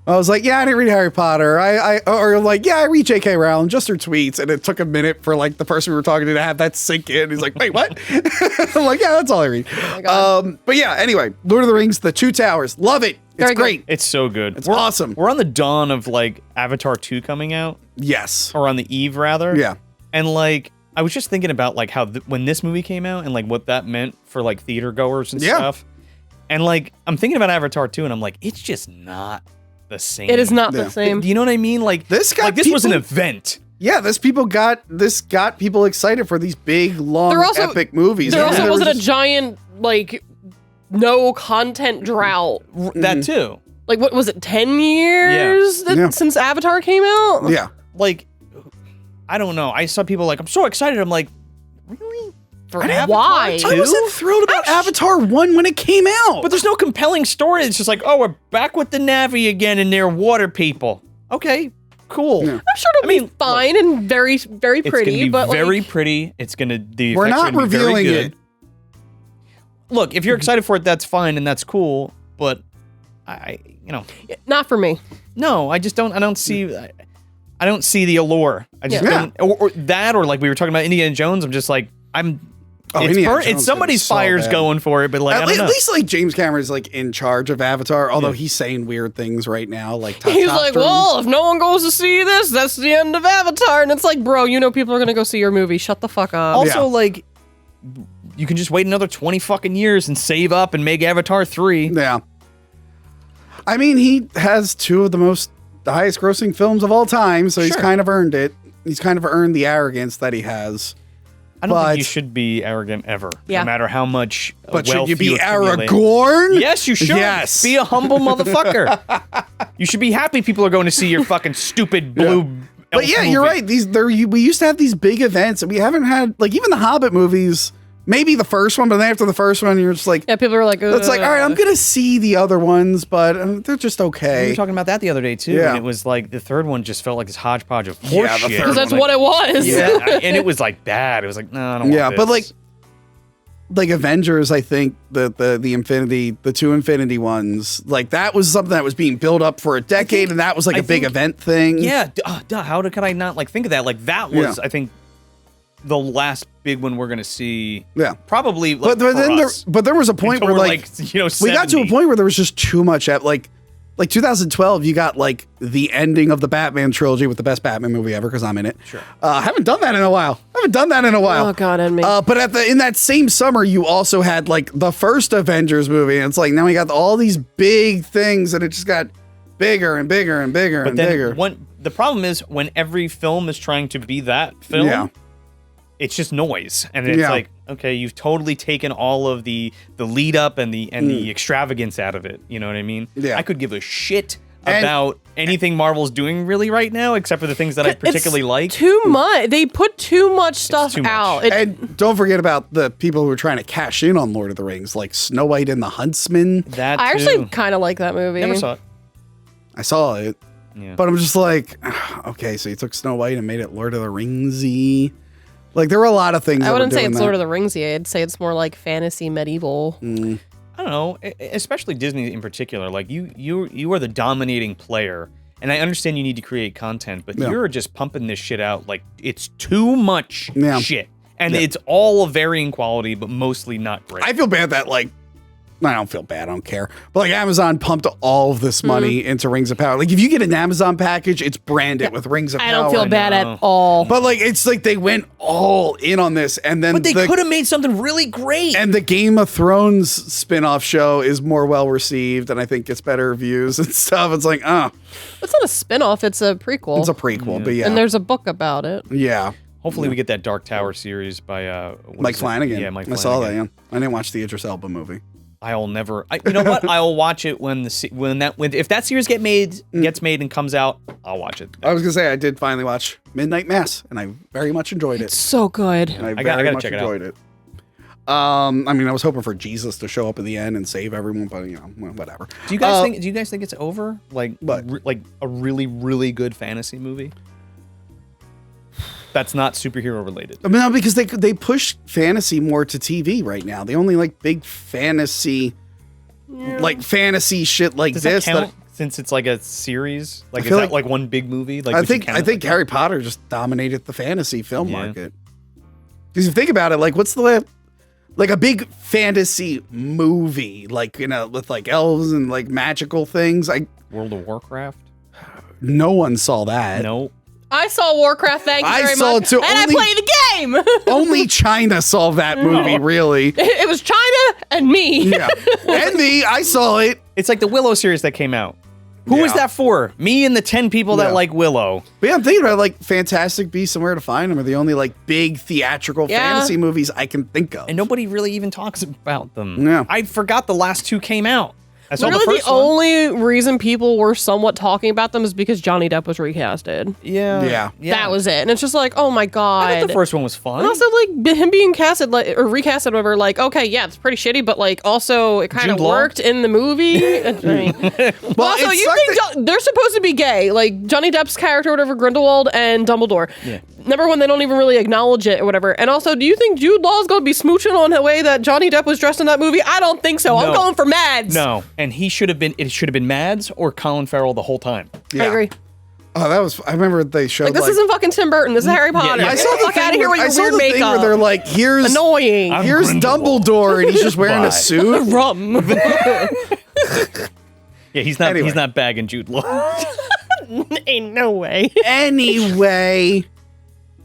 I was like, yeah, I didn't read Harry Potter. Or like, yeah, I read J.K. Rowling, just her tweets. And it took a minute for like the person we were talking to have that sink in. He's like, wait, what? I'm like, yeah, that's all I read. But yeah, anyway, Lord of the Rings, The Two Towers. Love it. It's great. It's so good. It's awesome. We're on the dawn of like Avatar 2 coming out. Yes. Or on the eve, rather. Yeah. And like, I was just thinking about like how when this movie came out and like what that meant for like theater goers and stuff. And like, I'm thinking about Avatar 2 and I'm like, it's just not the same. It is not the same. Do you know what I mean? Like this was an event. Yeah, this got people excited for these big, long, epic movies. There also wasn't a giant like no content drought. That too. Like what was it? 10 years since Avatar came out? Yeah. Like I don't know. I saw people like, I'm so excited. I'm like, really? For Avatar why? 2? I wasn't thrilled about Avatar 1 when it came out. But there's no compelling story. It's just like, oh, we're back with the Na'vi again and they're water people. Okay, cool. Yeah. I'm sure it'll be fine and very, very pretty. It's gonna be but very like, pretty. It's gonna We're not revealing it. Look, if you're excited for it, that's fine and that's cool. But not for me. No, I just don't. I don't see the allure. I just don't, or that, or like we were talking about Indiana Jones. I'm just like it's somebody's fire's going for it, but like at least like James Cameron's like in charge of Avatar, although he's saying weird things right now. Like he's like, well, if no one goes to see this, that's the end of Avatar, and it's like, bro, you know people are gonna go see your movie. Shut the fuck up. Also, like, you can just wait another 20 fucking years and save up and make Avatar 3. Yeah. I mean, he has two of the highest grossing films of all time, so he's kind of earned it. He's kind of earned the arrogance that he has. I don't think you should be arrogant ever, no matter how much But wealth should you be accumulate. Aragorn? Yes, you should. Yes. Be a humble motherfucker. You should be happy people are going to see your fucking stupid blue But elf yeah, movie. you're right. We used to have these big events, and we haven't had, like, even the Hobbit movies. Maybe the first one, but then after the first one, you're just like... Yeah, people are like... It's like, all right, I'm going to see the other ones, but they're just okay. We were talking about that the other day, too. Yeah. And it was like, the third one just felt like this hodgepodge of horseshit. Because that's what it was. Yeah, and it was like bad. It was like, no, I don't want this. But like Avengers, I think the two Infinity ones, like that was something that was being built up for a decade, and that was like a big event thing. Yeah, how could I not like think of that? Like that was, I think, the last big one we're gonna see. Yeah, probably. Like, but there was a point where we got to a point where there was just too much. Like 2012, you got like the ending of the Batman trilogy with the best Batman movie ever because I'm in it. Sure. Haven't done that in a while. Oh God, and me. But in that same summer, you also had like the first Avengers movie, and it's like now we got all these big things, and it just got bigger and bigger and bigger and bigger. The problem is when every film is trying to be that film, it's just noise, and it's like, okay, you've totally taken all of the lead up and the extravagance out of it. You know what I mean? Yeah. I could give a shit about anything Marvel's doing really right now, except for the things that I particularly like. Too much. They put too much stuff out. And don't forget about the people who are trying to cash in on Lord of the Rings, like Snow White and the Huntsman. I actually kind of like that movie. Never saw it. I saw it, yeah. But I'm just like, okay, so you took Snow White and made it Lord of the Ringsy. Like there were a lot of things. I wouldn't say it's Lord of the Ringsy. I'd say it's more like fantasy medieval. I don't know, especially Disney in particular. Like you are the dominating player, and I understand you need to create content, but you're just pumping this shit out like it's too much shit, and it's all of varying quality, but mostly not great. I feel bad that I don't feel bad. I don't care. But like Amazon pumped all of this money into Rings of Power. Like if you get an Amazon package, it's branded with Rings of Power. I don't feel bad at all. But like it's like they went all in on this, and then but they could have made something really great. And the Game of Thrones spin-off show is more well received, and I think gets better reviews and stuff. It's like, it's not a spin-off. It's a prequel. It's a prequel, but and there's a book about it. Yeah. Hopefully we get that Dark Tower series by Mike Flanagan. Yeah, Mike Flanagan. I saw that. Yeah, I didn't watch the Idris Elba movie. I'll never. You know what? I'll watch it when if that series gets made and comes out. I'll watch it. I was gonna say I did finally watch Midnight Mass, and I very much enjoyed it. It's so good. And I gotta much check enjoyed it. I mean, I was hoping for Jesus to show up at the end and save everyone, but whatever. Do you guys think it's over? Like like a really really good fantasy movie? That's not superhero related. I mean, no, because they push fantasy more to TV right now. They only like big fantasy, like fantasy shit like Does this. that count? Since it's like a series, like is feel that like one big movie? Like I think Harry Potter just dominated the fantasy film market. Because if you think about it, like what's the like a big fantasy movie, like with like elves and like magical things? World of Warcraft. No one saw that. No. I saw Warcraft, thank you very saw much. it too. And I played the game. Only China saw that movie, really. It was China and me. Yeah. And me, I saw it. It's like the Willow series that came out. Who is that for? Me and the 10 people that like Willow. But yeah, I'm thinking about like Fantastic Beasts and Where to Find Them are the only like big theatrical fantasy movies I can think of. And nobody really even talks about them. Yeah. I forgot the last 2 came out. I saw Literally, the first the only reason people were somewhat talking about them is because Johnny Depp was recasted. Yeah. That was it. And it's just like, oh my God. I thought the first one was fun. And also, like, him being casted, like, or recasted, whatever, like, okay, yeah, it's pretty shitty, but, like, also, it kind of worked in the movie. I mean, also, you think they're supposed to be gay. Like, Johnny Depp's character, whatever, Grindelwald and Dumbledore. Yeah. Number one, they don't even really acknowledge it or whatever. And also, do you think Jude Law's going to be smooching on the way that Johnny Depp was dressed in that movie? I don't think so. I'm going for Mads. No. And it should have been Mads or Colin Farrell the whole time. Yeah. I agree. Oh, I remember they showed like, this isn't fucking Tim Burton. This is Harry Potter. I saw Get the fuck out of here with your weird makeup. Where they're like, here's annoying. Here's Dumbledore, and he's just wearing a suit. Rum. Yeah, he's not bagging Jude Law. Ain't no way. Anyway,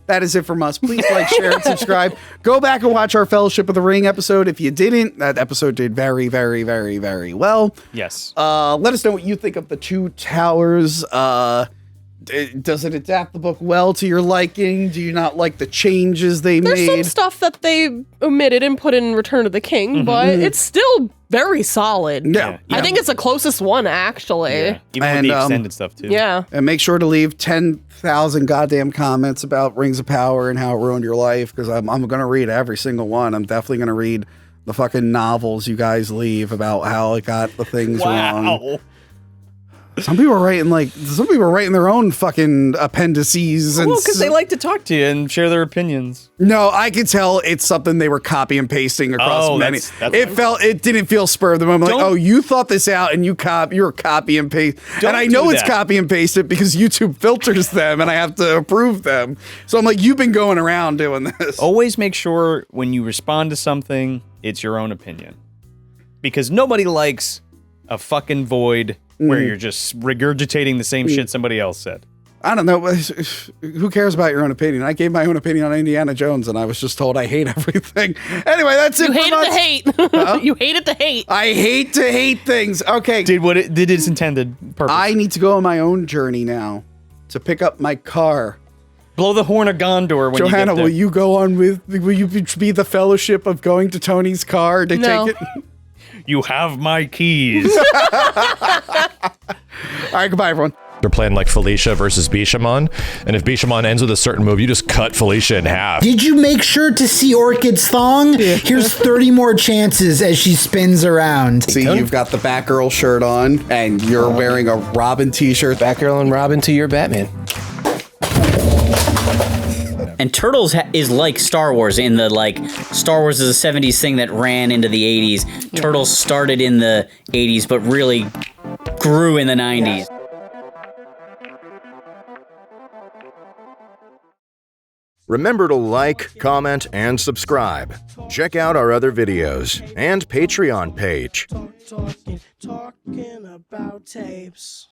that is it from us. Please like, share, and subscribe. Go back and watch our Fellowship of the Ring episode. If you didn't, that episode did very, very, very, very well. Yes. Let us know what you think of the Two Towers. Does it adapt the book well to your liking? Do you not like the changes they made? There's some stuff that they omitted and put in Return of the King, but it's still very solid. Yeah. I think it's the closest one, actually. Yeah. Even with the extended stuff, too. Yeah. And make sure to leave 10,000 goddamn comments about Rings of Power and how it ruined your life, because I'm going to read every single one. I'm definitely going to read the fucking novels you guys leave about how it got the things wrong. Some people are writing their own fucking appendices. Well, because they like to talk to you and share their opinions. No, I could tell it's something they were copy and pasting across many. It didn't feel spur of the moment. Like, oh, you thought this out and you were copy and paste. And I know it's copy and pasted because YouTube filters them and I have to approve them. So I'm like, you've been going around doing this. Always make sure when you respond to something, it's your own opinion. Because nobody likes a fucking void where you're just regurgitating the same shit somebody else said. I don't know. Who cares about your own opinion? I gave my own opinion on Indiana Jones, and I was just told I hate everything. Anyway, that's it. You hated to hate. You hated to hate. I hate to hate things. Okay. Did its intended purpose. I need to go on my own journey now to pick up my car. Blow the horn of Gondor when Johanna, you get there. will you go on will you be the fellowship of going to Tony's car to take it? You have my keys. All right, goodbye, everyone. They're playing like Felicia versus Bishamon, and if Bishamon ends with a certain move, you just cut Felicia in half. Did you make sure to see Orchid's thong? Here's 30 more chances as she spins around. See, you've got the Batgirl shirt on, and you're wearing a Robin t-shirt. Batgirl and Robin to your Batman. And Turtles is like Star Wars in the, like, Star Wars is a 70s thing that ran into the 80s. Turtles started in the 80s, but really grew in the 90s. Remember to like, comment, and subscribe. Check out our other videos and Patreon page. Talking about tapes.